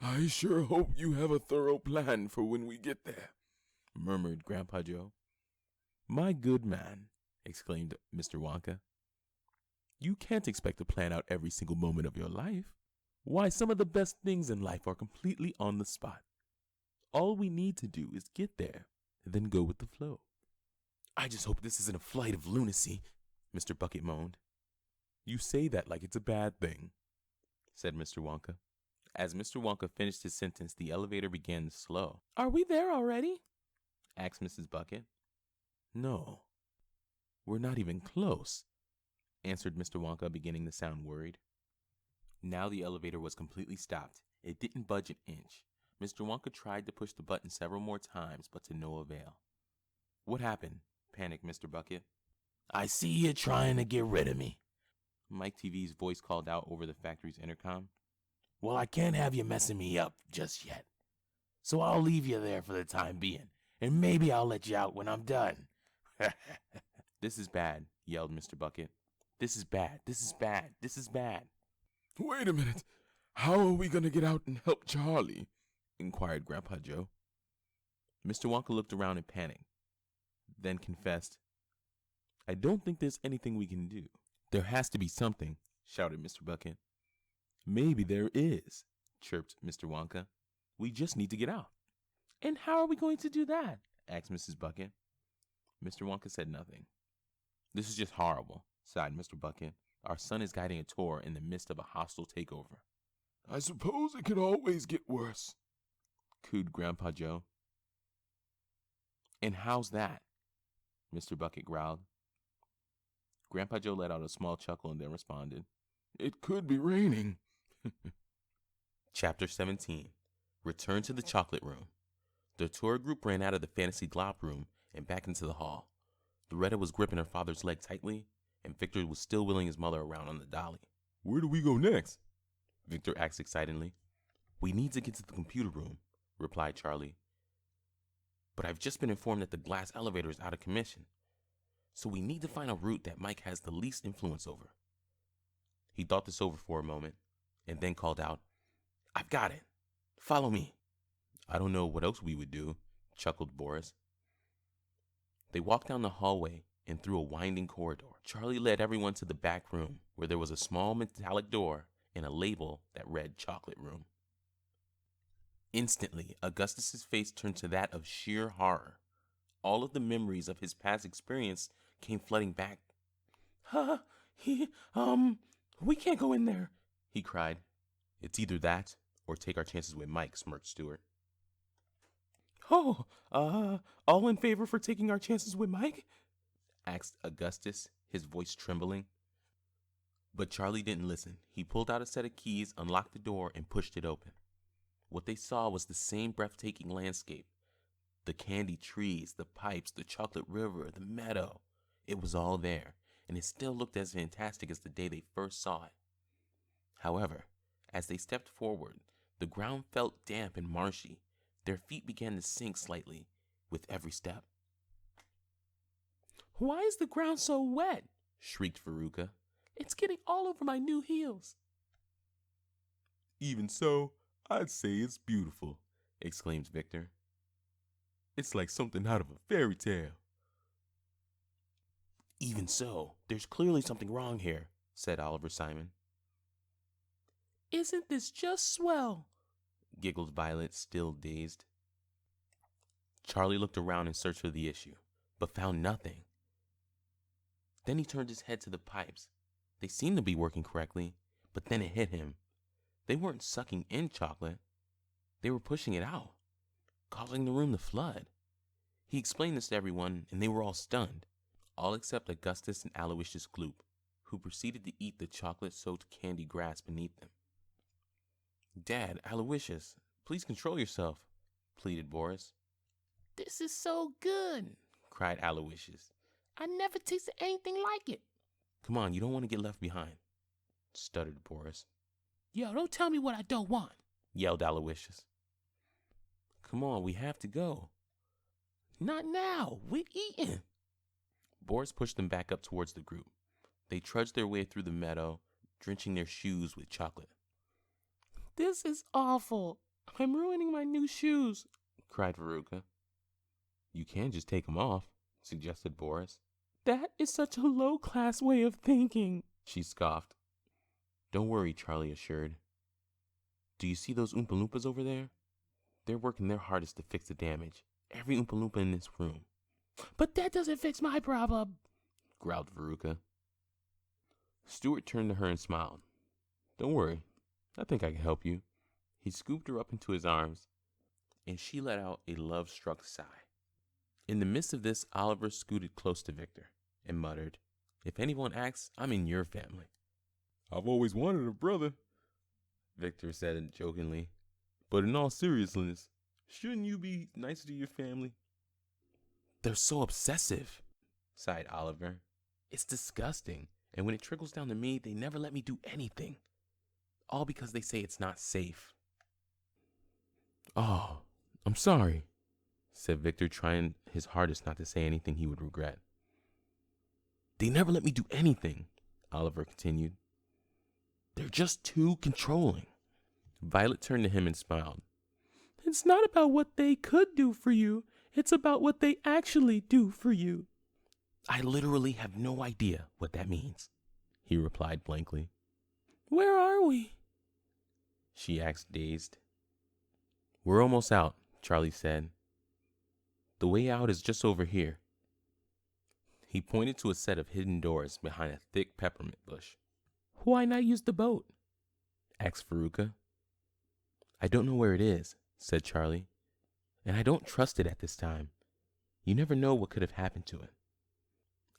I sure hope you have a thorough plan for when we get there, murmured Grandpa Joe. My good man, exclaimed Mr. Wonka. You can't expect to plan out every single moment of your life. Why, some of the best things in life are completely on the spot. All we need to do is get there, and then go with the flow. I just hope this isn't a flight of lunacy, Mr. Bucket moaned. You say that like it's a bad thing, said Mr. Wonka. As Mr. Wonka finished his sentence, the elevator began to slow. Are we there already? Asked Mrs. Bucket. No, we're not even close, answered Mr. Wonka, beginning to sound worried. Now the elevator was completely stopped. It didn't budge an inch. Mr. Wonka tried to push the button several more times, but to no avail. What happened? Panicked Mr. Bucket. I see you trying to get rid of me, Mike TV's voice called out over the factory's intercom. Well, I can't have you messing me up just yet. So I'll leave you there for the time being, and maybe I'll let you out when I'm done. This is bad, yelled Mr. Bucket. This is bad. This is bad. This is bad. Wait a minute. How are we going to get out and help Charlie? Inquired Grandpa Joe. Mr. Wonka looked around in panic, then confessed, I don't think there's anything we can do. There has to be something, shouted Mr. Bucket. Maybe there is, chirped Mr. Wonka. We just need to get out. And how are we going to do that? Asked Mrs. Bucket. Mr. Wonka said nothing. This is just horrible, sighed Mr. Bucket. Our son is guiding a tour in the midst of a hostile takeover. I suppose it could always get worse, cooed Grandpa Joe. And how's that? Mr. Bucket growled. Grandpa Joe let out a small chuckle and then responded, It could be raining. Chapter 17. Return to the chocolate room. The tour group ran out of the fantasy glop room and back into the hall. Loretta was gripping her father's leg tightly, and Victor was still wheeling his mother around on the dolly. Where do we go next? Victor asked excitedly. We need to get to the computer room, replied Charlie. But I've just been informed that the glass elevator is out of commission, so we need to find a route that Mike has the least influence over. He thought this over for a moment, and then called out, I've got it. Follow me. I don't know what else we would do, chuckled Boris. They walked down the hallway and through a winding corridor. Charlie led everyone to the back room, where there was a small metallic door and a label that read Chocolate Room. Instantly, Augustus's face turned to that of sheer horror. All of the memories of his past experience came flooding back. We can't go in there. he cried. It's either that or take our chances with Mike, smirked Stewart. Oh, all in favor for taking our chances with Mike? Asked Augustus, his voice trembling. But Charlie didn't listen. He pulled out a set of keys, unlocked the door, and pushed it open. What they saw was the same breathtaking landscape. The candy trees, the pipes, the chocolate river, the meadow. It was all there, and it still looked as fantastic as the day they first saw it. However, as they stepped forward, the ground felt damp and marshy. Their feet began to sink slightly with every step. Why is the ground so wet? Shrieked Veruca. It's getting all over my new heels. Even so, I'd say it's beautiful, exclaimed Victor. It's like something out of a fairy tale. Even so, there's clearly something wrong here, said Oliver Simon. Isn't this just swell? Giggled Violet, still dazed. Charlie looked around in search of the issue, but found nothing. Then he turned his head to the pipes. They seemed to be working correctly, but then it hit him. They weren't sucking in chocolate. They were pushing it out, causing the room to flood. He explained this to everyone, and they were all stunned, all except Augustus and Aloysius Gloop, who proceeded to eat the chocolate-soaked candy grass beneath them. Dad, Aloysius, please control yourself, pleaded Boris. This is so good, cried Aloysius. I never tasted anything like it. Come on, you don't want to get left behind, stuttered Boris. Yo, don't tell me what I don't want, yelled Aloysius. Come on, we have to go. Not now, we're eating. Boris pushed them back up towards the group. They trudged their way through the meadow, drenching their shoes with chocolate. This is awful. I'm ruining my new shoes, cried Veruca. You can just take them off, suggested Boris. That is such a low-class way of thinking, she scoffed. Don't worry, Charlie assured. Do you see those Oompa-Loompas over there? They're working their hardest to fix the damage. Every Oompa-Loompa in this room. But that doesn't fix my problem, growled Veruca. Stewart turned to her and smiled. Don't worry, I think I can help you. He scooped her up into his arms, and she let out a love-struck sigh. In the midst of this, Oliver scooted close to Victor and muttered, If anyone asks, I'm in your family. I've always wanted a brother, Victor said jokingly. But in all seriousness, shouldn't you be nicer to your family? They're so obsessive, sighed Oliver. It's disgusting, and when it trickles down to me, they never let me do anything. All because they say it's not safe. Oh, I'm sorry, said Victor, trying his hardest not to say anything he would regret. They never let me do anything, Oliver continued. They're just too controlling. Violet turned to him and smiled. It's not about what they could do for you. It's about what they actually do for you. I literally have no idea what that means, he replied blankly. Where are we? She asked, dazed. We're almost out, Charlie said. The way out is just over here. He pointed to a set of hidden doors behind a thick peppermint bush. Why not use the boat? Asked Veruca. I don't know where it is, said Charlie, and I don't trust it at this time. You never know what could have happened to it.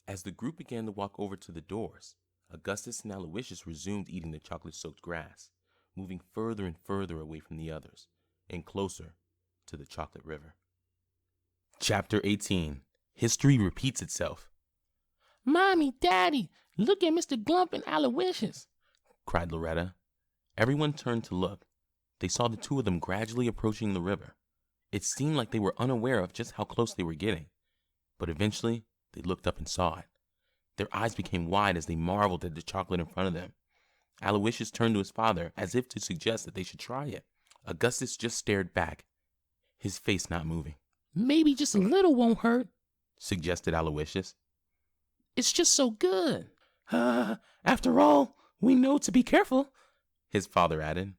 As the group began to walk over to the doors, Augustus and Aloysius resumed eating the chocolate-soaked grass, moving further and further away from the others, and closer to the chocolate river. Chapter 18. History repeats itself. Mommy, Daddy, look at Mr. Glump and Aloysius, cried Loretta. Everyone turned to look. They saw the two of them gradually approaching the river. It seemed like they were unaware of just how close they were getting, but eventually they looked up and saw it. Their eyes became wide as they marveled at the chocolate in front of them. Aloysius turned to his father as if to suggest that they should try it. Augustus just stared back, his face not moving. Maybe just a little won't hurt, suggested Aloysius. It's just so good. After all, we know to be careful, his father added.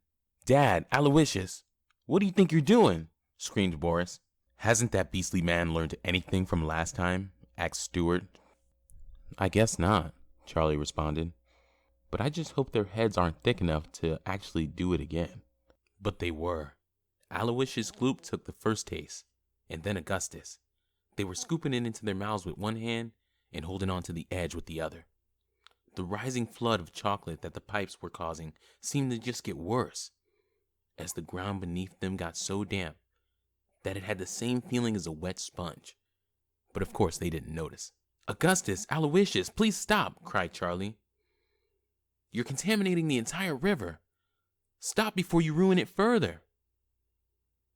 Dad, Aloysius, what do you think you're doing? Screamed Boris. Hasn't that beastly man learned anything from last time? Asked Stewart. I guess not, Charlie responded. but I just hope their heads aren't thick enough to actually do it again. But they were. Aloysius Gloop took the first taste, and then Augustus. They were scooping it into their mouths with one hand and holding on to the edge with the other. The rising flood of chocolate that the pipes were causing seemed to just get worse, as the ground beneath them got so damp that it had the same feeling as a wet sponge. But of course they didn't notice. "Augustus, Aloysius, please stop," cried Charlie. "You're contaminating the entire river. Stop before you ruin it further."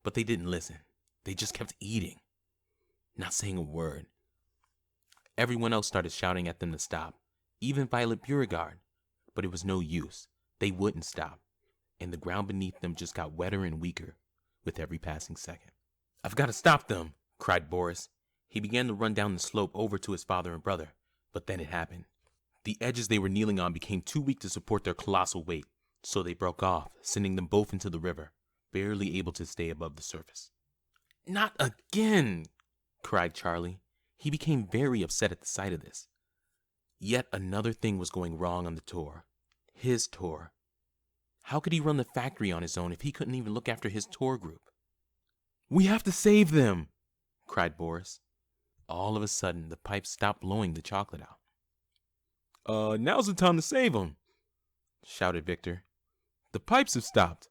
But they didn't listen. They just kept eating, not saying a word. Everyone else started shouting at them to stop, even Violet Beauregard, but it was no use. They wouldn't stop, and the ground beneath them just got wetter and weaker with every passing second. "I've got to stop them," cried Boris. He began to run down the slope over to his father and brother, but then it happened. The edges they were kneeling on became too weak to support their colossal weight, so they broke off, sending them both into the river, barely able to stay above the surface. "Not again!" cried Charlie. He became very upset at the sight of this. Yet another thing was going wrong on the tour. His tour. How could he run the factory on his own if he couldn't even look after his tour group? "We have to save them!" cried Boris. All of a sudden, the pipes stopped blowing the chocolate out. "Now's the time to save them!" shouted Victor. "The pipes have stopped."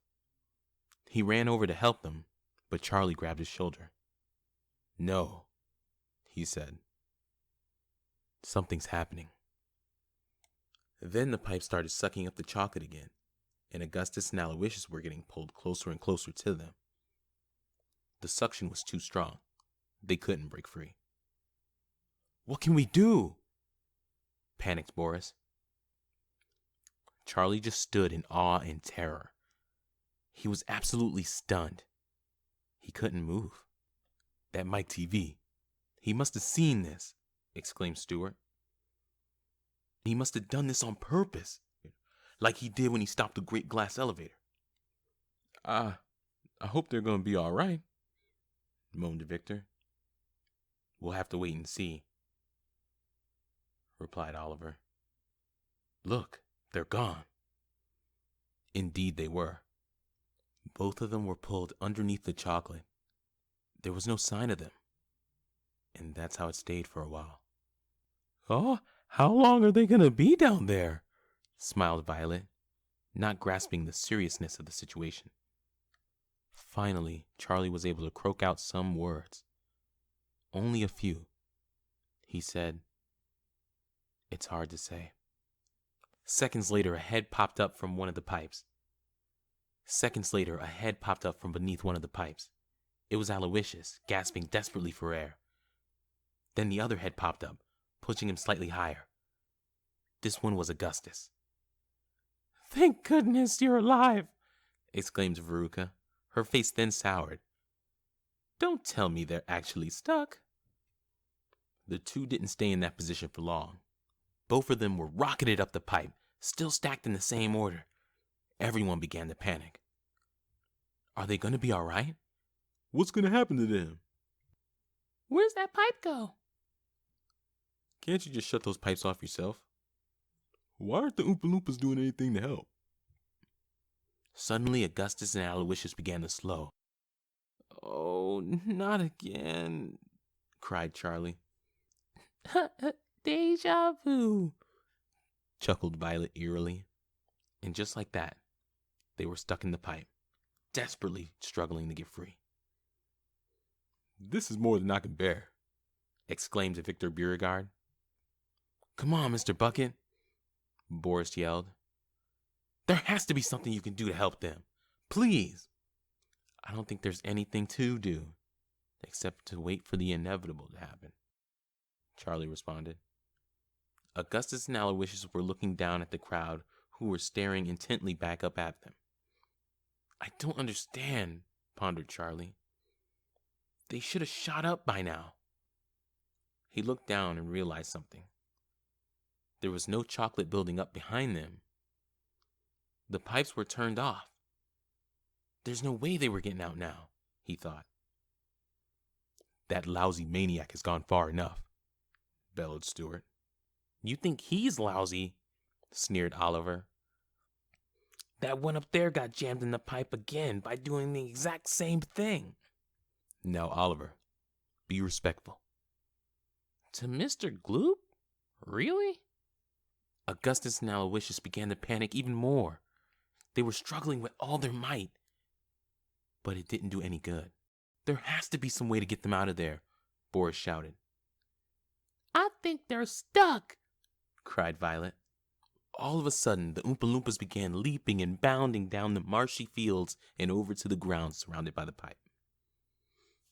He ran over to help them, but Charlie grabbed his shoulder. "No," he said. "Something's happening." Then the pipe started sucking up the chocolate again, and Augustus and Aloysius were getting pulled closer and closer to them. The suction was too strong. They couldn't break free. "What can we do?" panicked Boris. Charlie just stood in awe and terror. He was absolutely stunned. He couldn't move. "That Mike TV. He must have seen this," exclaimed Stewart. "He must have done this on purpose, like he did when he stopped the great glass elevator." I hope they're going to be all right," moaned Victor. "We'll have to wait and see," replied Oliver. "Look, they're gone." Indeed they were. Both of them were pulled underneath the chocolate. There was no sign of them, and that's how it stayed for a while. "Oh, how long are they going to be down there?" smiled Violet, not grasping the seriousness of the situation. Finally, Charlie was able to croak out some words. Only a few. He said, "It's hard to say." Seconds later, a head popped up from one of the pipes. Seconds later, a head popped up from beneath one of the pipes. It was Aloysius, gasping desperately for air. Then the other head popped up, pushing him slightly higher. This one was Augustus. "Thank goodness you're alive," exclaimed Veruca. Her face then soured. "Don't tell me they're actually stuck." The two didn't stay in that position for long. Both of them were rocketed up the pipe, still stacked in the same order. Everyone began to panic. Are they going to be all right? What's going to happen to them? Where's that pipe go? Can't you just shut those pipes off yourself? Why aren't the Oompa-Loompas doing anything to help? Suddenly, Augustus and Aloysius began to slow. "Oh, not again," cried Charlie. Deja vu, chuckled Violet eerily. And just like that, they were stuck in the pipe, desperately struggling to get free. "This is more than I can bear," exclaimed Victor Beauregard. "Come on, Mr. Bucket," Boris yelled. "There has to be something you can do to help them. Please." "I don't think there's anything to do, except to wait for the inevitable to happen," Charlie responded. Augustus and Aloysius were looking down at the crowd, who were staring intently back up at them. "I don't understand," pondered Charlie. "They should have shot up by now." He looked down and realized something. There was no chocolate building up behind them. The pipes were turned off. There's no way they were getting out now, he thought. "That lousy maniac has gone far enough," bellowed Stewart. "You think he's lousy?" sneered Oliver. That one up there got jammed in the pipe again by doing the exact same thing. Now, Oliver, be respectful. To Mr. Gloop? Really? Augustus and Aloysius began to panic even more. They were struggling with all their might, but it didn't do any good. There has to be some way to get them out of there, Boris shouted. I think they're stuck, cried Violet. All of a sudden, the Oompa-Loompas began leaping and bounding down the marshy fields and over to the ground surrounded by the pipe.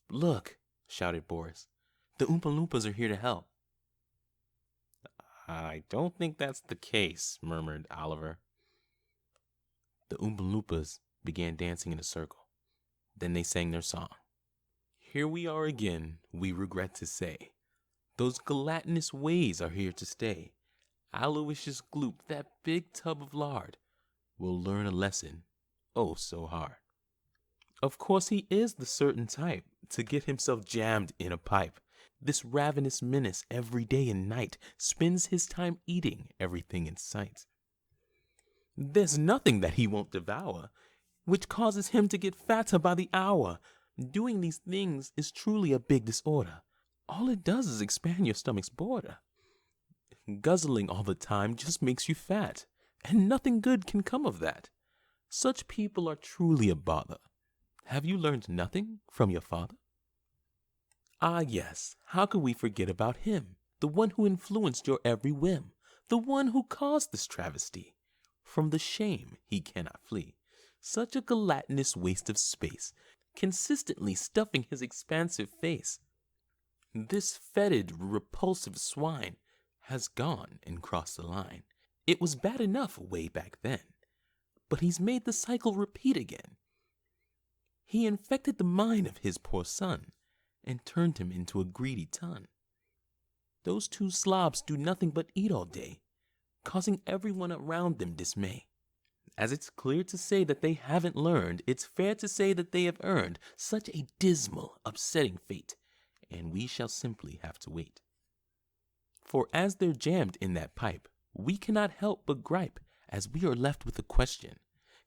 Look, shouted Boris. The Oompa-Loompas are here to help. I don't think that's the case, murmured Oliver. The Oompa-Loompas began dancing in a circle. Then they sang their song. Here we are again, we regret to say. Those gelatinous ways are here to stay. Aloysius Gloop, that big tub of lard, will learn a lesson, oh so hard. Of course he is the certain type to get himself jammed in a pipe. This ravenous menace every day and night spends his time eating everything in sight. There's nothing that he won't devour, which causes him to get fatter by the hour. Doing these things is truly a big disorder. All it does is expand your stomach's border. Guzzling all the time just makes you fat, and nothing good can come of that. Such people are truly a bother. Have you learned nothing from your father? Ah yes, how could we forget about him, the one who influenced your every whim, the one who caused this travesty? From the shame he cannot flee. Such a gelatinous waste of space, consistently stuffing his expansive face. This fetid, repulsive swine has gone and crossed the line. It was bad enough way back then, but he's made the cycle repeat again. He infected the mind of his poor son and turned him into a greedy ton. Those two slobs do nothing but eat all day, causing everyone around them dismay. As it's clear to say that they haven't learned, it's fair to say that they have earned such a dismal, upsetting fate, and we shall simply have to wait. For as they're jammed in that pipe, we cannot help but gripe, as we are left with the question,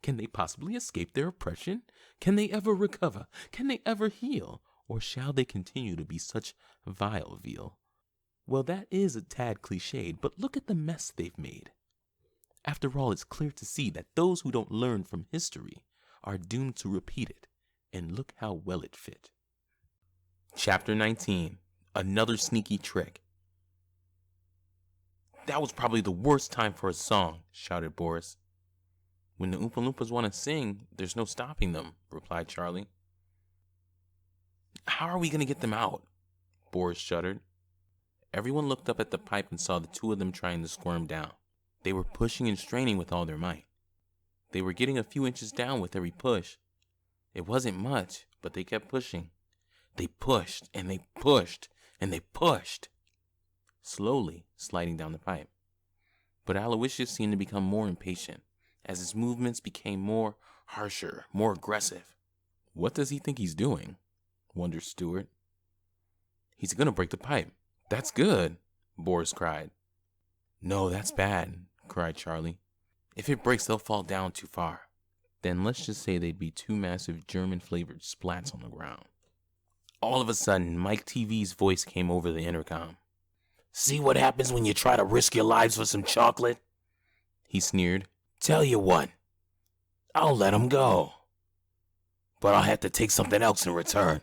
can they possibly escape their oppression? Can they ever recover? Can they ever heal? Or shall they continue to be such vile veal? Well, that is a tad cliched, but look at the mess they've made. After all, it's clear to see that those who don't learn from history are doomed to repeat it, and look how well it fit. Chapter 19. Another Sneaky Trick. That was probably the worst time for a song, shouted Boris. When the Oompa-Loompas want to sing, there's no stopping them, replied Charlie. How are we going to get them out? Boris shuddered. Everyone looked up at the pipe and saw the two of them trying to squirm down. They were pushing and straining with all their might. They were getting a few inches down with every push. It wasn't much, but they kept pushing. They pushed, and they pushed, and they pushed. Slowly sliding down the pipe. But Aloysius seemed to become more impatient, as his movements became more harsher, more aggressive. What does he think he's doing? Wondered Stuart. He's gonna break the pipe. That's good, Boris cried. No, that's bad, cried Charlie. If it breaks, they'll fall down too far. Then let's just say they'd be two massive German-flavored splats on the ground. All of a sudden, Mike TV's voice came over the intercom. See what happens when you try to risk your lives for some chocolate? He sneered. Tell you what, I'll let 'em go. But I'll have to take something else in return.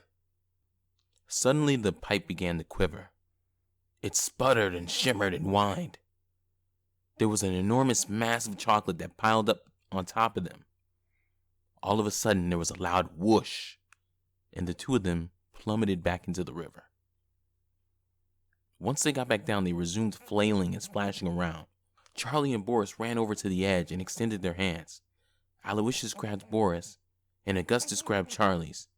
Suddenly the pipe began to quiver. It sputtered and shimmered and whined. There was an enormous mass of chocolate that piled up on top of them. All of a sudden there was a loud whoosh, and the two of them plummeted back into the river. Once they got back down, they resumed flailing and splashing around. Charlie and Boris ran over to the edge and extended their hands. Aloysius grabbed Boris, and Augustus grabbed Charlie's.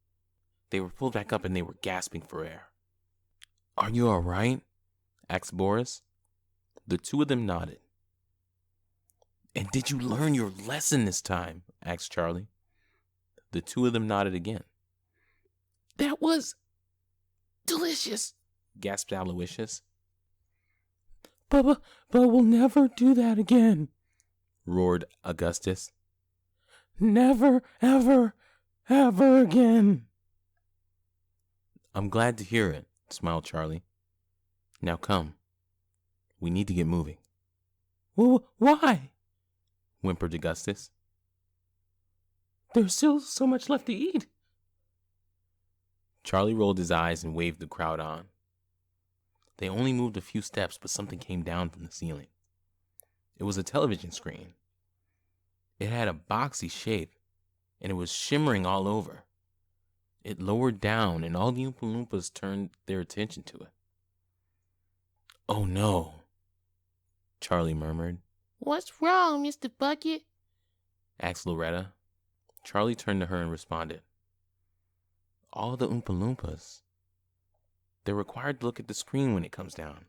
They were pulled back up and they were gasping for air. Are you all right? Asked Boris. The two of them nodded. And did you learn your lesson this time? Asked Charlie. The two of them nodded again. That was delicious, gasped Aloysius. But we'll never do that again, roared Augustus. Never, ever, ever again. I'm glad to hear it, smiled Charlie. Now come. We need to get moving. Why? Whimpered Augustus. There's still so much left to eat. Charlie rolled his eyes and waved the crowd on. They only moved a few steps, but something came down from the ceiling. It was a television screen. It had a boxy shape, and it was shimmering all over. It lowered down, and all the Oompa-Loompas turned their attention to it. Oh no, Charlie murmured. What's wrong, Mr. Bucket? Asked Loretta. Charlie turned to her and responded. All the Oompa-Loompas. They're required to look at the screen when it comes down.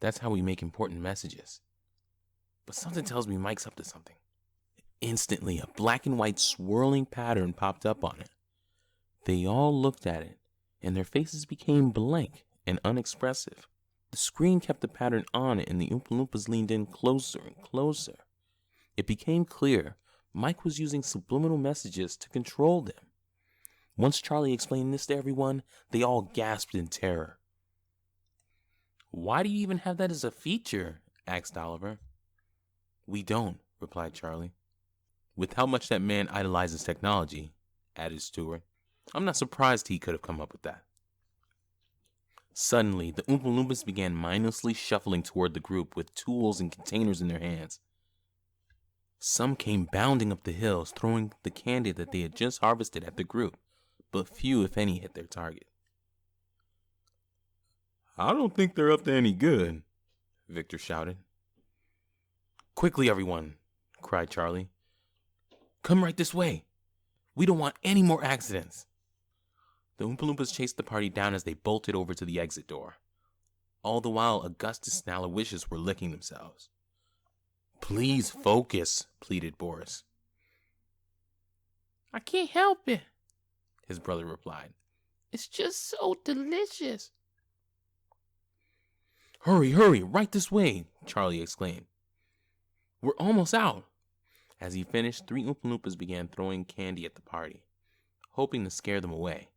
That's how we make important messages. But something tells me Mike's up to something. Instantly, a black and white swirling pattern popped up on it. They all looked at it, and their faces became blank and unexpressive. The screen kept the pattern on it, and the Oompa-Loompas leaned in closer and closer. It became clear Mike was using subliminal messages to control them. Once Charlie explained this to everyone, they all gasped in terror. Why do you even have that as a feature? Asked Oliver. We don't, replied Charlie. With how much that man idolizes technology, added Stewart, I'm not surprised he could have come up with that. Suddenly, the Oompa-Loompas began mindlessly shuffling toward the group with tools and containers in their hands. Some came bounding up the hills, throwing the candy that they had just harvested at the group, but few, if any, hit their target. I don't think they're up to any good, Victor shouted. Quickly, everyone, cried Charlie. Come right this way. We don't want any more accidents. The Oompa-Loompas chased the party down as they bolted over to the exit door. All the while, Augustus and Aloysius were licking themselves. Please focus, pleaded Boris. I can't help it, his brother replied. It's just so delicious. Hurry, hurry, right this way, Charlie exclaimed. We're almost out. As he finished, 3 Oompa-Loompas began throwing candy at the party, hoping to scare them away.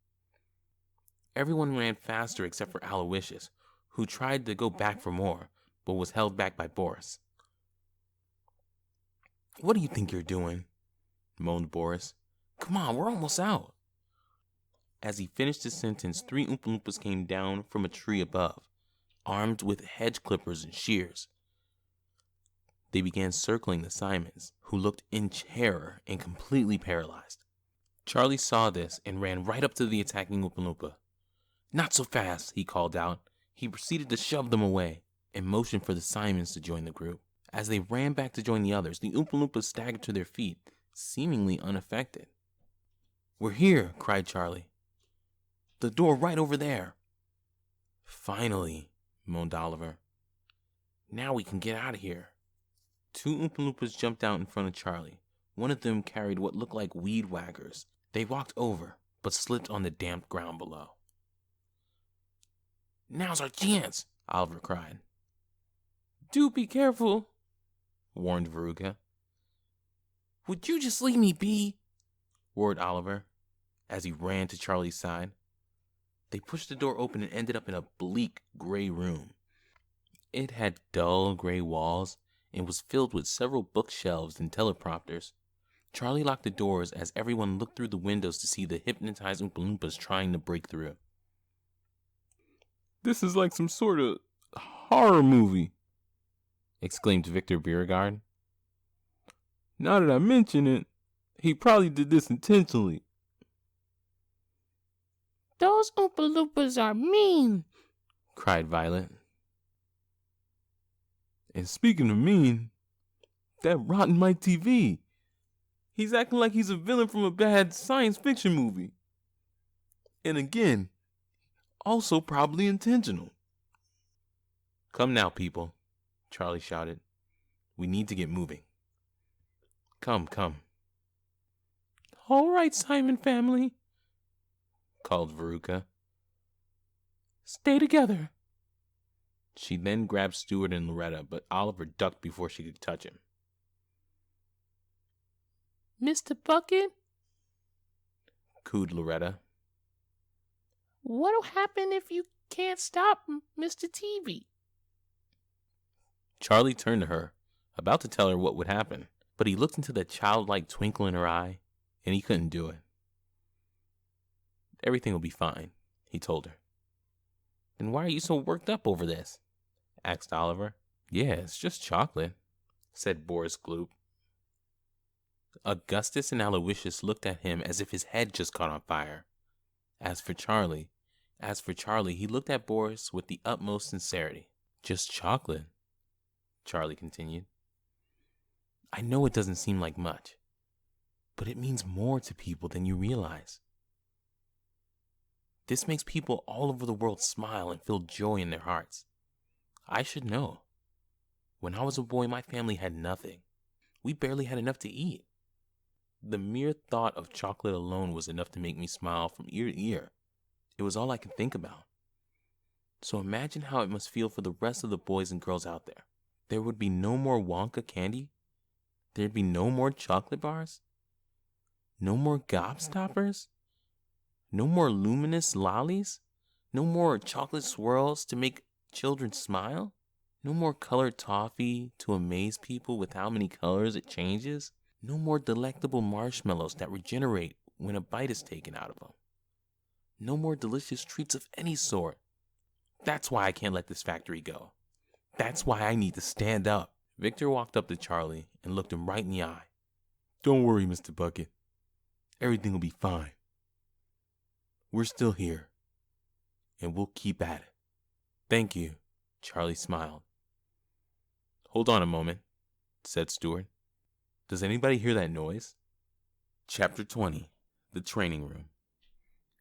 Everyone ran faster except for Aloysius, who tried to go back for more, but was held back by Boris. What do you think you're doing? Moaned Boris. Come on, we're almost out. As he finished his sentence, 3 Oompa-Loompas came down from a tree above, armed with hedge clippers and shears. They began circling the Simons, who looked in terror and completely paralyzed. Charlie saw this and ran right up to the attacking Oompa-Loompa. Not so fast, he called out. He proceeded to shove them away and motioned for the Simons to join the group. As they ran back to join the others, the Oompa-Loompas staggered to their feet, seemingly unaffected. We're here, cried Charlie. The door right over there. Finally, moaned Oliver. Now we can get out of here. 2 Oompa-Loompas jumped out in front of Charlie. One of them carried what looked like weed whackers. They walked over, but slipped on the damp ground below. Now's our chance, Oliver cried. Do be careful, warned Veruca. Would you just leave me be? Roared Oliver, as he ran to Charlie's side. They pushed the door open and ended up in a bleak gray room. It had dull gray walls and was filled with several bookshelves and teleprompters. Charlie locked the doors as everyone looked through the windows to see the hypnotized Oompa-Loompas trying to break through. This is like some sort of horror movie, exclaimed Victor Beauregard. Now that I mention it, he probably did this intentionally. Those Oompa-Loompas are mean, cried Violet. And speaking of mean, that rotten Mike TV. He's acting like he's a villain from a bad science fiction movie. And again, also probably intentional. Come now, people, Charlie shouted. We need to get moving. Come, come. All right, Simon family, called Veruca. Stay together. She then grabbed Stewart and Loretta, but Oliver ducked before she could touch him. Mr. Bucket, cooed Loretta. what'll happen if you can't stop Mr. TV? Charlie turned to her, about to tell her what would happen, but he looked into the childlike twinkle in her eye, and he couldn't do it. Everything will be fine, he told her. Then why are you so worked up over this? Asked Oliver. Yeah, it's just chocolate, said Boris Gloop. Augustus and Aloysius looked at him as if his head just caught on fire. As for Charlie, he looked at Boris with the utmost sincerity. Just chocolate, Charlie continued. I know it doesn't seem like much, but it means more to people than you realize. This makes people all over the world smile and feel joy in their hearts. I should know. When I was a boy, my family had nothing. We barely had enough to eat. The mere thought of chocolate alone was enough to make me smile from ear to ear. It was all I could think about. So imagine how it must feel for the rest of the boys and girls out there. There would be no more Wonka candy. There'd be no more chocolate bars. No more gobstoppers. No more luminous lollies. No more chocolate swirls to make children smile. No more colored toffee to amaze people with how many colors it changes. No more delectable marshmallows that regenerate when a bite is taken out of them. No more delicious treats of any sort. That's why I can't let this factory go. That's why I need to stand up. Victor walked up to Charlie and looked him right in the eye. Don't worry, Mr. Bucket. Everything will be fine. We're still here, and we'll keep at it. Thank you, Charlie smiled. Hold on a moment, said Stuart. Does anybody hear that noise? Chapter 20, The Training Room.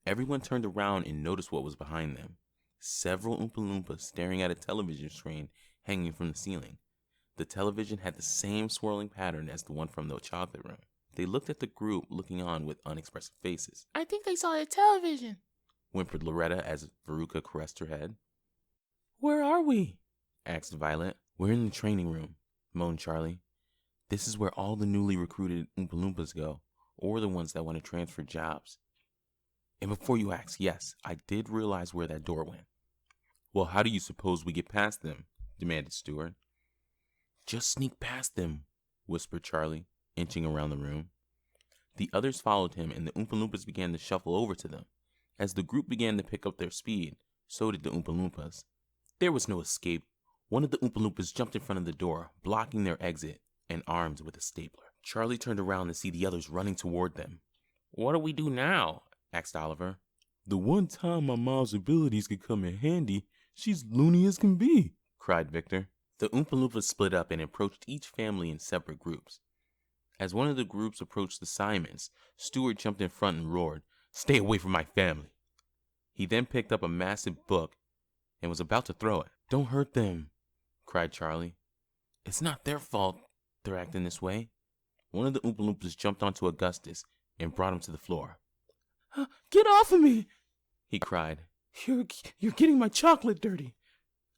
Everyone turned around and noticed what was behind them. Several Oompa-Loompas staring at a television screen hanging from the ceiling. The television had the same swirling pattern as the one from the chocolate room. They looked at the group looking on with unexpressive faces. I think they saw the television, whimpered Loretta as Veruca caressed her head. Where are we? Asked Violet. We're in the training room, moaned Charlie. This is where all the newly recruited Oompa-Loompas go, or the ones that want to transfer jobs. And before you ask, yes, I did realize where that door went. Well, how do you suppose we get past them? Demanded Stuart. Just sneak past them, whispered Charlie, inching around the room. The others followed him, and the Oompa-Loompas began to shuffle over to them. As the group began to pick up their speed, so did the Oompa-Loompas. There was no escape. One of the Oompa-Loompas jumped in front of the door, blocking their exit, and armed with a stapler. Charlie turned around to see the others running toward them. What do we do now? Asked Oliver. The one time my mom's abilities could come in handy, she's loony as can be, cried Victor. The Oompa-Loompas split up and approached each family in separate groups. As one of the groups approached the Simons, Stuart jumped in front and roared, Stay away from my family. He then picked up a massive book and was about to throw it. Don't hurt them, cried Charlie. It's not their fault they're acting this way. One of the Oompa-Loompas jumped onto Augustus and brought him to the floor. Get off of me, he cried. You're getting my chocolate dirty.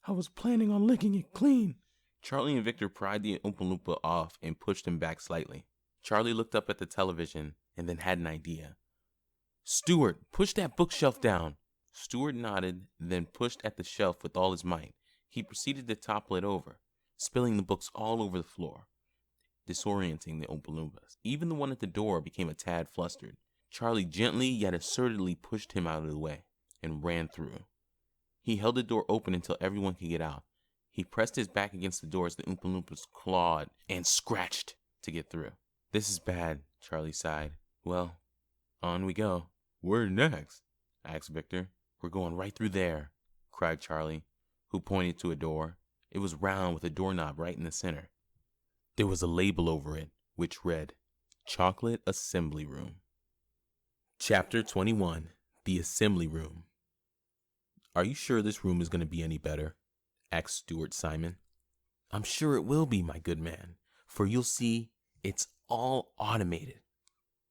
I was planning on licking it clean. Charlie and Victor pried the Oompa-Loompa off and pushed him back slightly. Charlie looked up at the television and then had an idea. Stuart, push that bookshelf down. Stuart nodded, then pushed at the shelf with all his might. He proceeded to topple it over, spilling the books all over the floor, disorienting the Oompa-Loompas. Even the one at the door became a tad flustered. Charlie gently yet assertively pushed him out of the way and ran through. He held the door open until everyone could get out. He pressed his back against the door as the Oompa-Loompas clawed and scratched to get through. This is bad, Charlie sighed. Well, on we go. Where next? Asked Victor. We're going right through there, cried Charlie, who pointed to a door. It was round with a doorknob right in the center. There was a label over it, which read, Chocolate Assembly Room. Chapter 21, The Assembly Room. Are you sure this room is going to be any better? Asked Stuart Simon. I'm sure it will be, my good man, for you'll see it's all automated,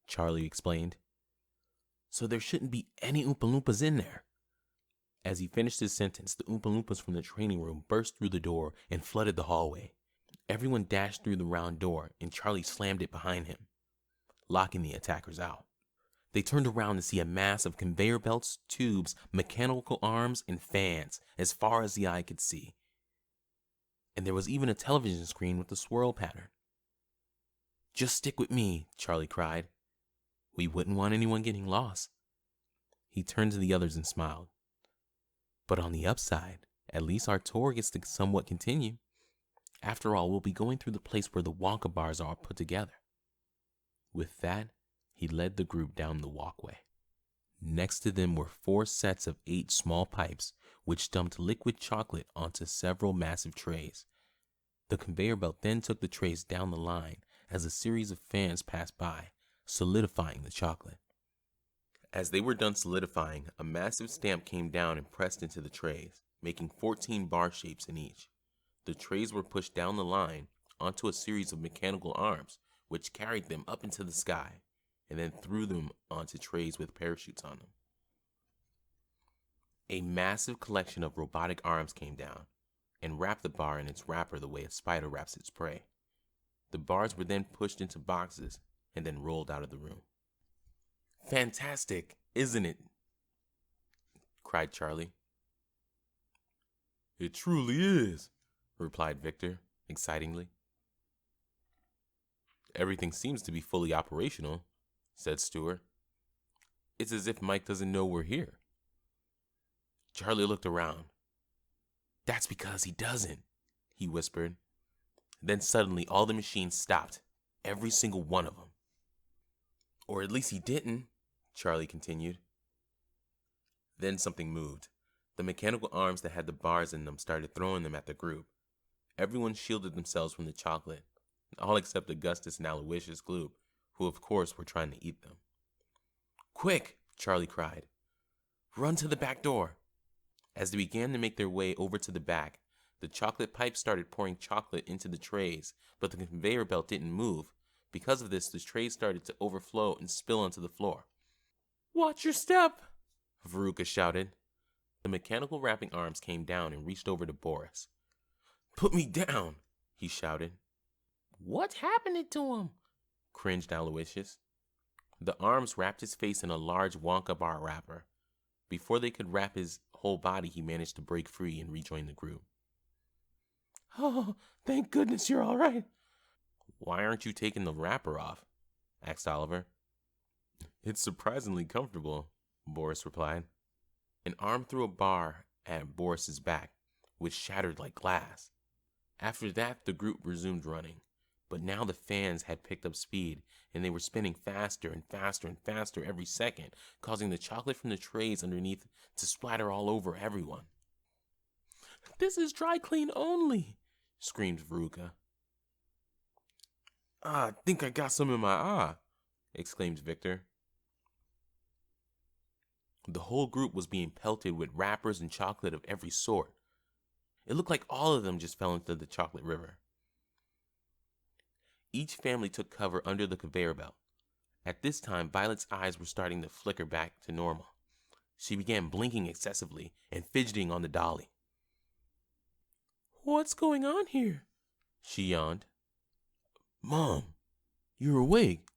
Charlie explained. So there shouldn't be any Oompa-Loompas in there. As he finished his sentence, the Oompa-Loompas from the training room burst through the door and flooded the hallway. Everyone dashed through the round door, and Charlie slammed it behind him. locking the attackers out. They turned around to see a mass of conveyor belts, tubes, mechanical arms, and fans as far as the eye could see. And there was even a television screen with a swirl pattern. "Just stick with me," Charlie cried. "We wouldn't want anyone getting lost." He turned to the others and smiled. "But on the upside, at least our tour gets to somewhat continue. After all, we'll be going through the place where the Wonka bars are put together." With that, he led the group down the walkway. Next to them were 4 sets of 8 small pipes, which dumped liquid chocolate onto several massive trays. The conveyor belt then took the trays down the line as a series of fans passed by, solidifying the chocolate. As they were done solidifying, a massive stamp came down and pressed into the trays, making 14 bar shapes in each. The trays were pushed down the line onto a series of mechanical arms, which carried them up into the sky, and then threw them onto trays with parachutes on them. A massive collection of robotic arms came down and wrapped the bar in its wrapper the way a spider wraps its prey. The bars were then pushed into boxes and then rolled out of the room. "Fantastic, isn't it?" cried Charlie. It truly is, replied Victor, excitingly. "Everything seems to be fully operational," said Stuart. "It's as if Mike doesn't know we're here." Charlie looked around. "That's because he doesn't," he whispered. Then suddenly all the machines stopped, every single one of them. "Or at least he didn't," Charlie continued. Then something moved. The mechanical arms that had the bars in them started throwing them at the group. Everyone shielded themselves from the chocolate, all except Augustus and Aloysius Gloop, who of course were trying to eat them. "Quick!" Charlie cried. "Run to the back door." As they began to make their way over to the back, the chocolate pipes started pouring chocolate into the trays, but the conveyor belt didn't move. Because of this, the trays started to overflow and spill onto the floor. "Watch your step!" Veruca shouted. The mechanical wrapping arms came down and reached over to Boris. "Put me down!" he shouted. "What happened to him?" cringed Aloysius. The arms wrapped his face in a large Wonka bar wrapper. Before they could wrap his whole body, he managed to break free and rejoin the group. "Oh, thank goodness you're all right." "Why aren't you taking the wrapper off?" asked Oliver. "It's surprisingly comfortable," Boris replied. An arm threw a bar at Boris's back, which shattered like glass. After that, the group resumed running, but now the fans had picked up speed, and they were spinning faster and faster and faster every second, causing the chocolate from the trays underneath to splatter all over everyone. "This is dry clean only," screamed Veruca. "I think I got some in my eye," exclaimed Victor. The whole group was being pelted with wrappers and chocolate of every sort. It looked like all of them just fell into the chocolate river. Each family took cover under the conveyor belt. At this time, Violet's eyes were starting to flicker back to normal. She began blinking excessively and fidgeting on the dolly. "What's going on here?" she yawned. "Mom, you're awake,"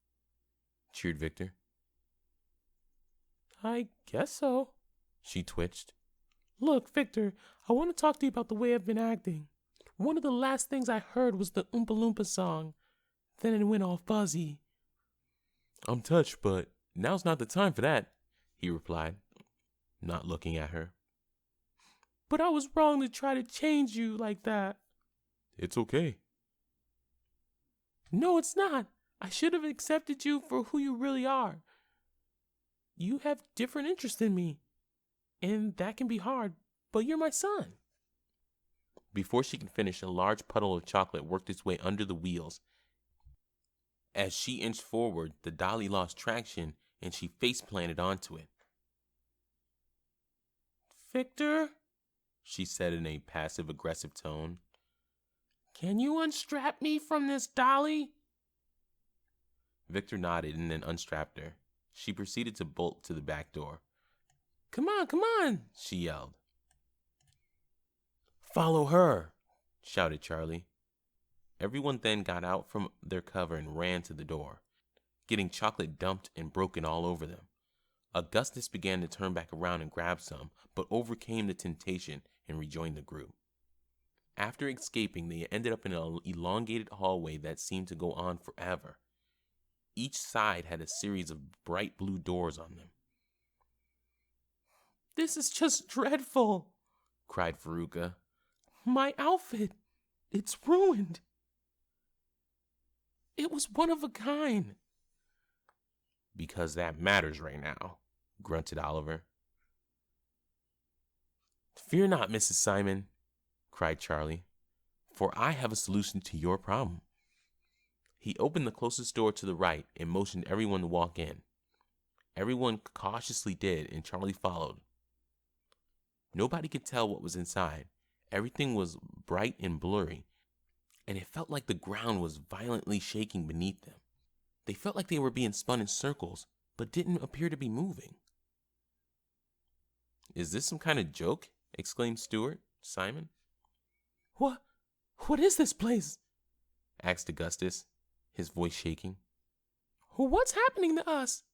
cheered Victor. "I guess so," she twitched. "Look, Victor, I want to talk to you about the way I've been acting. One of the last things I heard was the Oompa-Loompa song. Then it went all fuzzy." "I'm touched, but now's not the time for that," he replied, not looking at her. "But I was wrong to try to change you like that." "It's okay." "No, it's not. I should have accepted you for who you really are. You have different interests than me, and that can be hard, but you're my son." Before she could finish, a large puddle of chocolate worked its way under the wheels. As she inched forward, the dolly lost traction and she face-planted onto it. "Victor," she said in a passive-aggressive tone, "can you unstrap me from this dolly?" Victor nodded and then unstrapped her. She proceeded to bolt to the back door. Come on, she yelled. "Follow her," shouted Charlie. Everyone then got out from their cover and ran to the door. getting chocolate dumped and broken all over them. Augustus began to turn back around and grab some, but overcame the temptation and rejoined the group. After escaping, they ended up in an elongated hallway that seemed to go on forever. Each side had a series of bright blue doors on them. "This is just dreadful," cried Veruca. "My outfit, it's ruined. It was one of a kind." "Because that matters right now," grunted Oliver. "Fear not, Mrs. Simon," cried Charlie, "for I have a solution to your problem." He opened the closest door to the right and motioned everyone to walk in. Everyone cautiously did, and Charlie followed. Nobody could tell what was inside. Everything was bright and blurry, and it felt like the ground was violently shaking beneath them. They felt like they were being spun in circles, but didn't appear to be moving. "Is this some kind of joke?" exclaimed Simon. What is this place?" asked Augustus, his voice shaking. "What's happening to us?"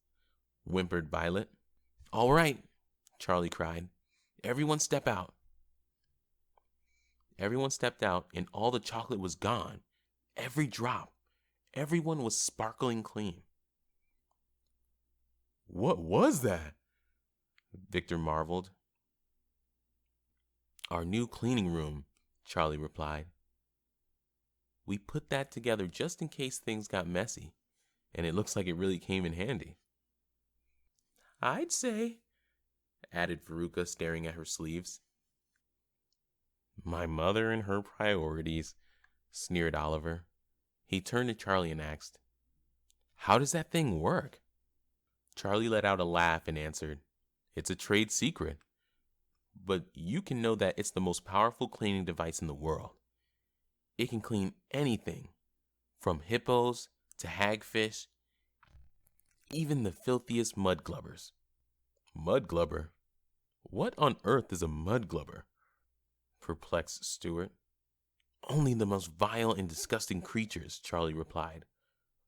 whimpered Violet. "All right," Charlie cried. "Everyone step out." Everyone stepped out, and all the chocolate was gone. Every drop. Everyone was sparkling clean. What was that? Victor marveled. "Our new cleaning room," Charlie replied. "We put that together just in case things got messy, and it looks like it really came in handy." "I'd say," added Veruca, staring at her sleeves. "My mother and her priorities," sneered Oliver. He turned to Charlie and asked, "How does that thing work?" Charlie let out a laugh and answered, "It's a trade secret. But you can know that it's the most powerful cleaning device in the world. It can clean anything, from hippos to hagfish, even the filthiest mudglubbers." "Mudglubber? What on earth is a mudglubber?" perplexed Stuart. "Only the most vile and disgusting creatures," Charlie replied.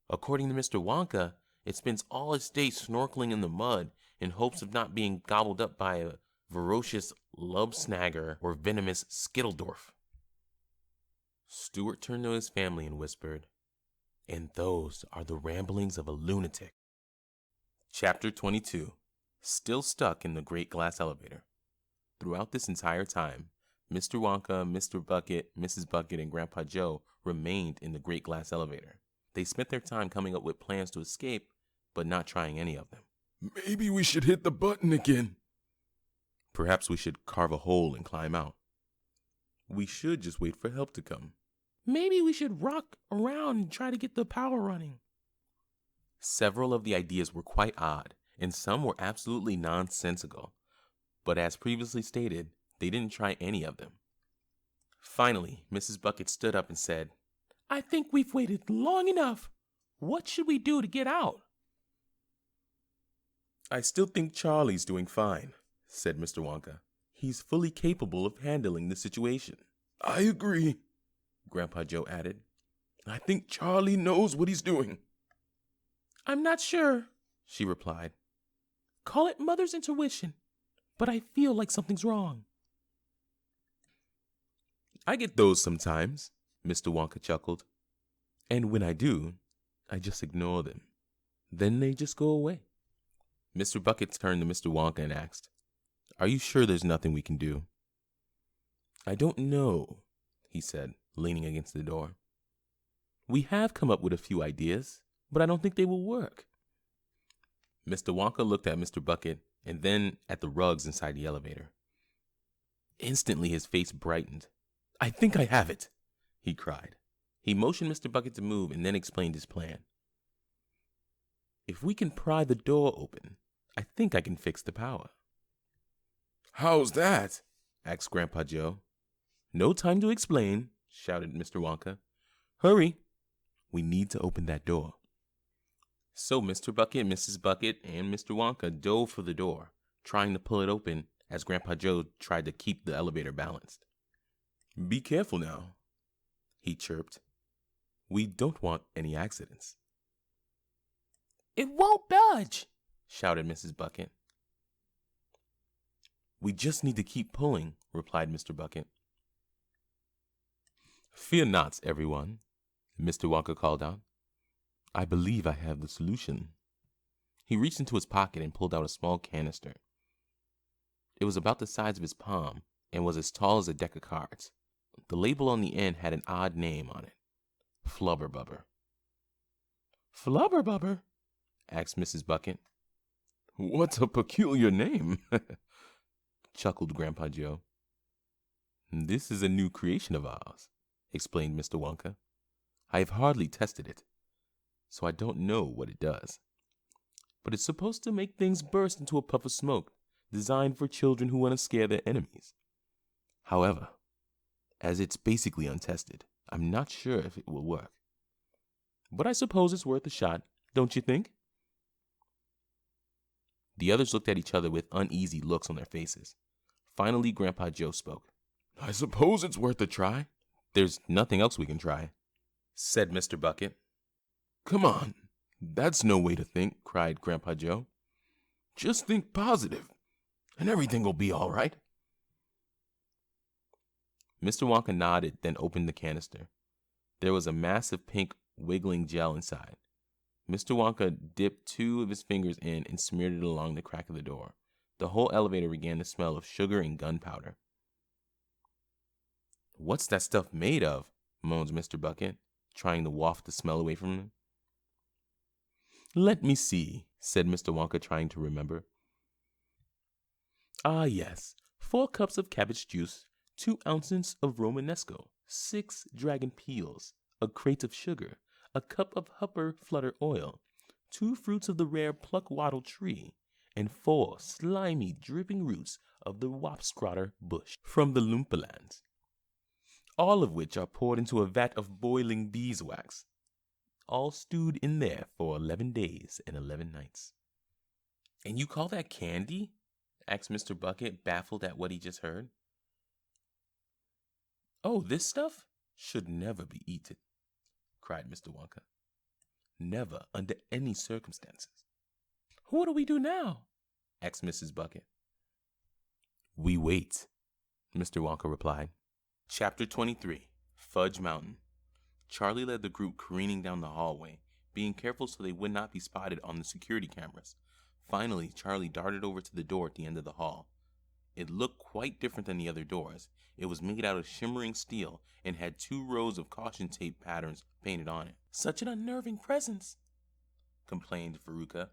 "According to Mr. Wonka, it spends all its days snorkeling in the mud in hopes of not being gobbled up by a ferocious lobsnagger or venomous skittledorf." Stuart turned to his family and whispered, "And those are the ramblings of a lunatic." Chapter 22. Still stuck in the great glass elevator. Throughout this entire time, Mr. Wonka, Mr. Bucket, Mrs. Bucket, and Grandpa Joe remained in the great glass elevator. They spent their time coming up with plans to escape, but not trying any of them. Maybe we should hit the button again. Perhaps we should carve a hole and climb out. We should just wait for help to come. "Maybe we should rock around and try to get the power running." Several of the ideas were quite odd, and some were absolutely nonsensical. But as previously stated, they didn't try any of them. Finally, Mrs. Bucket stood up and said, "I think we've waited long enough. What should we do to get out?" "I still think Charlie's doing fine," said Mr. Wonka. "He's fully capable of handling the situation." I agree, Grandpa Joe added. I think Charlie knows what he's doing. "I'm not sure," she replied. "Call it mother's intuition, but I feel like something's wrong." "I get those sometimes," Mr. Wonka chuckled. "And when I do, I just ignore them. Then they just go away." Mr. Bucket turned to Mr. Wonka and asked, "Are you sure there's nothing we can do?" "I don't know," he said, leaning against the door. "We have come up with a few ideas, but I don't think they will work." Mr. Wonka looked at Mr. Bucket and then at the rugs inside the elevator. Instantly, his face brightened. "I think I have it," he cried. He motioned Mr. Bucket to move and then explained his plan. "If we can pry the door open, I think I can fix the power." How's that? asked Grandpa Joe. "No time to explain," shouted Mr. Wonka. "Hurry. We need to open that door." So Mr. Bucket, Mrs. Bucket, and Mr. Wonka dove for the door, trying to pull it open as Grandpa Joe tried to keep the elevator balanced. "Be careful now," he chirped. "We don't want any accidents." It won't budge, shouted Mrs. Bucket. We just need to keep pulling, replied Mr. Bucket. Fear not, everyone, Mr. Wonka called out. I believe I have the solution. He reached into his pocket and pulled out a small canister. It was about the size of his palm and was as tall as a deck of cards. The label on the end had an odd name on it. Flubberbubber. Flubberbubber? Asked Mrs. Bucket. What a peculiar name, chuckled Grandpa Joe. This is a new creation of ours, explained Mr. Wonka. I have hardly tested it, so I don't know what it does. But it's supposed to make things burst into a puff of smoke, designed for children who want to scare their enemies. However, as it's basically untested, I'm not sure if it will work. But I suppose it's worth a shot, don't you think? The others looked at each other with uneasy looks on their faces. Finally, Grandpa Joe spoke. I suppose it's worth a try. There's nothing else we can try, said Mr. Bucket. Come on, that's no way to think, cried Grandpa Joe. Just think positive, and everything will be all right. Mr. Wonka nodded, then opened the canister. There was a massive pink wiggling gel inside. Mr. Wonka dipped 2 of his fingers in and smeared it along the crack of the door. The whole elevator began to smell of sugar and gunpowder. What's that stuff made of? Moaned Mr. Bucket, trying to waft the smell away from him. Let me see, said Mr. Wonka, trying to remember. Ah, yes, 4 cups of cabbage juice, 2 ounces of Romanesco, 6 dragon peels, a crate of sugar, a cup of hupper flutter oil, 2 fruits of the rare pluck wattle tree, and 4 slimy, dripping roots of the wapscrotter bush from the Loompa-lands, all of which are poured into a vat of boiling beeswax, all stewed in there for 11 days and 11 nights. And you call that candy? Asked Mr. Bucket, baffled at what he just heard. Oh, this stuff should never be eaten, cried Mr. Wonka. Never, under any circumstances. What do we do now? Asked Mrs. Bucket. We wait, Mr. Wonka replied. Chapter 23, Fudge Mountain. Charlie led the group careening down the hallway, being careful so they would not be spotted on the security cameras. Finally, Charlie darted over to the door at the end of the hall. It looked quite different than the other doors. It was made out of shimmering steel and had 2 rows of caution tape patterns painted on it. Such an unnerving presence, complained Veruca.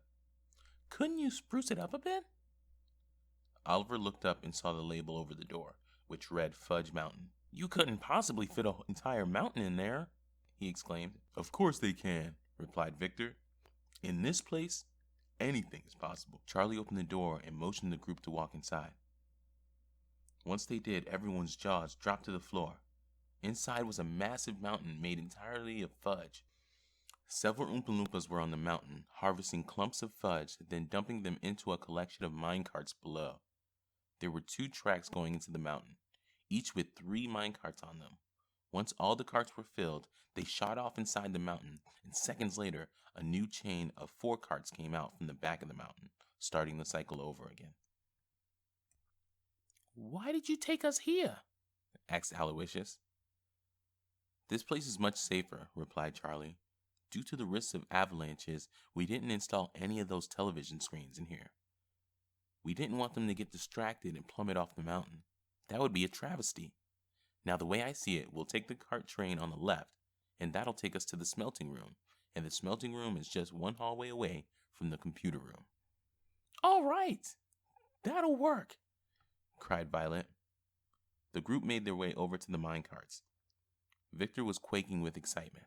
Couldn't you spruce it up a bit? Oliver looked up and saw the label over the door, which read Fudge Mountain. You couldn't possibly fit an entire mountain in there, he exclaimed. Of course they can, replied Victor. In this place, anything is possible. Charlie opened the door and motioned the group to walk inside. Once they did, everyone's jaws dropped to the floor. Inside was a massive mountain made entirely of fudge. Several Oompa-Loompas were on the mountain, harvesting clumps of fudge, then dumping them into a collection of minecarts below. There were 2 tracks going into the mountain, each with 3 minecarts on them. Once all the carts were filled, they shot off inside the mountain, and seconds later, a new chain of 4 carts came out from the back of the mountain, starting the cycle over again. Why did you take us here? Asked Aloysius. This place is much safer, replied Charlie. Due to the risks of avalanches, we didn't install any of those television screens in here. We didn't want them to get distracted and plummet off the mountain. That would be a travesty. Now, the way I see it, we'll take the cart train on the left, and that'll take us to the smelting room. And the smelting room is just 1 hallway away from the computer room. All right, that'll work, cried Violet. The group made their way over to the minecarts. Victor was quaking with excitement,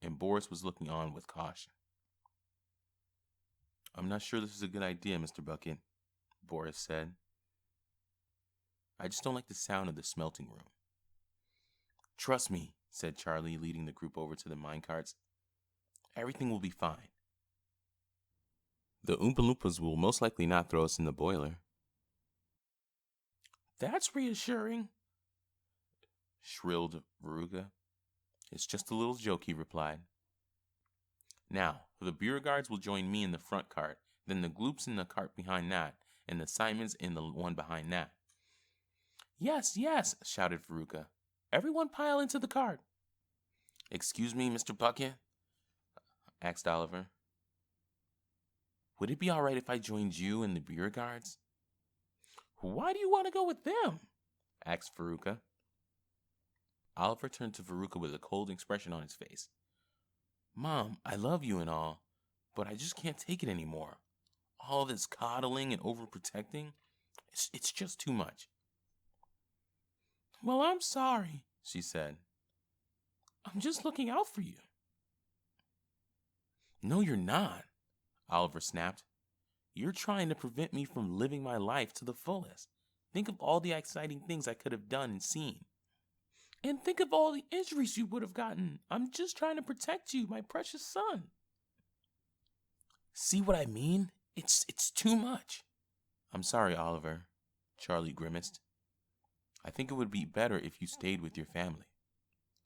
and Boris was looking on with caution. I'm not sure this is a good idea, Mr. Bucket, Boris said. I just don't like the sound of the smelting room. Trust me, said Charlie, leading the group over to the minecarts. Everything will be fine. The Oompa-Loompas will most likely not throw us in the boiler. That's reassuring, shrilled Veruca. It's just a little joke, he replied. Now, the beer guards will join me in the front cart, then the gloops in the cart behind that, and the Simons in the one behind that. Yes, yes, shouted Veruca. Everyone pile into the cart. Excuse me, Mr. Bucket? Asked Oliver. Would it be all right if I joined you and the beer guards? Why do you want to go with them? Asked Veruca. Oliver turned to Veruca with a cold expression on his face. Mom, I love you and all, but I just can't take it anymore. All this coddling and overprotecting, it's just too much. Well, I'm sorry, she said. I'm just looking out for you. No, you're not, Oliver snapped. You're trying to prevent me from living my life to the fullest. Think of all the exciting things I could have done and seen. And think of all the injuries you would have gotten. I'm just trying to protect you, my precious son. See what I mean? It's too much. I'm sorry, Oliver, Charlie grimaced. I think it would be better if you stayed with your family.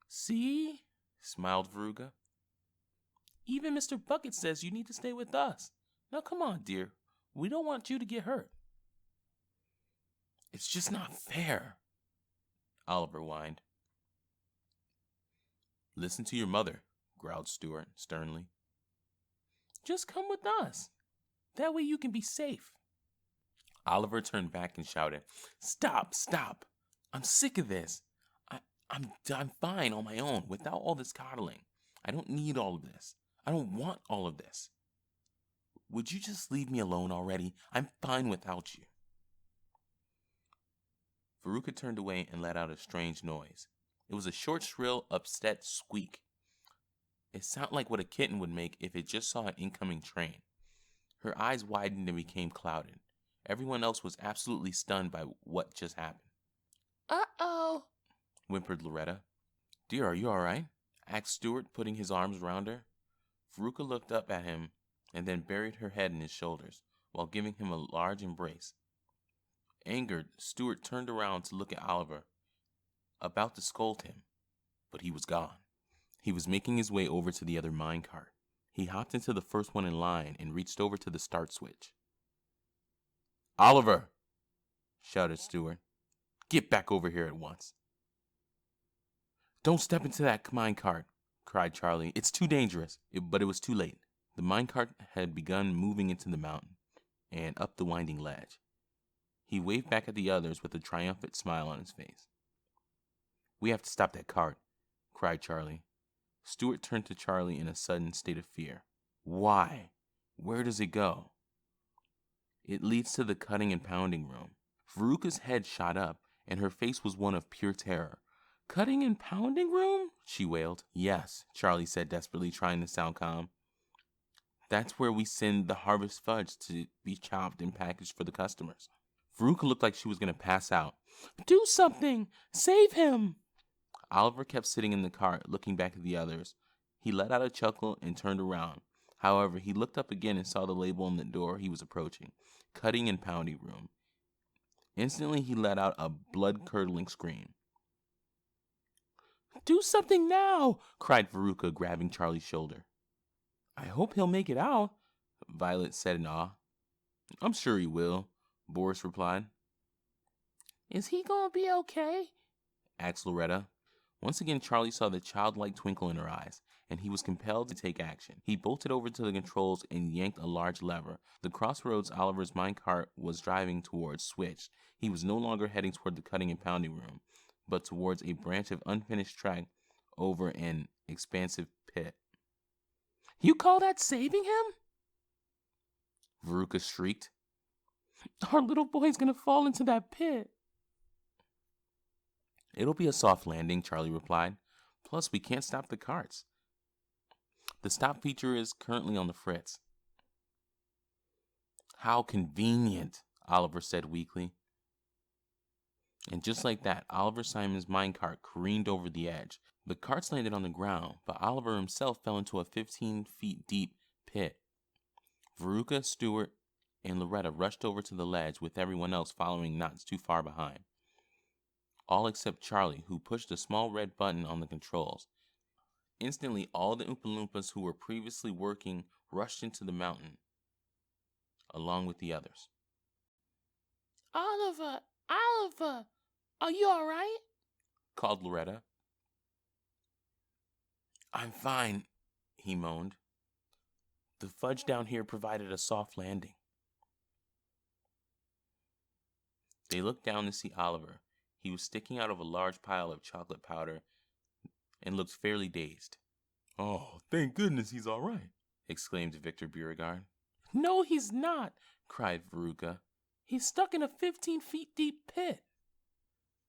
See? Smiled Veruca. Even Mr. Bucket says you need to stay with us. Now come on, dear. We don't want you to get hurt. It's just not fair, Oliver whined. Listen to your mother, growled Stuart sternly. Just come with us. That way you can be safe. Oliver turned back and shouted, Stop, stop. I'm sick of this. I'm fine on my own without all this coddling. I don't need all of this. I don't want all of this. Would you just leave me alone already? I'm fine without you. Veruca turned away and let out a strange noise. It was a short, shrill, upset squeak. It sounded like what a kitten would make if it just saw an incoming train. Her eyes widened and became clouded. Everyone else was absolutely stunned by what just happened. Uh-oh, whimpered Loretta. Dear, are you all right? Asked Stuart, putting his arms around her. Veruca looked up at him and then buried her head in his shoulders while giving him a large embrace. Angered, Stuart turned around to look at Oliver, about to scold him, but he was gone. He was making his way over to the other minecart. He hopped into the first one in line and reached over to the start switch. Oliver, shouted Stuart, get back over here at once. Don't step into that minecart, cried Charlie. It's too dangerous. But it was too late. The minecart had begun moving into the mountain and up the winding ledge. He waved back at the others with a triumphant smile on his face. We have to stop that cart, cried Charlie. Stuart turned to Charlie in a sudden state of fear. Why? Where does it go? It leads to the cutting and pounding room. Veruca's head shot up, and her face was one of pure terror. Cutting and pounding room? She wailed. Yes, Charlie said desperately, trying to sound calm. That's where we send the harvest fudge to be chopped and packaged for the customers. Veruca looked like she was going to pass out. Do something! Save him! Oliver kept sitting in the cart, looking back at the others. He let out a chuckle and turned around. However, he looked up again and saw the label on the door he was approaching. Cutting and pounding room. Instantly, he let out a blood-curdling scream. Do something now! Cried Veruca, grabbing Charlie's shoulder. I hope he'll make it out, Violet said in awe. I'm sure he will, Boris replied. Is he gonna be okay? Asked Loretta. Once again, Charlie saw the childlike twinkle in her eyes, and he was compelled to take action. He bolted over to the controls and yanked a large lever. The crossroads Oliver's minecart was driving towards switched. He was no longer heading toward the cutting and pounding room, but towards a branch of unfinished track over an expansive pit. You call that saving him? Veruca shrieked. Our little boy's gonna fall into that pit. It'll be a soft landing, Charlie replied. Plus, we can't stop the carts. The stop feature is currently on the fritz. How convenient, Oliver said weakly. And just like that, Oliver Simon's minecart careened over the edge. The carts landed on the ground, but Oliver himself fell into a 15 feet deep pit. Veruca, Stuart, and Loretta rushed over to the ledge with everyone else following not too far behind. All except Charlie, who pushed a small red button on the controls. Instantly, all the Oompa-Loompas who were previously working rushed into the mountain, along with the others. Oliver! Oliver! Are you all right? Called Loretta. I'm fine, he moaned. The fudge down here provided a soft landing. They looked down to see Oliver. He was sticking out of a large pile of chocolate powder and looked fairly dazed. Oh, thank goodness he's all right, exclaimed Victor Beauregard. No, he's not, cried Veruca. He's stuck in a 15 feet deep pit.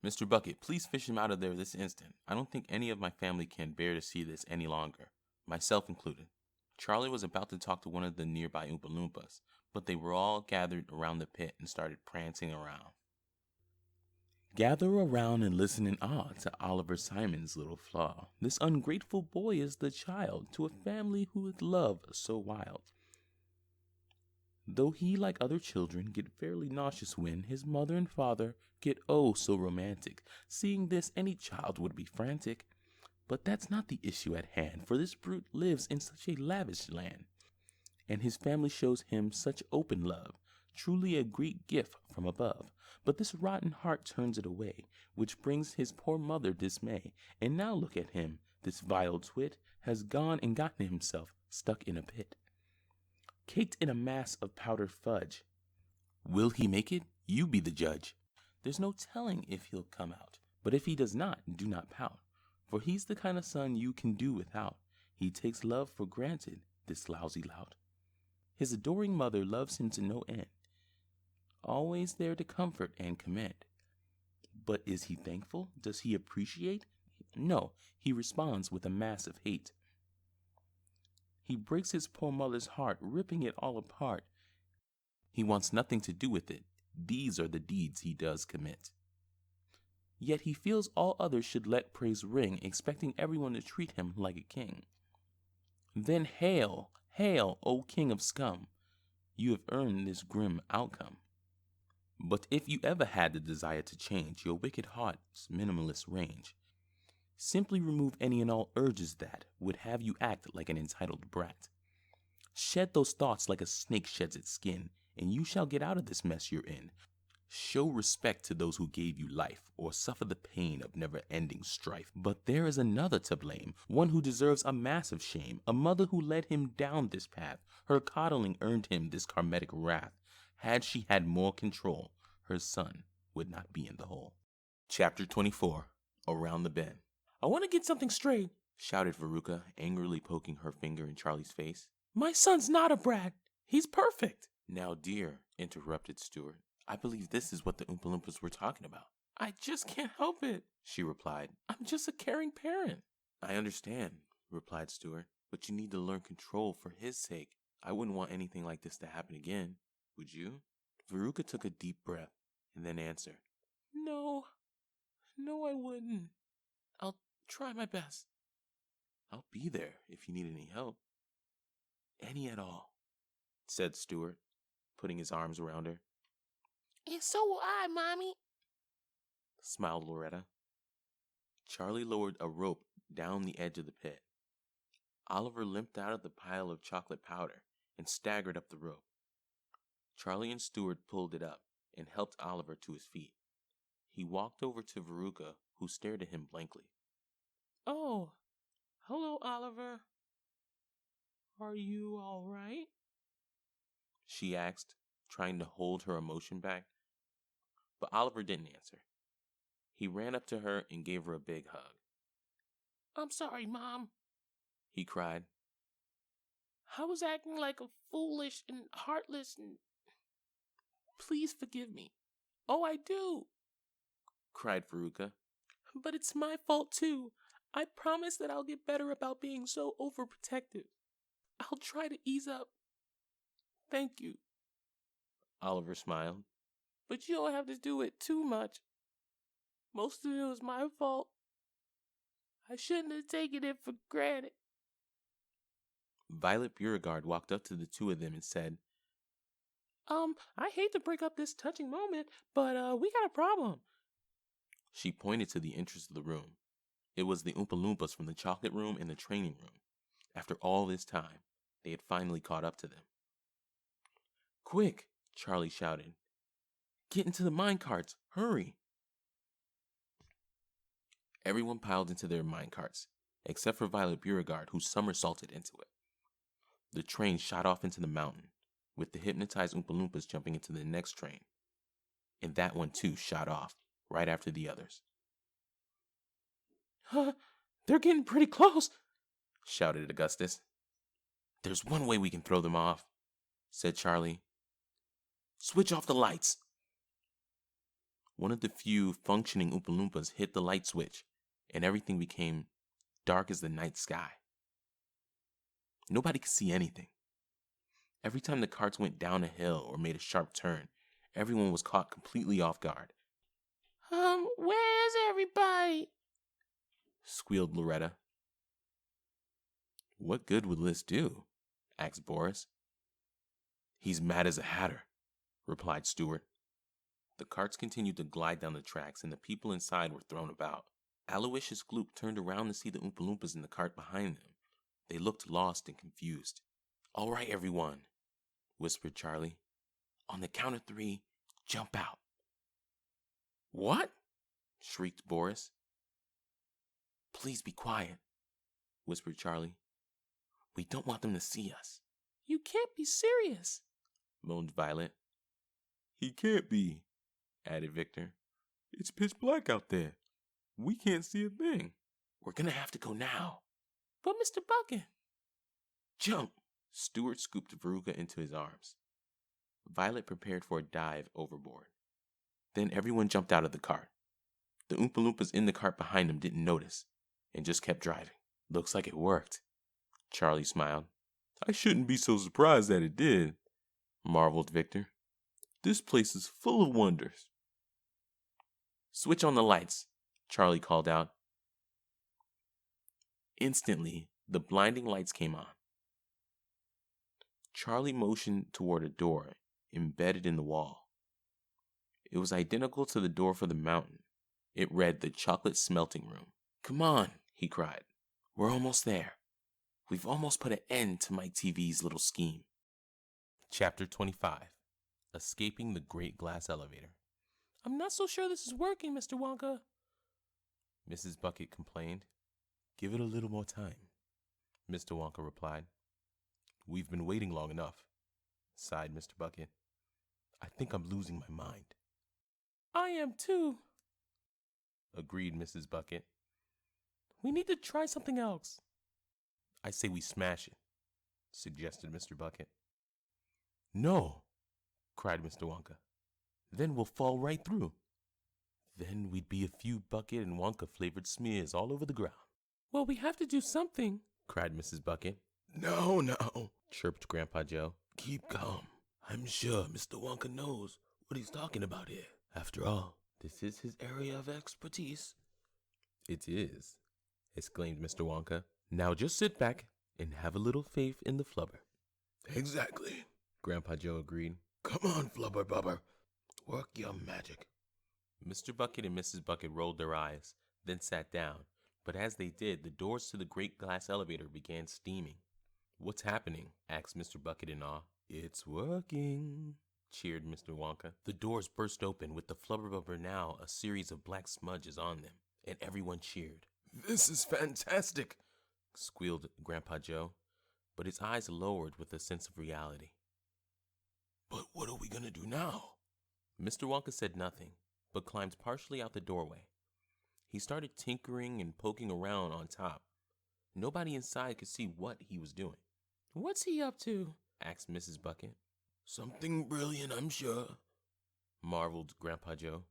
Mr. Bucket, please fish him out of there this instant. I don't think any of my family can bear to see this any longer, myself included. Charlie was about to talk to one of the nearby Oompa-Loompas, but they were all gathered around the pit and started prancing around. Gather around and listen in awe to Oliver Simon's little flaw. This ungrateful boy is the child to a family who with love so wild. Though he, like other children, get fairly nauseous when his mother and father get oh so romantic. Seeing this, any child would be frantic. But that's not the issue at hand, for this brute lives in such a lavish land, and his family shows him such open love, truly a great gift from above. But this rotten heart turns it away, which brings his poor mother dismay. And now look at him, this vile twit has gone and gotten himself stuck in a pit, caked in a mass of powdered fudge. Will he make it? You be the judge. There's no telling if he'll come out, but if he does not, do not pout, for he's the kind of son you can do without. He takes love for granted, this lousy lout. His adoring mother loves him to no end, always there to comfort and commend. But is he thankful? Does he appreciate? No, he responds with a massive hate. He breaks his poor mother's heart, ripping it all apart. He wants nothing to do with it. These are the deeds he does commit. Yet he feels all others should let praise ring, expecting everyone to treat him like a king. Then hail, hail, O king of scum! You have earned this grim outcome. But if you ever had the desire to change your wicked heart's minimalist range, simply remove any and all urges that would have you act like an entitled brat. Shed those thoughts like a snake sheds its skin, and you shall get out of this mess you're in. Show respect to those who gave you life, or suffer the pain of never-ending strife. But there is another to blame, one who deserves a massive shame, a mother who led him down this path. Her coddling earned him this karmic wrath. Had she had more control, her son would not be in the hole. Chapter 24. Around the Bend. I want to get something straight, shouted Veruca, angrily poking her finger in Charlie's face. My son's not a brat. He's perfect. Now, dear, interrupted Stuart, I believe this is what the Oompa-Loompas were talking about. I just can't help it, she replied. I'm just a caring parent. I understand, replied Stuart, but you need to learn control for his sake. I wouldn't want anything like this to happen again, would you? Veruca took a deep breath and then answered. No, I wouldn't. I'll try my best. I'll be there if you need any help. Any at all, said Stuart, putting his arms around her. And so will I, Mommy, smiled Loretta. Charlie lowered a rope down the edge of the pit. Oliver limped out of the pile of chocolate powder and staggered up the rope. Charlie and Stuart pulled it up and helped Oliver to his feet. He walked over to Veruca, who stared at him blankly. Oh, hello, Oliver. Are you all right? She asked, trying to hold her emotion back. But Oliver didn't answer. He ran up to her and gave her a big hug. I'm sorry, Mom, he cried. I was acting like a foolish and heartless and please forgive me. Oh, I do, cried Veruca. But it's my fault too. I promise that I'll get better about being so overprotective. I'll try to ease up. Thank you. Oliver smiled. But you don't have to do it too much. Most of it was my fault. I shouldn't have taken it for granted. Violet Beauregard walked up to the two of them and said, I hate to break up this touching moment, but we got a problem. She pointed to the entrance of the room. It was the Oompa-Loompas from the chocolate room and the training room. After all this time, they had finally caught up to them. "Quick!" Charlie shouted. "Get into the minecarts! Hurry!" Everyone piled into their minecarts, except for Violet Beauregard, who somersaulted into it. The train shot off into the mountain, with the hypnotized Oompa-Loompas jumping into the next train. And that one too shot off, right after the others. "They're getting pretty close," shouted Augustus. "There's one way we can throw them off," said Charlie. "Switch off the lights." One of the few functioning Oompa-Loompas hit the light switch, and everything became dark as the night sky. Nobody could see anything. Every time the carts went down a hill or made a sharp turn, everyone was caught completely off guard. Where's everybody?" squealed Loretta. "What good would this do?" asked Boris. "He's mad as a hatter," replied Stuart. The carts continued to glide down the tracks, and the people inside were thrown about. Aloysius Gloop turned around to see the Oompa-Loompas in the cart behind them. They looked lost and confused. "All right, everyone," whispered Charlie. "On the count of 3, jump out." "What?" shrieked Boris. "Please be quiet," whispered Charlie. "We don't want them to see us." "You can't be serious," moaned Violet. "He can't be," added Victor. "It's pitch black out there. We can't see a thing." "We're gonna have to go now." "But Mr. Bucket." "Jump!" Stuart scooped Veruca into his arms. Violet prepared for a dive overboard. Then everyone jumped out of the cart. The Oompa-Loompas in the cart behind them didn't notice and just kept driving. "Looks like it worked," Charlie smiled. "I shouldn't be so surprised that it did," marveled Victor. "This place is full of wonders." "Switch on the lights," Charlie called out. Instantly, the blinding lights came on. Charlie motioned toward a door embedded in the wall. It was identical to the door for the mountain. It read the chocolate smelting room. "Come on," he cried. "We're almost there. We've almost put an end to Mike TV's little scheme." Chapter 25. Escaping the Great Glass Elevator. "I'm not so sure this is working, Mr. Wonka," Mrs. Bucket complained. "Give it a little more time," Mr. Wonka replied. "We've been waiting long enough," sighed Mr. Bucket. "I think I'm losing my mind." "I am too," agreed Mrs. Bucket. "We need to try something else." "I say we smash it," suggested Mr. Bucket. "No," cried Mr. Wonka. "Then we'll fall right through. Then we'd be a few Bucket and Wonka flavored smears all over the ground." "Well, we have to do something," cried Mrs. Bucket. No, Chirped Grandpa Joe. keep calm. I'm sure Mr. Wonka knows what he's talking about here. After all, this is his area of expertise. "It is," exclaimed Mr. Wonka. "Now just sit back and have a little faith in the flubber." Exactly. Grandpa Joe agreed. Come on, Flubber Bubber. Work your magic. Mr. Bucket and Mrs. Bucket rolled their eyes, then sat down. But as they did, the doors to the great glass elevator began steaming. "What's happening?" asked Mr. Bucket in awe. "It's working," cheered Mr. Wonka. The doors burst open, with the Flubberbubber now a series of black smudges on them, and everyone cheered. This is fantastic, squealed Grandpa Joe, but his eyes lowered with a sense of reality. But what are we going to do now? Mr. Wonka said nothing, but climbed partially out the doorway. He started tinkering and poking around on top. Nobody inside could see what he was doing. "What's he up to?" asked Mrs. Bucket. Something brilliant, I'm sure, marveled Grandpa Joe.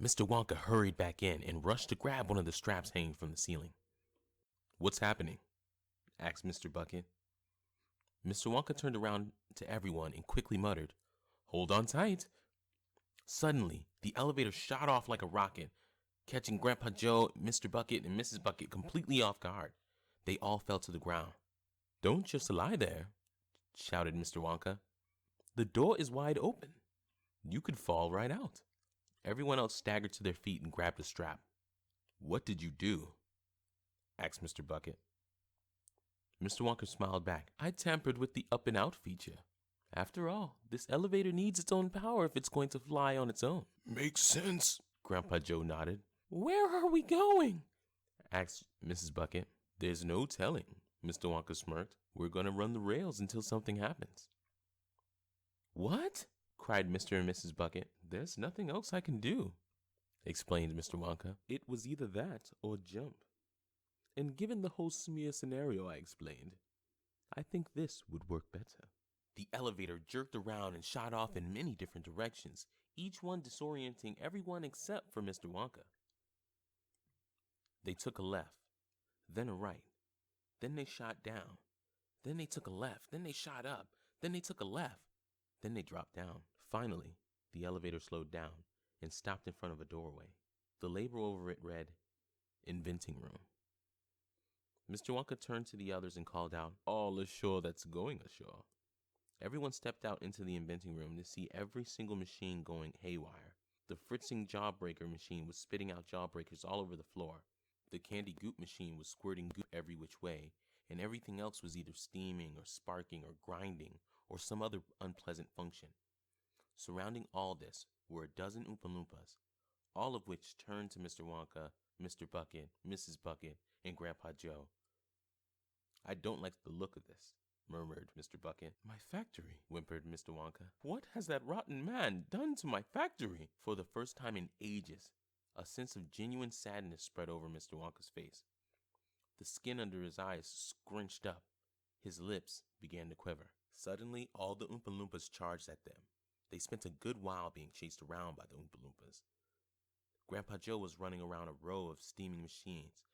Mr. Wonka hurried back in and rushed to grab one of the straps hanging from the ceiling. "What's happening?" asked Mr. Bucket. Mr. Wonka turned around to everyone and quickly muttered, "Hold on tight." Suddenly, the elevator shot off like a rocket, catching Grandpa Joe, Mr. Bucket, and Mrs. Bucket completely off guard. They all fell to the ground. "Don't just lie there," shouted Mr. Wonka. "The door is wide open. You could fall right out." Everyone else staggered to their feet and grabbed a strap. What did you do? Asked Mr. Bucket. Mr. Wonka smiled back. I tampered with the up and out feature. After all, this elevator needs its own power if it's going to fly on its own. Makes sense. Grandpa Joe nodded. Where are we going? Asked Mrs. Bucket. There's no telling, Mr. Wonka smirked. We're going to run the rails until something happens. What? Cried Mr. and Mrs. Bucket. There's nothing else I can do, explained Mr. Wonka. It was either that or jump. And given the whole smear scenario I explained, I think this would work better. The elevator jerked around and shot off in many different directions, each one disorienting everyone except for Mr. Wonka. They took a left, then a right, then they shot down, then they took a left, then they shot up, then they took a left, then they dropped down. Finally, the elevator slowed down and stopped in front of a doorway. The label over it read, Inventing Room. Mr. Wonka turned to the others and called out, All ashore that's going ashore. Everyone stepped out into the inventing room to see every single machine going haywire. The fritzing jawbreaker machine was spitting out jawbreakers all over the floor. The candy goop machine was squirting goop every which way, and everything else was either steaming or sparking or grinding or some other unpleasant function. Surrounding all this were a dozen Oompa-Loompas, all of which turned to Mr. Wonka, Mr. Bucket, Mrs. Bucket, and Grandpa Joe. I don't like the look of this, murmured Mr. Bucket. My factory, whimpered Mr. Wonka. What has that rotten man done to my factory? For the first time in ages, a sense of genuine sadness spread over Mr. Wonka's face. The skin under his eyes scrunched up. His lips began to quiver. Suddenly, all the Oompa-Loompas charged at them. They spent a good while being chased around by the Oompa-Loompas. Grandpa Joe was running around a row of steaming machines.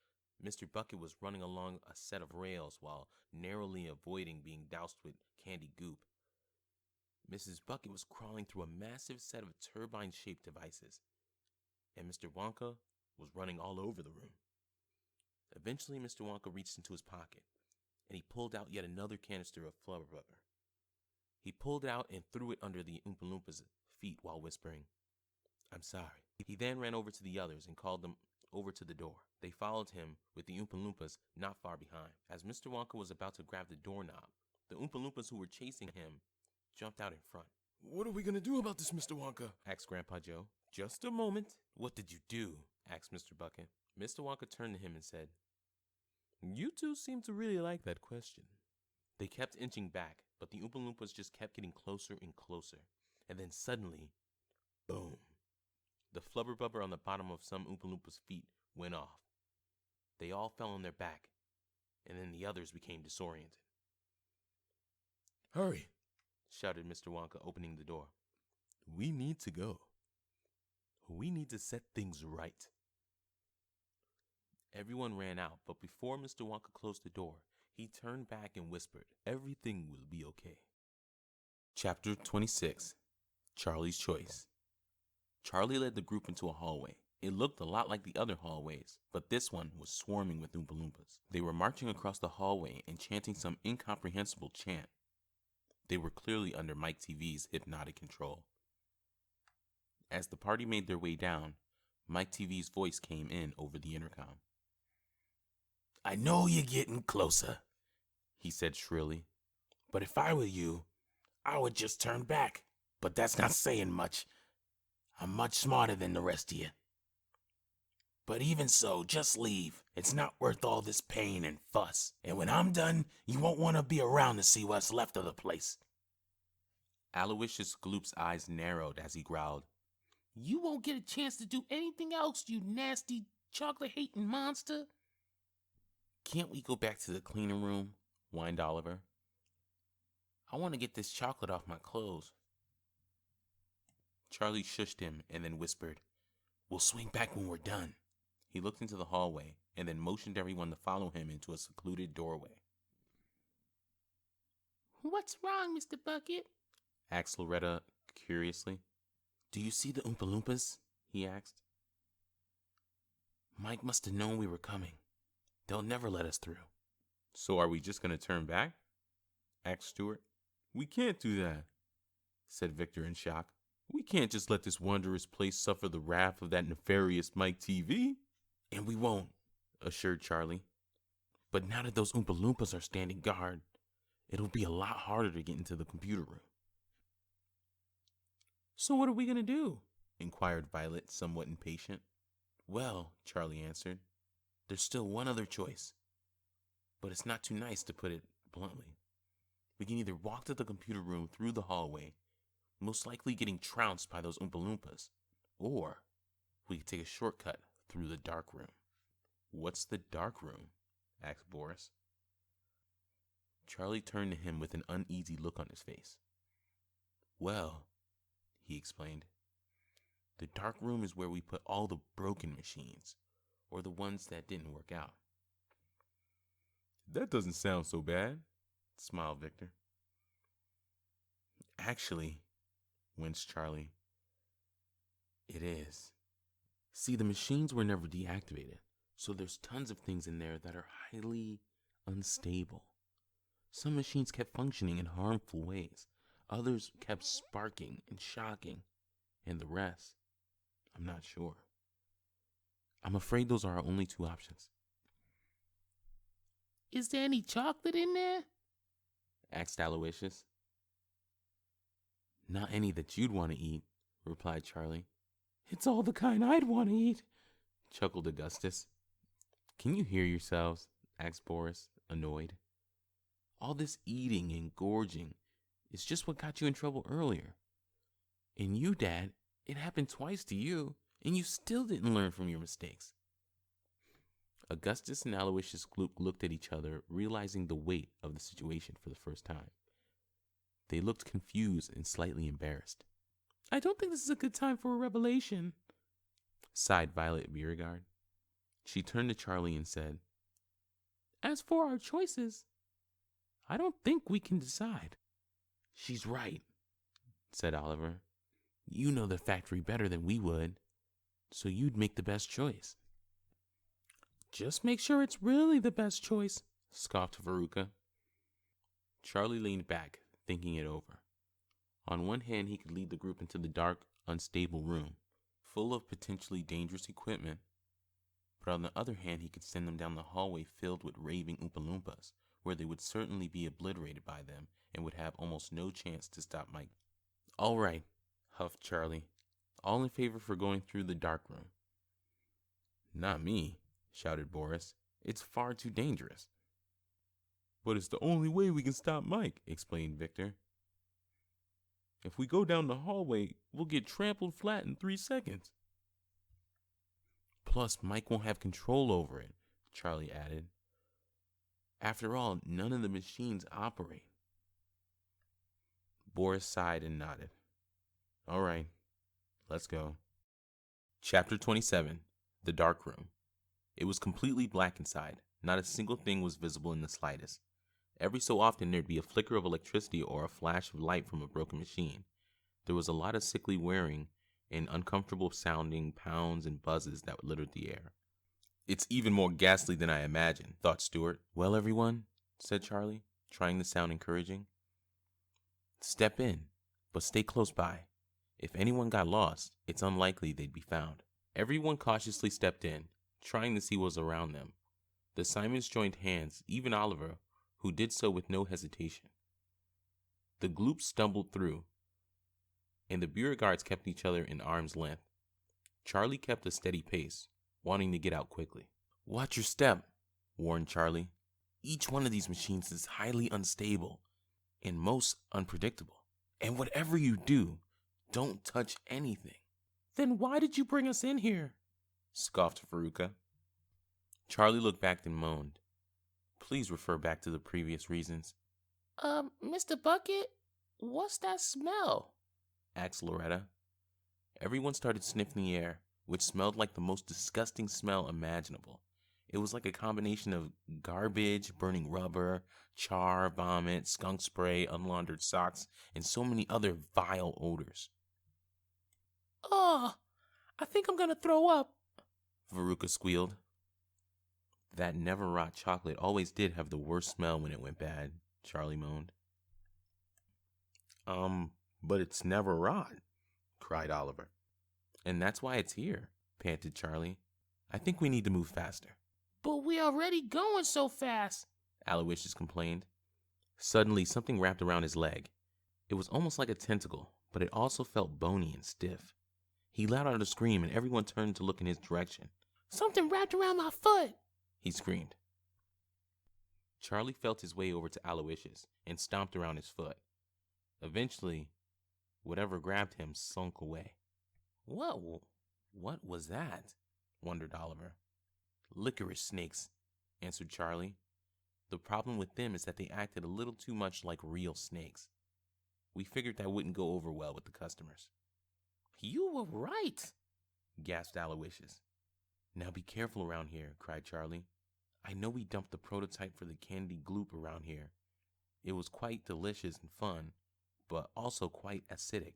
Mr. Bucket was running along a set of rails while narrowly avoiding being doused with candy goop. Mrs. Bucket was crawling through a massive set of turbine-shaped devices. And Mr. Wonka was running all over the room. Eventually, Mr. Wonka reached into his pocket, and he pulled out yet another canister of flubber rubber. He pulled it out and threw it under the Oompa-Loompa's feet while whispering, I'm sorry. He then ran over to the others and called them over to the door. They followed him with the Oompa-Loompas not far behind. As Mr. Wonka was about to grab the doorknob, the Oompa-Loompas who were chasing him jumped out in front. What are we gonna do about this, Mr. Wonka? Asked Grandpa Joe. Just a moment. What did you do? Asked Mr. Bucket. Mr. Wonka turned to him and said, You two seem to really like that question. They kept inching back, but the Oompa-Loompas just kept getting closer and closer. And then suddenly, boom. The flubber bubber on the bottom of some Oompa-Loompas' feet went off. They all fell on their back, and then the others became disoriented. Hurry, shouted Mr. Wonka, opening the door. We need to go. We need to set things right. Everyone ran out, but before Mr. Wonka closed the door, he turned back and whispered, Everything will be okay. Chapter 26. Charlie's Choice. Charlie led the group into a hallway. It looked a lot like the other hallways, but this one was swarming with Oompa-Loompas. They were marching across the hallway and chanting some incomprehensible chant. They were clearly under Mike TV's hypnotic control. As the party made their way down, Mike TV's voice came in over the intercom. I know you're getting closer, he said shrilly. But if I were you, I would just turn back. But that's not saying much. I'm much smarter than the rest of you. But even so, just leave. It's not worth all this pain and fuss. And when I'm done, you won't want to be around to see what's left of the place. Aloysius Gloop's eyes narrowed as he growled, You won't get a chance to do anything else, you nasty chocolate-hating monster. Can't we go back to the cleaning room? Whined Oliver. I want to get this chocolate off my clothes. Charlie shushed him and then whispered, We'll swing back when we're done. He looked into the hallway and then motioned everyone to follow him into a secluded doorway. What's wrong, Mr. Bucket? Asked Loretta curiously. Do you see the Oompa-Loompas? He asked. Mike must have known we were coming. They'll never let us through. So are we just going to turn back? Asked Stuart. We can't do that, said Victor in shock. We can't just let this wondrous place suffer the wrath of that nefarious Mike TV. And we won't, assured Charlie. But now that those Oompa-Loompas are standing guard, it'll be a lot harder to get into the computer room. So what are we going to do? Inquired Violet, somewhat impatient. Well, Charlie answered, there's still one other choice. But it's not too nice to put it bluntly. We can either walk to the computer room through the hallway, most likely getting trounced by those Oompa-Loompas, or we could take a shortcut through the dark room. What's the dark room? Asked Boris. Charlie turned to him with an uneasy look on his face. Well, he explained, the dark room is where we put all the broken machines, or the ones that didn't work out. That doesn't sound so bad, smiled Victor. Actually, winced Charlie, it is. See, the machines were never deactivated, so there's tons of things in there that are highly unstable. Some machines kept functioning in harmful ways. Others kept sparking and shocking. And the rest, I'm not sure. I'm afraid those are our only two options. Is there any chocolate in there? Asked Aloysius. Not any that you'd want to eat, replied Charlie. It's all the kind I'd want to eat, chuckled Augustus. Can you hear yourselves? Asked Boris, annoyed. All this eating and gorging is just what got you in trouble earlier. And you, Dad, it happened twice to you, and you still didn't learn from your mistakes. Augustus and Aloysius looked at each other, realizing the weight of the situation for the first time. They looked confused and slightly embarrassed. I don't think this is a good time for a revelation, sighed Violet Beauregard. She turned to Charlie and said, As for our choices, I don't think we can decide. She's right, said Oliver. You know the factory better than we would, so you'd make the best choice. Just make sure it's really the best choice, scoffed Veruca. Charlie leaned back, thinking it over. On one hand, he could lead the group into the dark, unstable room, full of potentially dangerous equipment, but on the other hand, he could send them down the hallway filled with raving Oompa-Loompas, where they would certainly be obliterated by them and would have almost no chance to stop Mike. All right, huffed Charlie. All in favor for going through the dark room? Not me, shouted Boris. It's far too dangerous. But it's the only way we can stop Mike, explained Victor. If we go down the hallway, we'll get trampled flat in 3 seconds. Plus, Mike won't have control over it, Charlie added. After all, none of the machines operate. Boris sighed and nodded. All right, let's go. Chapter 27, The Dark Room. It was completely black inside. Not a single thing was visible in the slightest. Every so often there'd be a flicker of electricity or a flash of light from a broken machine. There was a lot of sickly whirring and uncomfortable sounding pounds and buzzes that littered the air. It's even more ghastly than I imagined, thought Stuart. Well, everyone, said Charlie, trying to sound encouraging. Step in, but stay close by. If anyone got lost, it's unlikely they'd be found. Everyone cautiously stepped in, trying to see what was around them. The Simons joined hands, even Oliver, who did so with no hesitation. The group stumbled through, and the Beauregards kept each other in arm's length. Charlie kept a steady pace, wanting to get out quickly. Watch your step, warned Charlie. Each one of these machines is highly unstable and most unpredictable. And whatever you do, don't touch anything. Then why did you bring us in here? Scoffed Veruca. Charlie looked back and moaned. Please refer back to the previous reasons. Mr. Bucket, what's that smell? Asked Loretta. Everyone started sniffing the air, which smelled like the most disgusting smell imaginable. It was like a combination of garbage, burning rubber, char, vomit, skunk spray, unlaundered socks, and so many other vile odors. Oh, I think I'm gonna throw up, Veruca squealed. That never-rot chocolate always did have the worst smell when it went bad, Charlie moaned. But it's never rot, cried Oliver. And that's why it's here, panted Charlie. I think we need to move faster. But we already going so fast, Aloysius complained. Suddenly, something wrapped around his leg. It was almost like a tentacle, but it also felt bony and stiff. He let out a scream, and everyone turned to look in his direction. Something wrapped around my foot, he screamed. Charlie felt his way over to Aloysius and stomped around his foot. Eventually, whatever grabbed him slunk away. What was that? Wondered Oliver. Licorice snakes, answered Charlie. The problem with them is that they acted a little too much like real snakes. We figured that wouldn't go over well with the customers. You were right, gasped Aloysius. Now be careful around here, cried Charlie. I know we dumped the prototype for the candy gloop around here. It was quite delicious and fun, but also quite acidic.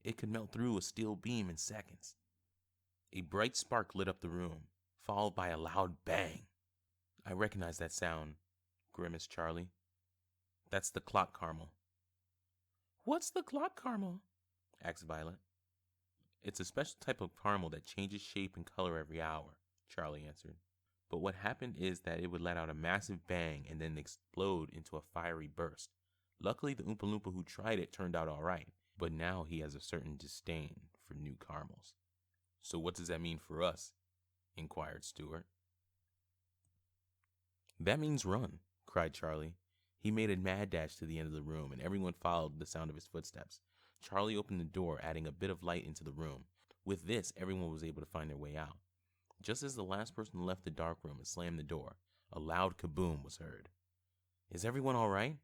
It could melt through a steel beam in seconds. A bright spark lit up the room, followed by a loud bang. I recognize that sound, grimaced Charlie. That's the clock caramel. What's the clock caramel? Asked Violet. It's a special type of caramel that changes shape and color every hour, Charlie answered. But what happened is that it would let out a massive bang and then explode into a fiery burst. Luckily, the Oompa-Loompa who tried it turned out all right, but now he has a certain disdain for new caramels. So what does that mean for us? Inquired Stuart. That means run, cried Charlie. He made a mad dash to the end of the room, and everyone followed the sound of his footsteps. Charlie opened the door, adding a bit of light into the room. With this, everyone was able to find their way out. Just as the last person left the dark room and slammed the door, a loud kaboom was heard. Is everyone all right?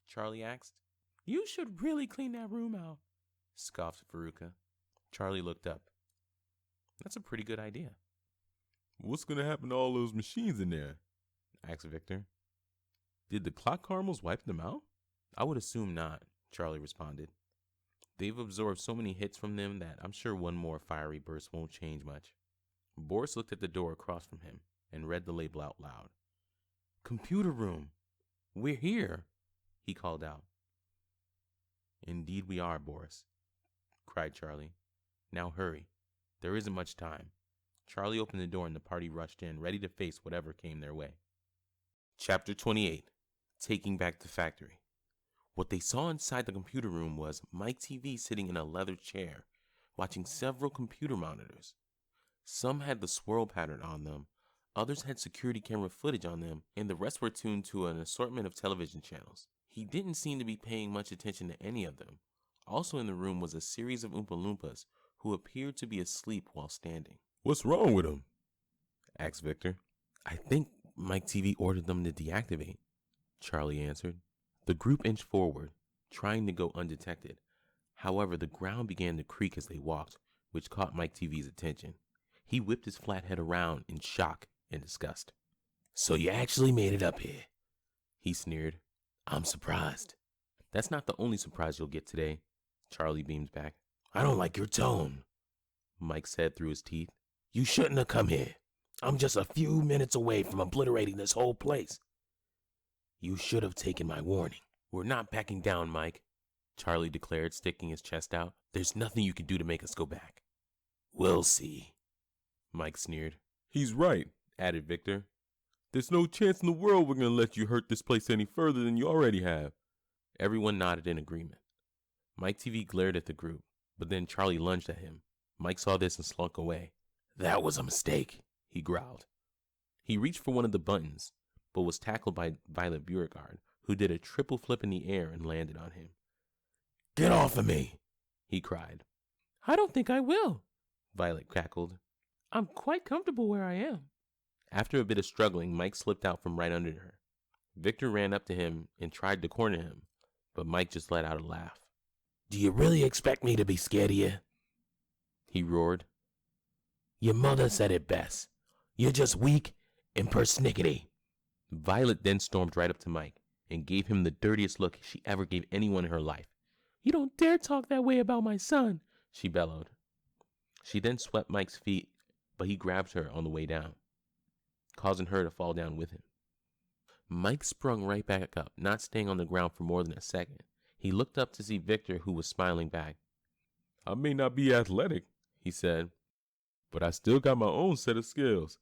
Charlie asked. You should really clean that room out, scoffed Veruca. Charlie looked up. That's a pretty good idea. What's going to happen to all those machines in there? Asked Victor. Did the clock caramels wipe them out? I would assume not, Charlie responded. They've absorbed so many hits from them that I'm sure one more fiery burst won't change much. Boris looked at the door across from him and read the label out loud. Computer room. We're here, he called out. Indeed we are, Boris, cried Charlie. Now hurry. There isn't much time. Charlie opened the door and the party rushed in, ready to face whatever came their way. Chapter 28. Taking Back the Factory. What they saw inside the computer room was Mike TV sitting in a leather chair, watching several computer monitors. Some had the swirl pattern on them, others had security camera footage on them, and the rest were tuned to an assortment of television channels. He didn't seem to be paying much attention to any of them. Also in the room was a series of Oompa-Loompas who appeared to be asleep while standing. What's wrong with them? Asked Victor. I think Mike TV ordered them to deactivate, Charlie answered. The group inched forward, trying to go undetected. However, the ground began to creak as they walked, which caught Mike TV's attention. He whipped his flat head around in shock and disgust. So you actually made it up here, he sneered. I'm surprised. That's not the only surprise you'll get today, Charlie beamed back. I don't like your tone, Mike said through his teeth. You shouldn't have come here. I'm just a few minutes away from obliterating this whole place. You should have taken my warning. We're not backing down, Mike, Charlie declared, sticking his chest out. There's nothing you can do to make us go back. We'll see, Mike sneered. He's right, added Victor. There's no chance in the world we're going to let you hurt this place any further than you already have. Everyone nodded in agreement. Mike TV glared at the group, but then Charlie lunged at him. Mike saw this and slunk away. That was a mistake, he growled. He reached for one of the buttons, but was tackled by Violet Beauregard, who did a triple flip in the air and landed on him. Get off of me, he cried. I don't think I will, Violet cackled. I'm quite comfortable where I am. After a bit of struggling, Mike slipped out from right under her. Victor ran up to him and tried to corner him, but Mike just let out a laugh. Do you really expect me to be scared of you? He roared. Your mother said it best. You're just weak and persnickety. Violet then stormed right up to Mike and gave him the dirtiest look she ever gave anyone in her life. You don't dare talk that way about my son, she bellowed. She then swept Mike's feet, but he grabbed her on the way down, causing her to fall down with him. Mike sprung right back up, not staying on the ground for more than a second. He looked up to see Victor, who was smiling back. I may not be athletic, he said, but I still got my own set of skills.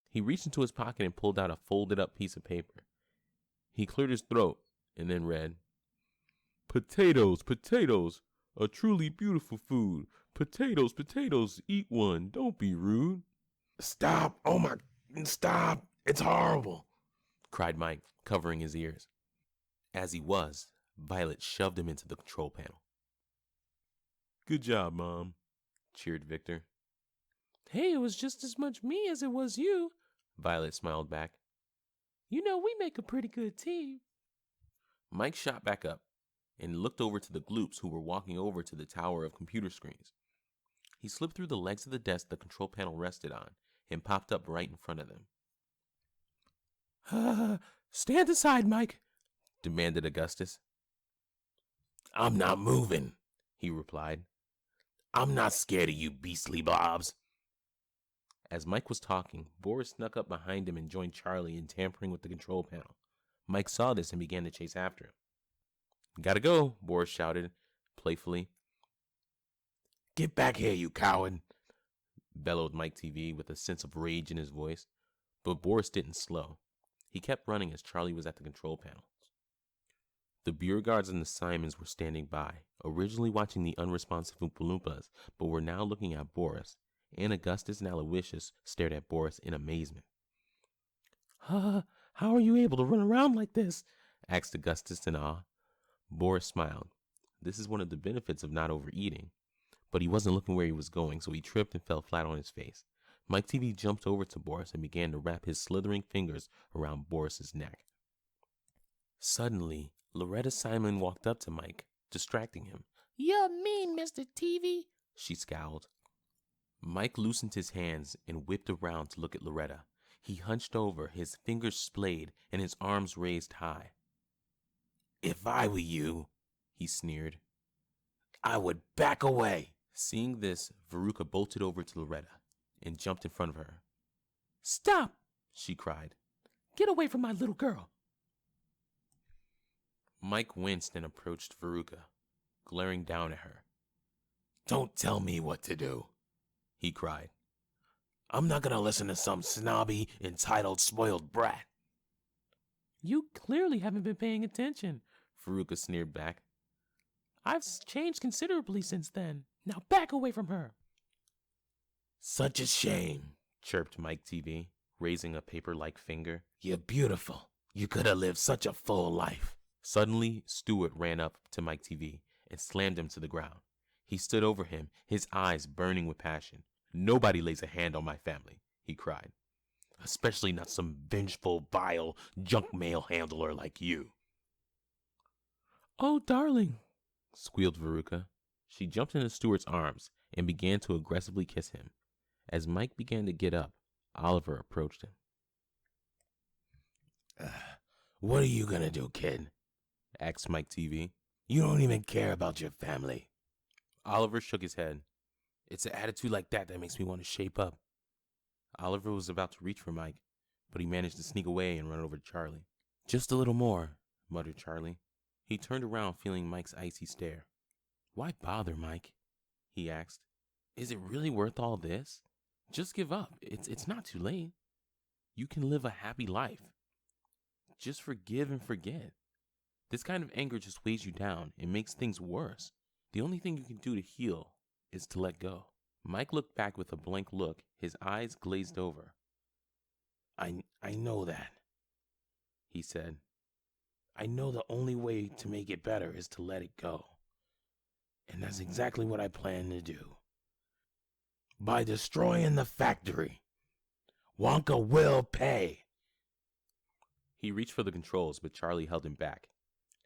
He reached into his pocket and pulled out a folded up piece of paper. He cleared his throat and then read, Potatoes, potatoes, a truly beautiful food. Potatoes, potatoes, eat one, don't be rude. Stop! Oh my, stop! It's horrible! cried Mike, covering his ears. As he was, Violet shoved him into the control panel. Good job, Mom, cheered Victor. Hey, it was just as much me as it was you, Violet smiled back. You know, we make a pretty good team. Mike shot back up and looked over to the gloops who were walking over to the tower of computer screens. He slipped through the legs of the desk the control panel rested on and popped up right in front of them. Stand aside, Mike, demanded Augustus. I'm not moving, he replied. I'm not scared of you beastly blobs. As Mike was talking, Boris snuck up behind him and joined Charlie in tampering with the control panel. Mike saw this and began to chase after him. Gotta go, Boris shouted playfully. Get back here, you coward, bellowed Mike TV with a sense of rage in his voice. But Boris didn't slow. He kept running as Charlie was at the control panels. The beer guards and the Simons were standing by, originally watching the unresponsive Oompa-Loompas, but were now looking at Boris, and Augustus and Aloysius stared at Boris in amazement. How are you able to run around like this? Asked Augustus in awe. Boris smiled. This is one of the benefits of not overeating. But he wasn't looking where he was going, so he tripped and fell flat on his face. Mike TV jumped over to Boris and began to wrap his slithering fingers around Boris's neck. Suddenly, Loretta Simon walked up to Mike, distracting him. You're mean, Mr. TV, she scowled. Mike loosened his hands and whipped around to look at Loretta. He hunched over, his fingers splayed, and his arms raised high. If I were you, he sneered, I would back away. Seeing this, Veruca bolted over to Loretta and jumped in front of her. Stop, she cried. Get away from my little girl. Mike winced and approached Veruca, glaring down at her. Don't tell me what to do, he cried. I'm not gonna listen to some snobby, entitled, spoiled brat. You clearly haven't been paying attention, Veruca sneered back. I've changed considerably since then. Now back away from her. Such a shame, chirped Mike TV, raising a paper-like finger. You're beautiful. You could have lived such a full life. Suddenly, Stewart ran up to Mike TV and slammed him to the ground. He stood over him, his eyes burning with passion. Nobody lays a hand on my family, he cried. Especially not some vengeful, vile, junk mail handler like you. Oh, darling, squealed Veruca. She jumped into Stewart's arms and began to aggressively kiss him. As Mike began to get up, Oliver approached him. What are you gonna do, kid? Asked Mike TV. You don't even care about your family. Oliver shook his head. It's an attitude like that makes me want to shape up. Oliver was about to reach for Mike, but he managed to sneak away and run over to Charlie. Just a little more, muttered Charlie. He turned around, feeling Mike's icy stare. Why bother, Mike? He asked. Is it really worth all this? Just give up. It's not too late. You can live a happy life. Just forgive and forget. This kind of anger just weighs you down and makes things worse. The only thing you can do to heal is to let go. Mike looked back with a blank look, his eyes glazed over. I know that, he said. I know the only way to make it better is to let it go. And that's exactly what I plan to do. By destroying the factory, Wonka will pay. He reached for the controls, but Charlie held him back.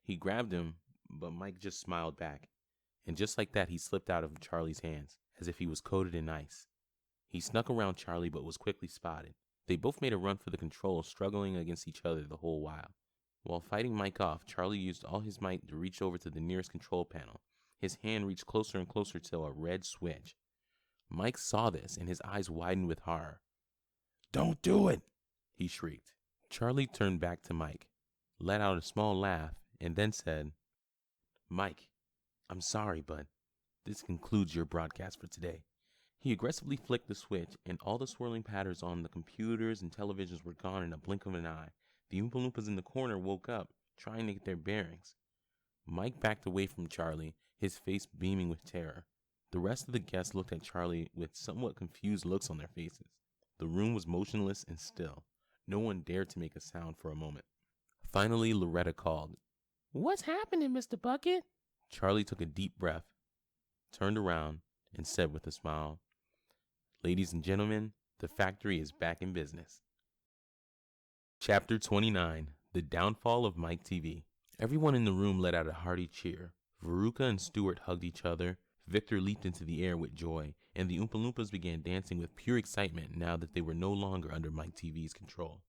He grabbed him, but Mike just smiled back. And just like that, he slipped out of Charlie's hands, as if he was coated in ice. He snuck around Charlie, but was quickly spotted. They both made a run for the controls, struggling against each other the whole while. While fighting Mike off, Charlie used all his might to reach over to the nearest control panel. His hand reached closer and closer till a red switch. Mike saw this, and his eyes widened with horror. Don't do it, he shrieked. Charlie turned back to Mike, let out a small laugh, and then said, Mike, I'm sorry, but this concludes your broadcast for today. He aggressively flicked the switch, and all the swirling patterns on the computers and televisions were gone in a blink of an eye. The Oompa-Loompas in the corner woke up, trying to get their bearings. Mike backed away from Charlie, his face beaming with terror. The rest of the guests looked at Charlie with somewhat confused looks on their faces. The room was motionless and still. No one dared to make a sound for a moment. Finally, Loretta called. What's happening, Mr. Bucket? Charlie took a deep breath, turned around, and said with a smile, Ladies and gentlemen, the factory is back in business. Chapter 29, The Downfall of Mike TV. Everyone in the room let out a hearty cheer. Veruca and Stuart hugged each other. Victor leaped into the air with joy, and the Oompa-Loompas began dancing with pure excitement now that they were no longer under Mike TV's control.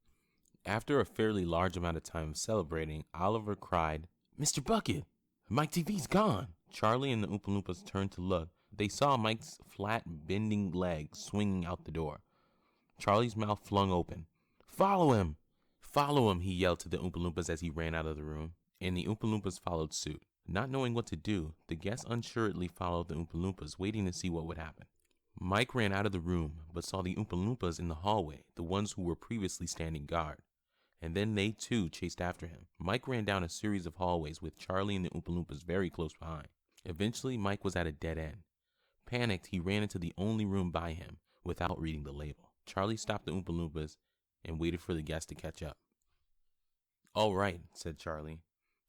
After a fairly large amount of time of celebrating, Oliver cried, Mr. Bucket, Mike TV's gone. Charlie and the Oompa-Loompas turned to look. They saw Mike's flat, bending leg swinging out the door. Charlie's mouth flung open. Follow him! Follow him, he yelled to the Oompa-Loompas as he ran out of the room, and the Oompa-Loompas followed suit. Not knowing what to do, the guests unsuredly followed the Oompa-Loompas, waiting to see what would happen. Mike ran out of the room, but saw the Oompa-Loompas in the hallway, the ones who were previously standing guard. And then they too chased after him. Mike ran down a series of hallways with Charlie and the Oompa-Loompas very close behind. Eventually, Mike was at a dead end. Panicked, he ran into the only room by him without reading the label. Charlie stopped the Oompa-Loompas and waited for the guests to catch up. All right, said Charlie.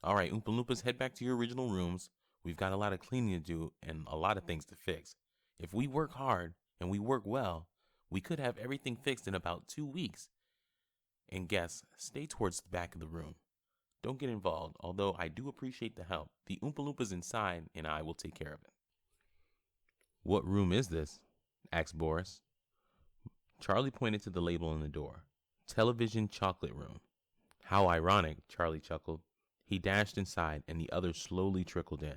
All right, Oompa-Loompas, head back to your original rooms. We've got a lot of cleaning to do and a lot of things to fix. If we work hard and we work well, we could have everything fixed in about 2 weeks. And guests, stay towards the back of the room. Don't get involved, although I do appreciate the help. The Oompa-Loompas inside and I will take care of it. What room is this? Asked Boris. Charlie pointed to the label on the door. Television chocolate room. How ironic, Charlie chuckled. He dashed inside and the others slowly trickled in.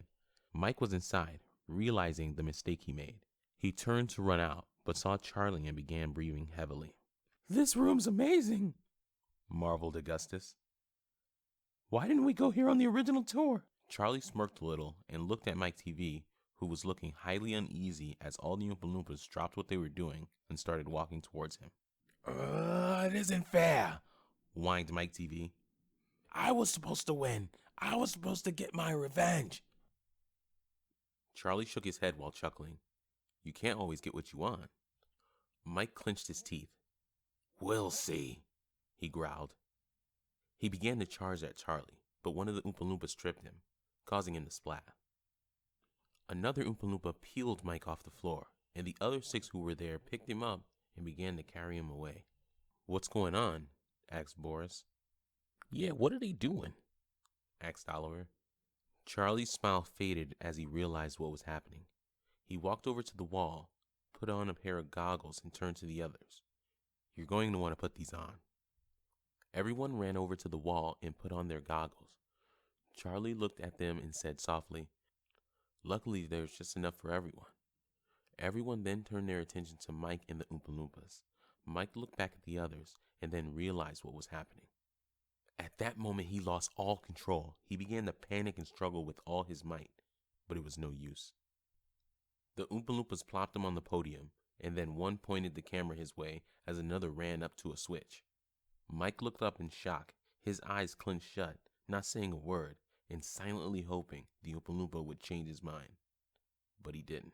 Mike was inside, realizing the mistake he made. He turned to run out, but saw Charlie and began breathing heavily. This room's amazing, marveled Augustus. Why didn't we go here on the original tour? Charlie smirked a little and looked at Mike TV, who was looking highly uneasy as all the Oompa-Loompas dropped what they were doing and started walking towards him. It isn't fair, whined Mike TV. I was supposed to win. I was supposed to get my revenge. Charlie shook his head while chuckling. You can't always get what you want. Mike clenched his teeth. We'll see, he growled. He began to charge at Charlie, but one of the Oompa-Loompas tripped him, causing him to splat. Another Oompa-Loompa peeled Mike off the floor, and the other 6 who were there picked him up and began to carry him away. What's going on? Asked Boris. Yeah, what are they doing? Asked Oliver. Charlie's smile faded as he realized what was happening. He walked over to the wall, put on a pair of goggles, and turned to the others. You're going to want to put these on. Everyone ran over to the wall and put on their goggles. Charlie looked at them and said softly, Luckily, there's just enough for everyone. Everyone then turned their attention to Mike and the Oompa-Loompas. Mike looked back at the others and then realized what was happening. At that moment, he lost all control. He began to panic and struggle with all his might, but it was no use. The Oompa-Loompas plopped him on the podium, and then one pointed the camera his way as another ran up to a switch. Mike looked up in shock, his eyes clenched shut, not saying a word, and silently hoping the Oompa-Loompa would change his mind. But he didn't.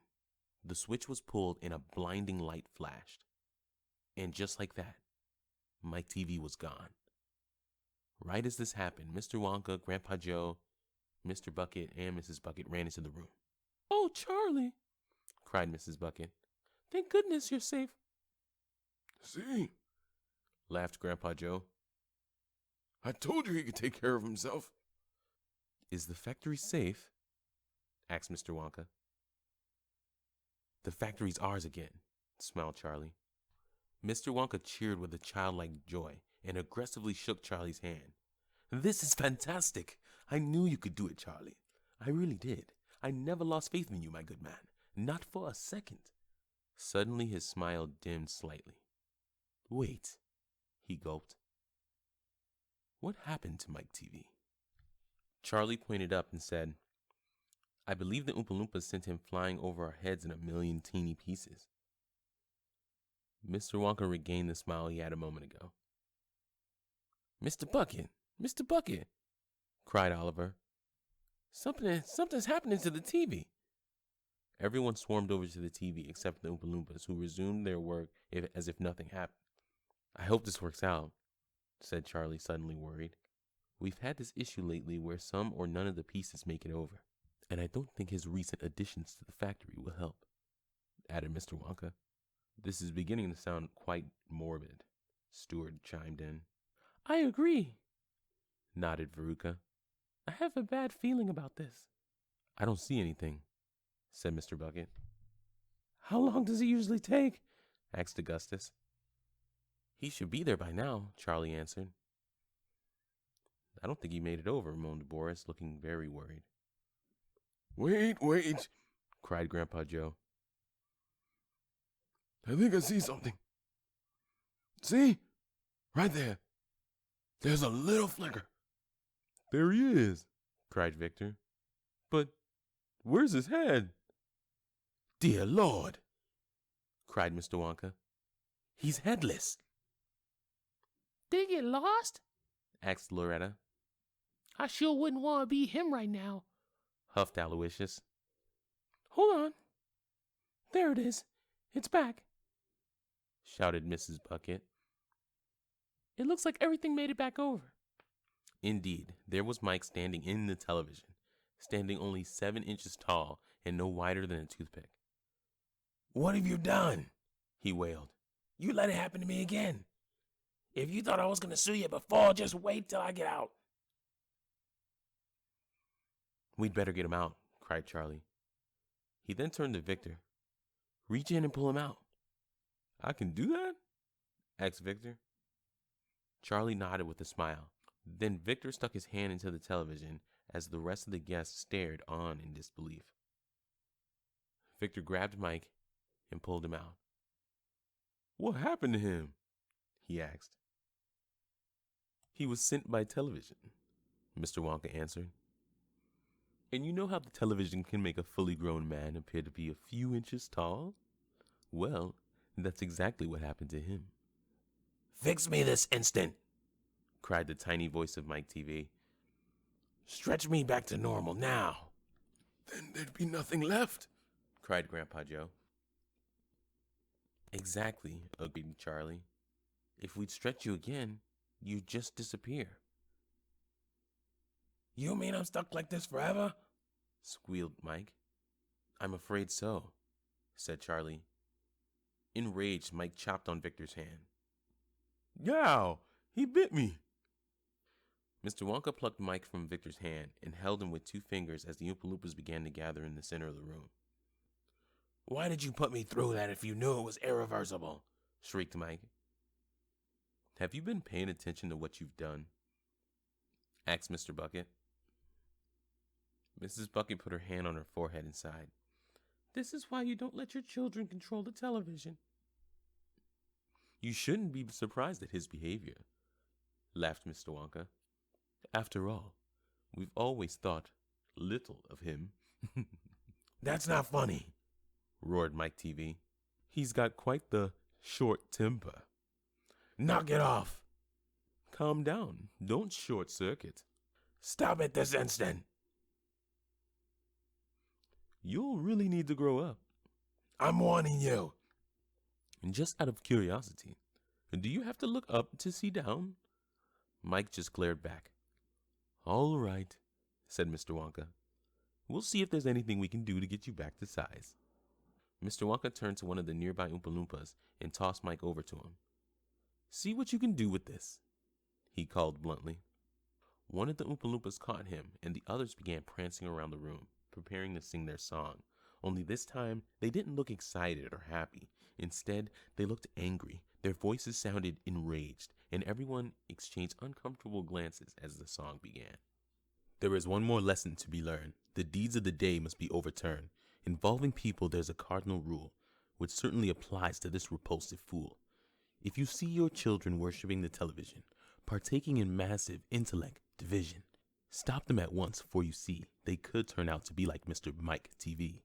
The switch was pulled and a blinding light flashed. And just like that, Mike TV was gone. Right as this happened, Mr. Wonka, Grandpa Joe, Mr. Bucket, and Mrs. Bucket ran into the room. Oh, Charlie, cried Mrs. Bucket. Thank goodness you're safe. See, laughed Grandpa Joe. I told you he could take care of himself. Is the factory safe? Asked Mr. Wonka. The factory's ours again, smiled Charlie. Mr. Wonka cheered with a childlike joy and aggressively shook Charlie's hand. This is fantastic. I knew you could do it, Charlie. I really did. I never lost faith in you, my good man. Not for a second. Suddenly his smile dimmed slightly. Wait, he gulped. What happened to Mike TV? Charlie pointed up and said, I believe the Oompa-Loompas sent him flying over our heads in a million teeny pieces. Mr. Wonka regained the smile he had a moment ago. Mr. Bucket! Mr. Bucket! Cried Oliver. Something's happening to the TV. Everyone swarmed over to the TV except the Oompa-Loompas, who resumed their work as if nothing happened. I hope this works out, said Charlie, suddenly worried. We've had this issue lately where some or none of the pieces make it over, and I don't think his recent additions to the factory will help, added Mr. Wonka. This is beginning to sound quite morbid, Stuart chimed in. I agree, nodded Veruca. I have a bad feeling about this. I don't see anything, said Mr. Bucket. How long does it usually take? Asked Augustus. He should be there by now, Charlie answered. I don't think he made it over, moaned Boris, looking very worried. Wait, cried Grandpa Joe. I think I see something. See? Right there. There's a little flicker. There he is, cried Victor. But where's his head? Dear Lord, cried Mr. Wonka. He's headless. Did he get lost? Asked Loretta. I sure wouldn't want to be him right now, huffed Aloysius. Hold on. There it is. It's back, shouted Mrs. Bucket. It looks like everything made it back over. Indeed, there was Mike standing in the television, standing only 7 inches tall and no wider than a toothpick. What have you done? He wailed. You let it happen to me again. If you thought I was going to sue you before, just wait till I get out. We'd better get him out, cried Charlie. He then turned to Victor. Reach in and pull him out. I can do that? Asked Victor. Charlie nodded with a smile. Then Victor stuck his hand into the television as the rest of the guests stared on in disbelief. Victor grabbed Mike and pulled him out. What happened to him? He asked. He was sent by television, Mr. Wonka answered. And you know how the television can make a fully grown man appear to be a few inches tall? Well, that's exactly what happened to him. Fix me this instant, cried the tiny voice of Mike TV. Stretch me back to normal now. Then there'd be nothing left, cried Grandpa Joe. Exactly, agreed Charlie. If we'd stretch you again, you'd just disappear. You mean I'm stuck like this forever? Squealed Mike. I'm afraid so, said Charlie. Enraged, Mike chopped on Victor's hand. Yow! He bit me! Mr. Wonka plucked Mike from Victor's hand and held him with 2 fingers as the Oompa-Loompas began to gather in the center of the room. Why did you put me through that if you knew it was irreversible? Shrieked Mike. Have you been paying attention to what you've done? Asked Mr. Bucket. Mrs. Bucket put her hand on her forehead and sighed. This is why you don't let your children control the television. You shouldn't be surprised at his behavior, laughed Mr. Wonka. After all, we've always thought little of him. That's not funny, roared Mike TV. He's got quite the short temper. Knock it off. Calm down. Don't short circuit. Stop it this instant. You'll really need to grow up. I'm warning you. And just out of curiosity, do you have to look up to see down? Mike just glared back. All right, said Mr. Wonka. We'll see if there's anything we can do to get you back to size. Mr. Wonka turned to one of the nearby Oompa-Loompas and tossed Mike over to him. See what you can do with this, he called bluntly. One of the Oompa-Loompas caught him, and the others began prancing around the room, preparing to sing their song. Only this time, they didn't look excited or happy. Instead, they looked angry. Their voices sounded enraged, and everyone exchanged uncomfortable glances as the song began. There is one more lesson to be learned. The deeds of the day must be overturned. Involving people, there's a cardinal rule, which certainly applies to this repulsive fool. If you see your children worshiping the television, partaking in massive intellect division, stop them at once, for you see, they could turn out to be like Mr. Mike TV.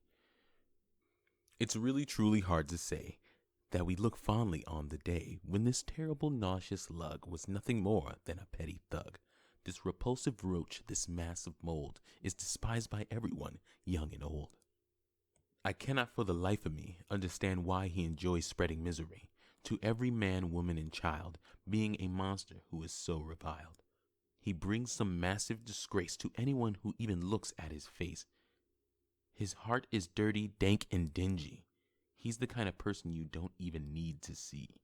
It's really truly hard to say that we look fondly on the day when this terrible nauseous lug was nothing more than a petty thug. This repulsive roach, this mass of mold, is despised by everyone, young and old. I cannot for the life of me understand why he enjoys spreading misery to every man, woman, and child, being a monster who is so reviled. He brings some massive disgrace to anyone who even looks at his face. His heart is dirty, dank, and dingy. He's the kind of person you don't even need to see.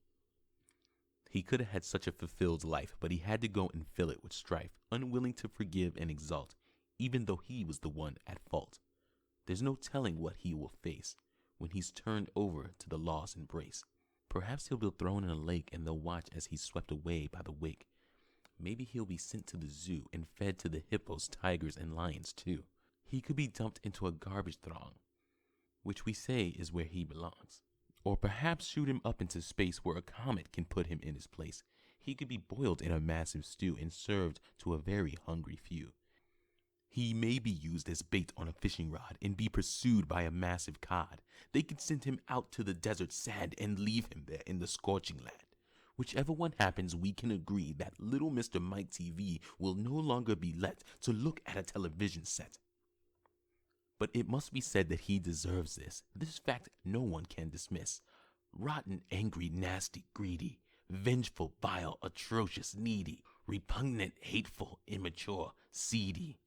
He could have had such a fulfilled life, but he had to go and fill it with strife, unwilling to forgive and exalt, even though he was the one at fault. There's no telling what he will face when he's turned over to the law's embrace. Perhaps he'll be thrown in a lake and they'll watch as he's swept away by the wake. Maybe he'll be sent to the zoo and fed to the hippos, tigers, and lions too. He could be dumped into a garbage throng, which we say is where he belongs. Or perhaps shoot him up into space where a comet can put him in his place. He could be boiled in a massive stew and served to a very hungry few. He may be used as bait on a fishing rod and be pursued by a massive cod. They could send him out to the desert sand and leave him there in the scorching land. Whichever one happens, we can agree that little Mr. Mike TV will no longer be let to look at a television set. But it must be said that he deserves this. This fact no one can dismiss. Rotten, angry, nasty, greedy, vengeful, vile, atrocious, needy, repugnant, hateful, immature, seedy,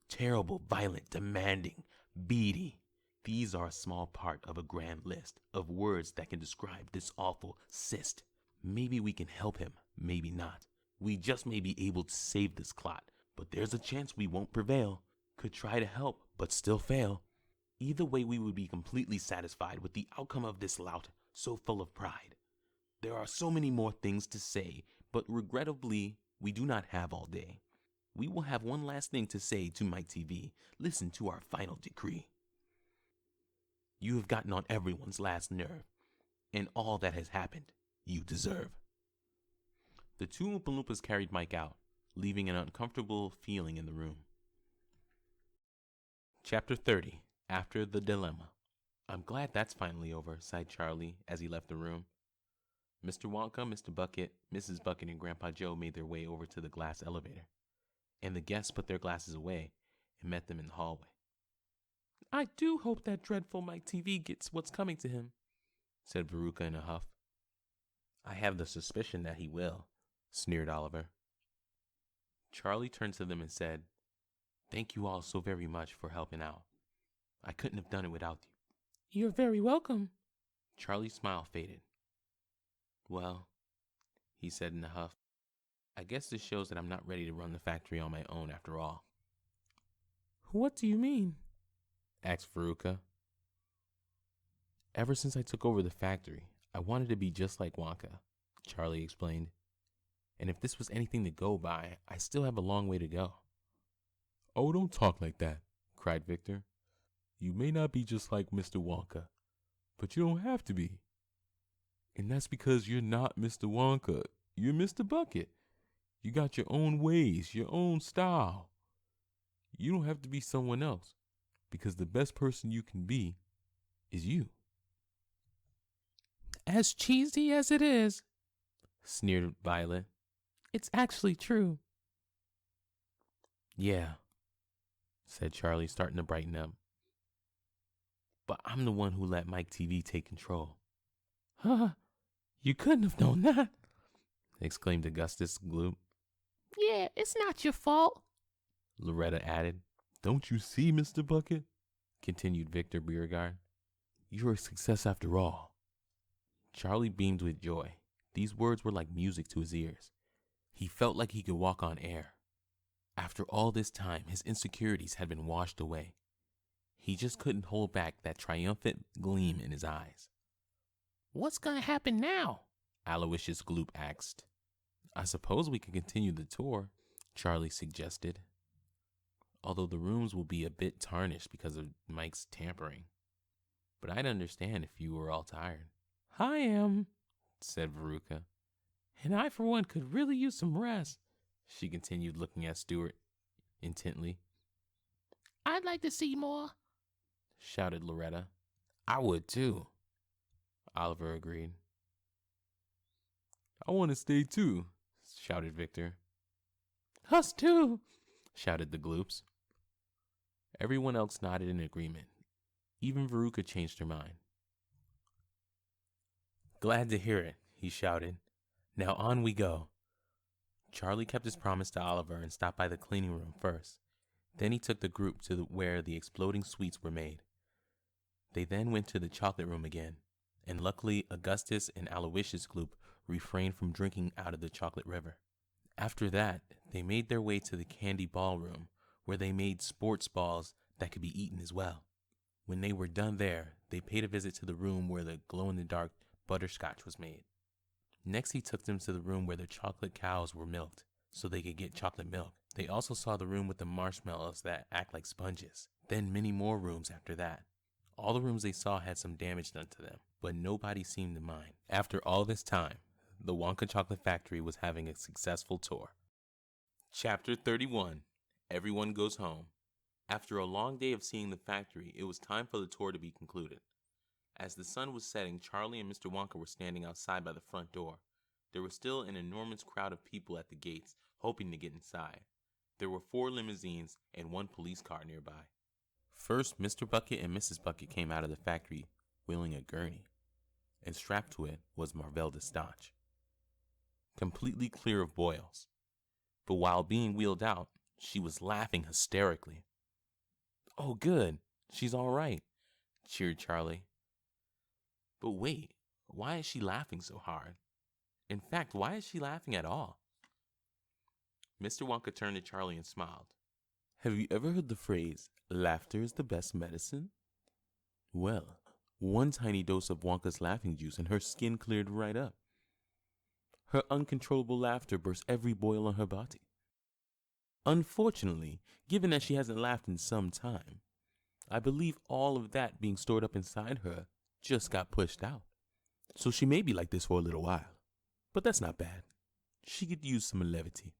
terrible, violent, demanding, beady. These are a small part of a grand list of words that can describe this awful cyst. Maybe we can help him, maybe not. We just may be able to save this clot, but there's a chance we won't prevail. Could try to help, but still fail. Either way, we would be completely satisfied with the outcome of this lout, so full of pride. There are so many more things to say, but regrettably, we do not have all day. We will have one last thing to say to Mike TV. Listen to our final decree. You have gotten on everyone's last nerve, and all that has happened, you deserve. The two Oompa-Loompas carried Mike out, leaving an uncomfortable feeling in the room. Chapter 30, After the Dilemma. I'm glad that's finally over, sighed Charlie as he left the room. Mr. Wonka, Mr. Bucket, Mrs. Bucket, and Grandpa Joe made their way over to the glass elevator, and the guests put their glasses away and met them in the hallway. I do hope that dreadful Mike TV gets what's coming to him, said Veruca in a huff. I have the suspicion that he will, sneered Oliver. Charlie turned to them and said, Thank you all so very much for helping out. I couldn't have done it without you. You're very welcome. Charlie's smile faded. Well, he said in a huff, I guess this shows that I'm not ready to run the factory on my own after all. What do you mean? Asked Veruca. Ever since I took over the factory, I wanted to be just like Wonka, Charlie explained. And if this was anything to go by, I still have a long way to go. Oh, don't talk like that, cried Victor. You may not be just like Mr. Wonka, but you don't have to be. And that's because you're not Mr. Wonka. You're Mr. Bucket. You got your own ways, your own style. You don't have to be someone else, because the best person you can be is you. As cheesy as it is, sneered Violet, it's actually true. Yeah, said Charlie, starting to brighten up. But I'm the one who let Mike TV take control. Huh, you couldn't have known that, exclaimed Augustus Gloop. Yeah, it's not your fault, Loretta added. Don't you see, Mr. Bucket? Continued Victor Beauregard. You're a success after all. Charlie beamed with joy. These words were like music to his ears. He felt like he could walk on air. After all this time, his insecurities had been washed away. He just couldn't hold back that triumphant gleam in his eyes. What's going to happen now? Aloysius Gloop asked. I suppose we can continue the tour, Charlie suggested. Although the rooms will be a bit tarnished because of Mike's tampering. But I'd understand if you were all tired. I am, said Veruca. And I, for one, could really use some rest, she continued, looking at Stuart intently. I'd like to see more, shouted Loretta. I would too, Oliver agreed. I want to stay too, shouted Victor. Us too, shouted the Gloops. Everyone else nodded in agreement. Even Veruca changed her mind. Glad to hear it, he shouted. Now on we go. Charlie kept his promise to Oliver and stopped by the cleaning room first. Then he took the group to where the exploding sweets were made. They then went to the chocolate room again, and luckily Augustus and Aloysius' group refrained from drinking out of the chocolate river. After that, they made their way to the candy ballroom, where they made sports balls that could be eaten as well. When they were done there, they paid a visit to the room where the glow-in-the-dark butterscotch was made. Next, he took them to the room where the chocolate cows were milked, so they could get chocolate milk. They also saw the room with the marshmallows that act like sponges. Then many more rooms after that. All the rooms they saw had some damage done to them, but nobody seemed to mind. After all this time, the Wonka Chocolate Factory was having a successful tour. Chapter 31. Everyone Goes Home. After a long day of seeing the factory, it was time for the tour to be concluded. As the sun was setting, Charlie and Mr. Wonka were standing outside by the front door. There was still an enormous crowd of people at the gates, hoping to get inside. There were 4 limousines and 1 police car nearby. First, Mr. Bucket and Mrs. Bucket came out of the factory, wheeling a gurney, and strapped to it was Marvelda Staunch, completely clear of boils. But while being wheeled out, she was laughing hysterically. "Oh, good, she's all right," cheered Charlie. But wait, why is she laughing so hard? In fact, why is she laughing at all? Mr. Wonka turned to Charlie and smiled. Have you ever heard the phrase, laughter is the best medicine? Well, 1 tiny dose of Wonka's laughing juice and her skin cleared right up. Her uncontrollable laughter burst every boil on her body. Unfortunately, given that she hasn't laughed in some time, I believe all of that being stored up inside her just got pushed out. So she may be like this for a little while, but that's not bad. She could use some levity.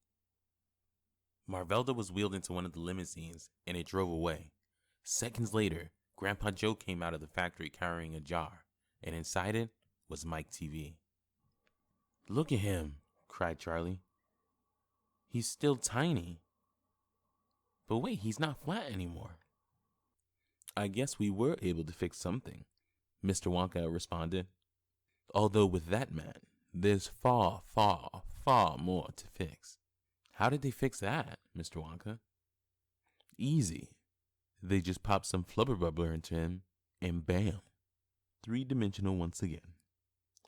Marvelda was wheeled into one of the limousines, and it drove away. Seconds later, Grandpa Joe came out of the factory carrying a jar, and inside it was Mike TV. Look at him, cried Charlie. He's still tiny. But wait, he's not flat anymore. I guess we were able to fix something, Mr. Wonka responded. Although with that man, there's far, far, far more to fix. How did they fix that, Mr. Wonka? Easy. They just popped some flubber bubbler into him, and bam, 3-dimensional once again.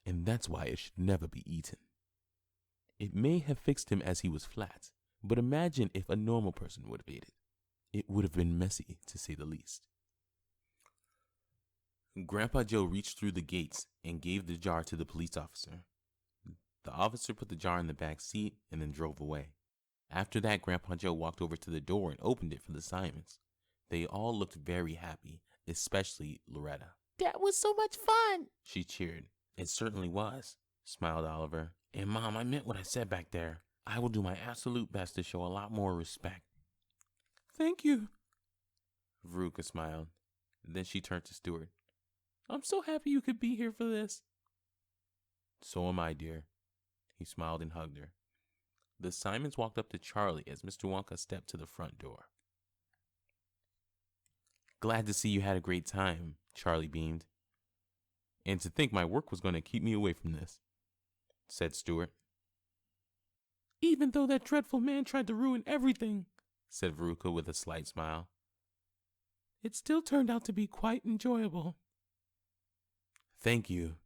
And that's why it should never be eaten. It may have fixed him as he was flat, but imagine if a normal person would have ate it. It would have been messy, to say the least. Grandpa Joe reached through the gates and gave the jar to the police officer. The officer put the jar in the back seat and then drove away. After that, Grandpa Joe walked over to the door and opened it for the Simons. They all looked very happy, especially Loretta. That was so much fun, she cheered. It certainly was, smiled Oliver. And Mom, I meant what I said back there. I will do my absolute best to show a lot more respect. Thank you, Veruca smiled. Then she turned to Stuart. I'm so happy you could be here for this. So am I, dear. He smiled and hugged her. The Simons walked up to Charlie as Mr. Wonka stepped to the front door. Glad to see you had a great time, Charlie beamed. And to think my work was going to keep me away from this, said Stuart. Even though that dreadful man tried to ruin everything, said Veruca with a slight smile, it still turned out to be quite enjoyable. Thank you,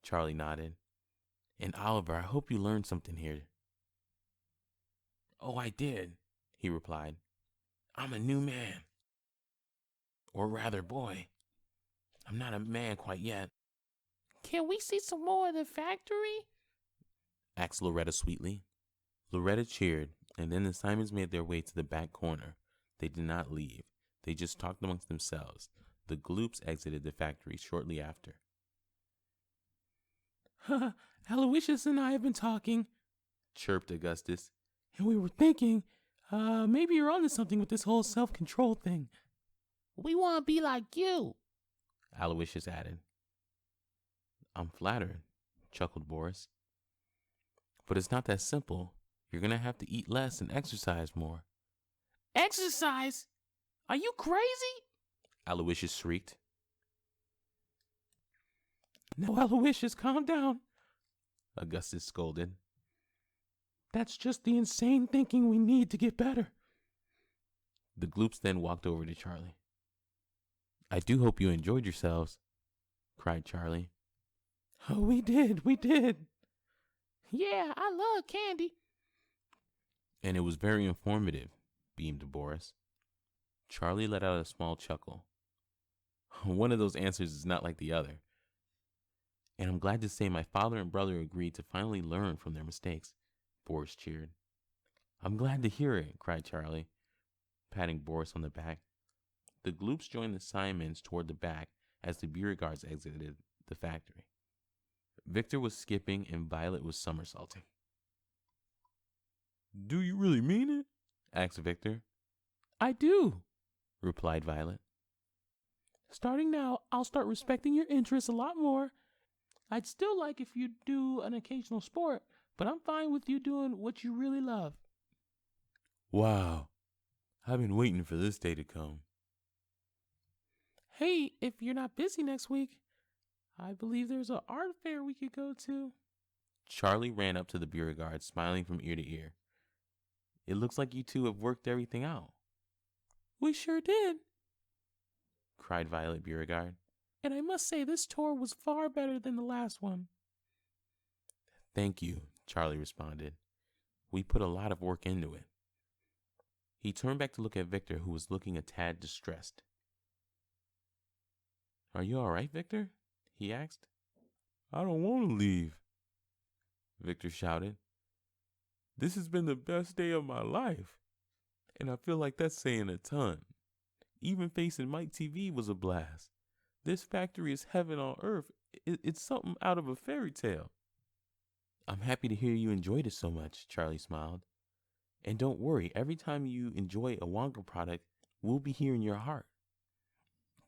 Charlie nodded. And Oliver, I hope you learned something here. Oh, I did, he replied. I'm a new man. Or rather, boy. I'm not a man quite yet. Can we see some more of the factory? Asked Loretta sweetly. Loretta cheered, and then the Simons made their way to the back corner. They did not leave. They just talked amongst themselves. The Gloops exited the factory shortly after. Aloysius and I have been talking, chirped Augustus, and we were thinking, maybe you're onto something with this whole self-control thing. We want to be like you, Aloysius added. I'm flattered, chuckled Boris. But it's not that simple. You're gonna have to eat less and exercise more. Exercise? Are you crazy? Aloysius shrieked. No, Aloysius, calm down. Augustus scolded. That's just the insane thinking we need to get better. The Gloops then walked over to Charlie. I do hope you enjoyed yourselves, cried Charlie. Oh, we did. Yeah, I love candy. And it was very informative, beamed Boris. Charlie let out a small chuckle. One of those answers is not like the other. And I'm glad to say my father and brother agreed to finally learn from their mistakes, Boris cheered. I'm glad to hear it, cried Charlie, patting Boris on the back. The Gloops joined the Simons toward the back as the Beauregards exited the factory. Victor was skipping and Violet was somersaulting. Do you really mean it? Asked Victor. I do, replied Violet. Starting now, I'll start respecting your interests a lot more. I'd still like if you do an occasional sport, but I'm fine with you doing what you really love. Wow. I've been waiting for this day to come. Hey, if you're not busy next week, I believe there's an art fair we could go to. Charlie ran up to the Beauregard, smiling from ear to ear. It looks like you two have worked everything out. We sure did, cried Violet Beauregard. And I must say this tour was far better than the last one. Thank you, Charlie responded. We put a lot of work into it. He turned back to look at Victor, who was looking a tad distressed. Are you all right, Victor? He asked. I don't want to leave, Victor shouted. This has been the best day of my life, and I feel like that's saying a ton. Even facing Mike TV was a blast. This factory is heaven on earth. It's something out of a fairy tale. I'm happy to hear you enjoyed it so much, Charlie smiled. And don't worry, every time you enjoy a Wonka product, we'll be here in your heart.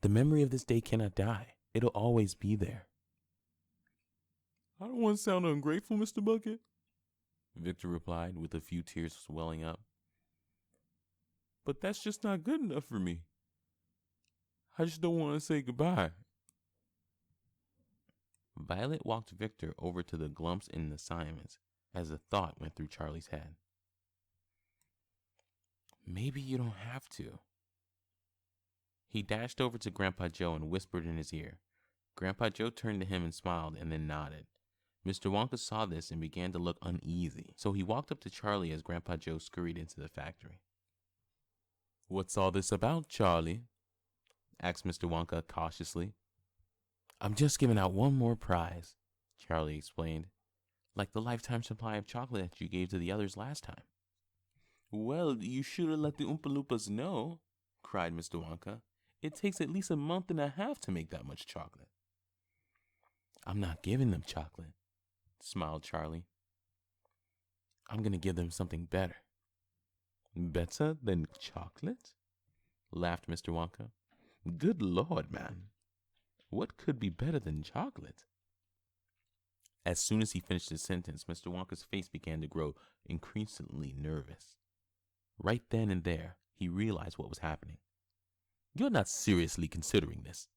The memory of this day cannot die. It'll always be there. I don't want to sound ungrateful, Mr. Bucket, Victor replied with a few tears welling up. But that's just not good enough for me. I just don't want to say goodbye. Violet walked Victor over to the Glumps and the Simons as a thought went through Charlie's head. Maybe you don't have to. He dashed over to Grandpa Joe and whispered in his ear. Grandpa Joe turned to him and smiled and then nodded. Mr. Wonka saw this and began to look uneasy, so he walked up to Charlie as Grandpa Joe scurried into the factory. What's all this about, Charlie? Asked Mr. Wonka cautiously. I'm just giving out one more prize, Charlie explained, like the lifetime supply of chocolate that you gave to the others last time. Well, you should have let the Oompa-Loompas know, cried Mr. Wonka. It takes at least a month and a half to make that much chocolate. I'm not giving them chocolate, smiled Charlie. I'm going to give them something better. Better than chocolate? Laughed Mr. Wonka. Good Lord, man. What could be better than chocolate? As soon as he finished his sentence, Mr. Wonka's face began to grow increasingly nervous. Right then and there, he realized what was happening. You're not seriously considering this.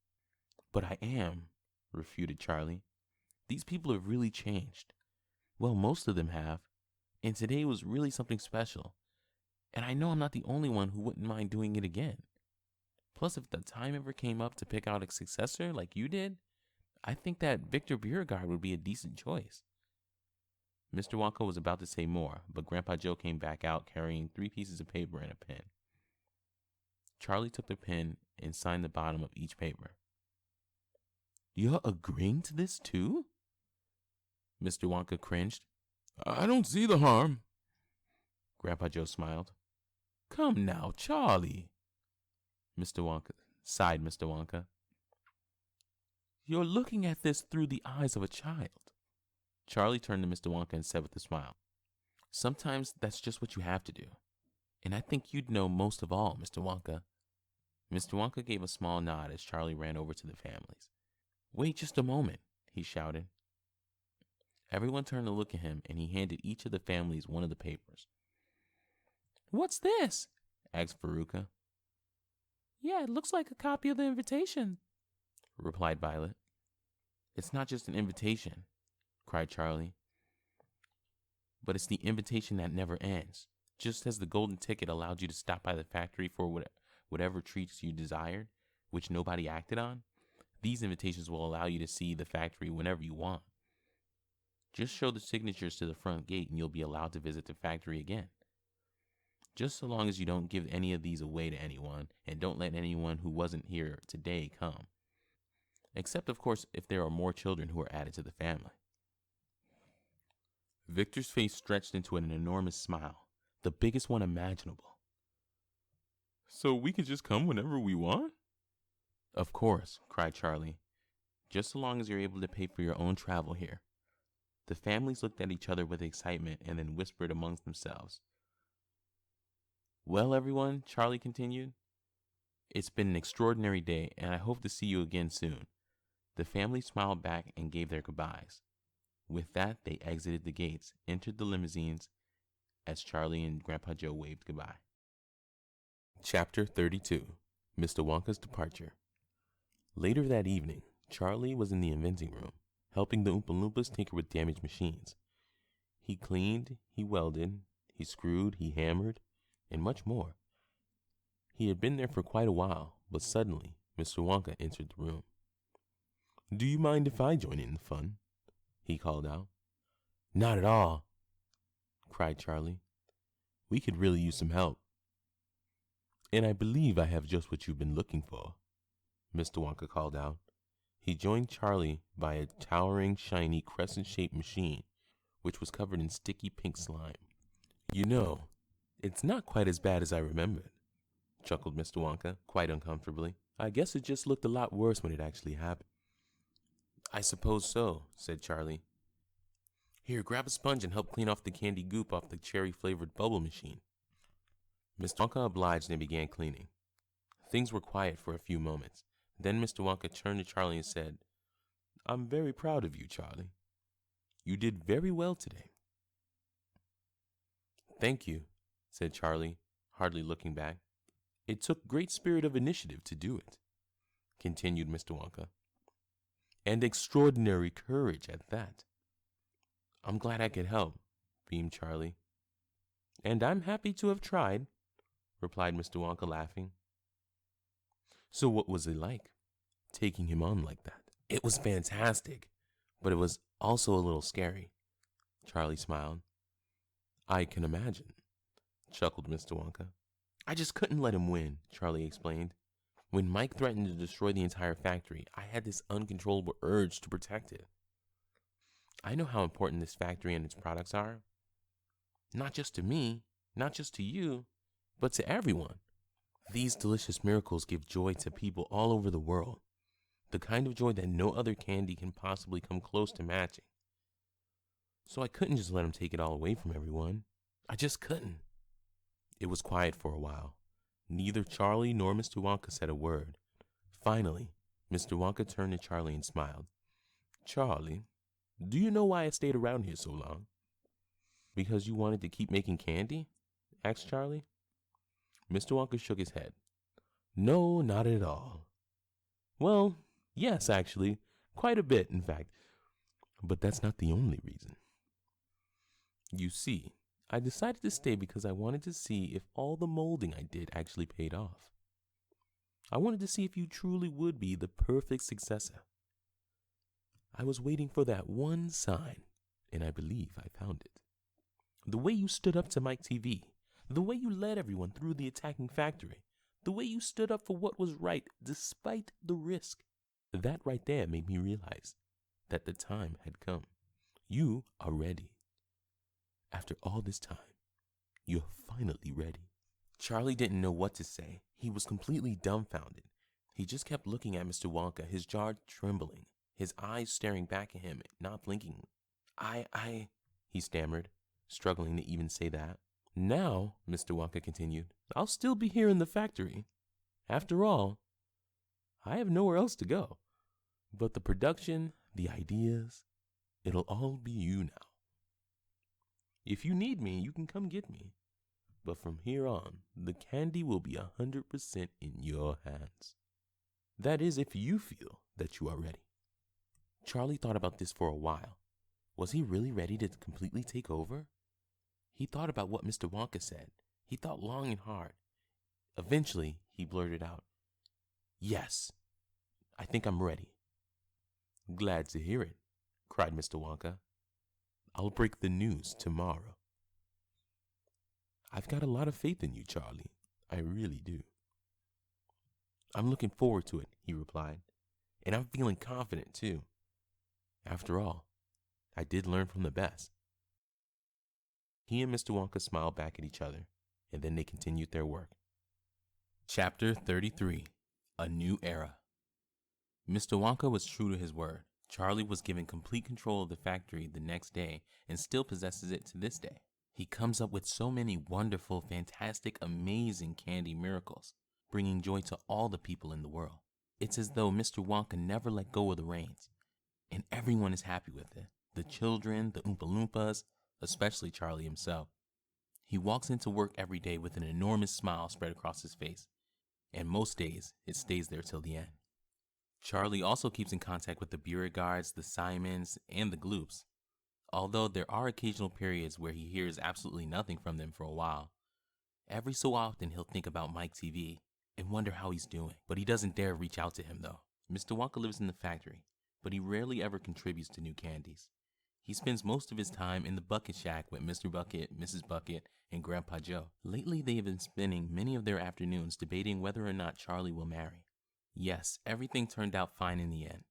But I am, refuted Charlie. These people have really changed. Well, most of them have. And today was really something special. And I know I'm not the only one who wouldn't mind doing it again. Plus, if the time ever came up to pick out a successor like you did, I think that Victor Beauregard would be a decent choice. Mr. Wonka was about to say more, but Grandpa Joe came back out carrying 3 pieces of paper and a pen. Charlie took the pen and signed the bottom of each paper. You're agreeing to this too? Mr. Wonka cringed. I don't see the harm. Grandpa Joe smiled. Come now, Charlie. Sighed Mr. Wonka. You're looking at this through the eyes of a child. Charlie turned to Mr. Wonka and said with a smile, sometimes that's just what you have to do. And I think you'd know most of all, Mr. Wonka. Mr. Wonka gave a small nod as Charlie ran over to the families. Wait just a moment, he shouted. Everyone turned to look at him, and he handed each of the families one of the papers. "What's this?" asked Veruca. "Yeah, it looks like a copy of the invitation," replied Violet. It's not just an invitation, cried Charlie, but it's the invitation that never ends. Just as the golden ticket allowed you to stop by the factory for whatever treats you desired, which nobody acted on, these invitations will allow you to see the factory whenever you want. Just show the signatures to the front gate and you'll be allowed to visit the factory again. Just so long as you don't give any of these away to anyone and don't let anyone who wasn't here today come. Except, of course, if there are more children who are added to the family. Victor's face stretched into an enormous smile, the biggest one imaginable. So we can just come whenever we want? Of course, cried Charlie. Just so long as you're able to pay for your own travel here. The families looked at each other with excitement and then whispered amongst themselves. Well, everyone, Charlie continued, it's been an extraordinary day, and I hope to see you again soon. The family smiled back and gave their goodbyes. With that, they exited the gates, entered the limousines, as Charlie and Grandpa Joe waved goodbye. Chapter 32, Mr. Wonka's Departure. Later that evening, Charlie was in the inventing room, helping the Oompa-Loompas tinker with damaged machines. He cleaned, he welded, he screwed, he hammered, and much more. He had been there for quite a while, but suddenly, Mr. Wonka entered the room. Do you mind if I join in the fun? He called out. Not at all, cried Charlie. We could really use some help. And I believe I have just what you've been looking for, Mr. Wonka called out. He joined Charlie by a towering, shiny, crescent-shaped machine, which was covered in sticky pink slime. You know, it's not quite as bad as I remembered, chuckled Mr. Wonka, quite uncomfortably. I guess it just looked a lot worse when it actually happened. I suppose so, said Charlie. Here, grab a sponge and help clean off the candy goop off the cherry-flavored bubble machine. Mr. Wonka obliged and began cleaning. Things were quiet for a few moments. Then Mr. Wonka turned to Charlie and said, I'm very proud of you, Charlie. You did very well today. Thank you, said Charlie, hardly looking back. It took great spirit of initiative to do it, continued Mr. Wonka. And extraordinary courage at that. I'm glad I could help, beamed Charlie. And I'm happy to have tried, replied Mr. Wonka, laughing. So what was it like, taking him on like that? It was fantastic, but it was also a little scary, Charlie smiled. I can imagine, chuckled Mr. Wonka. I just couldn't let him win, Charlie explained. When Mike threatened to destroy the entire factory, I had this uncontrollable urge to protect it. I know how important this factory and its products are. Not just to me, not just to you, but to everyone. These delicious miracles give joy to people all over the world. The kind of joy that no other candy can possibly come close to matching. So I couldn't just let him take it all away from everyone. I just couldn't. It was quiet for a while. Neither Charlie nor Mr. Wonka said a word. Finally, Mr. Wonka turned to Charlie and smiled. Charlie, do you know why I stayed around here so long? Because you wanted to keep making candy? Asked Charlie. Mr. Wonka shook his head. No, not at all. Well, yes, actually. Quite a bit, in fact. But that's not the only reason. You see, I decided to stay because I wanted to see if all the molding I did actually paid off. I wanted to see if you truly would be the perfect successor. I was waiting for that one sign, and I believe I found it. The way you stood up to Mike TV, the way you led everyone through the attacking factory, the way you stood up for what was right despite the risk. That right there made me realize that the time had come. You are ready. After all this time, you're finally ready. Charlie didn't know what to say. He was completely dumbfounded. He just kept looking at Mr. Wonka, his jaw trembling, his eyes staring back at him, not blinking. He stammered, struggling to even say that. Now, Mr. Wonka continued, I'll still be here in the factory. After all, I have nowhere else to go. But the production, the ideas, It'll all be you now. If you need me, you can come get me. But from here on, the candy will be 100% in your hands. That is, if you feel that you are ready. Charlie thought about this for a while. Was he really ready to completely take over? He thought about what Mr. Wonka said. He thought long and hard. Eventually, he blurted out, "Yes, I think I'm ready." "Glad to hear it," cried Mr. Wonka. "I'll break the news tomorrow." "I've got a lot of faith in you, Charlie. I really do." "I'm looking forward to it," he replied. "And I'm feeling confident, too. After all, I did learn from the best." He and Mr. Wonka smiled back at each other, and then they continued their work. Chapter 33. A New Era. Mr. Wonka was true to his word. Charlie was given complete control of the factory the next day and still possesses it to this day. He comes up with so many wonderful, fantastic, amazing candy miracles, bringing joy to all the people in the world. It's as though Mr. Wonka never let go of the reins, and everyone is happy with it. The children, the Oompa-Loompas, especially Charlie himself. He walks into work every day with an enormous smile spread across his face, and most days it stays there till the end. Charlie also keeps in contact with the Beauregards, the Simons, and the Gloops, although there are occasional periods where he hears absolutely nothing from them for a while. Every so often he'll think about Mike TV and wonder how he's doing, but he doesn't dare reach out to him though. Mr. Wonka lives in the factory, but he rarely ever contributes to new candies. He spends most of his time in the bucket shack with Mr. Bucket, Mrs. Bucket, and Grandpa Joe. Lately they have been spending many of their afternoons debating whether or not Charlie will marry. Yes, everything turned out fine in the end.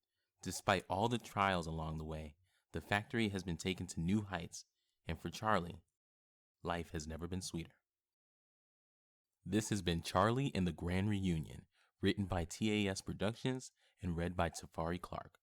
Despite all the trials along the way, the factory has been taken to new heights, and for Charlie, life has never been sweeter. This has been Charlie and the Grand Reunion, written by TAS Productions and read by Tafari Clark.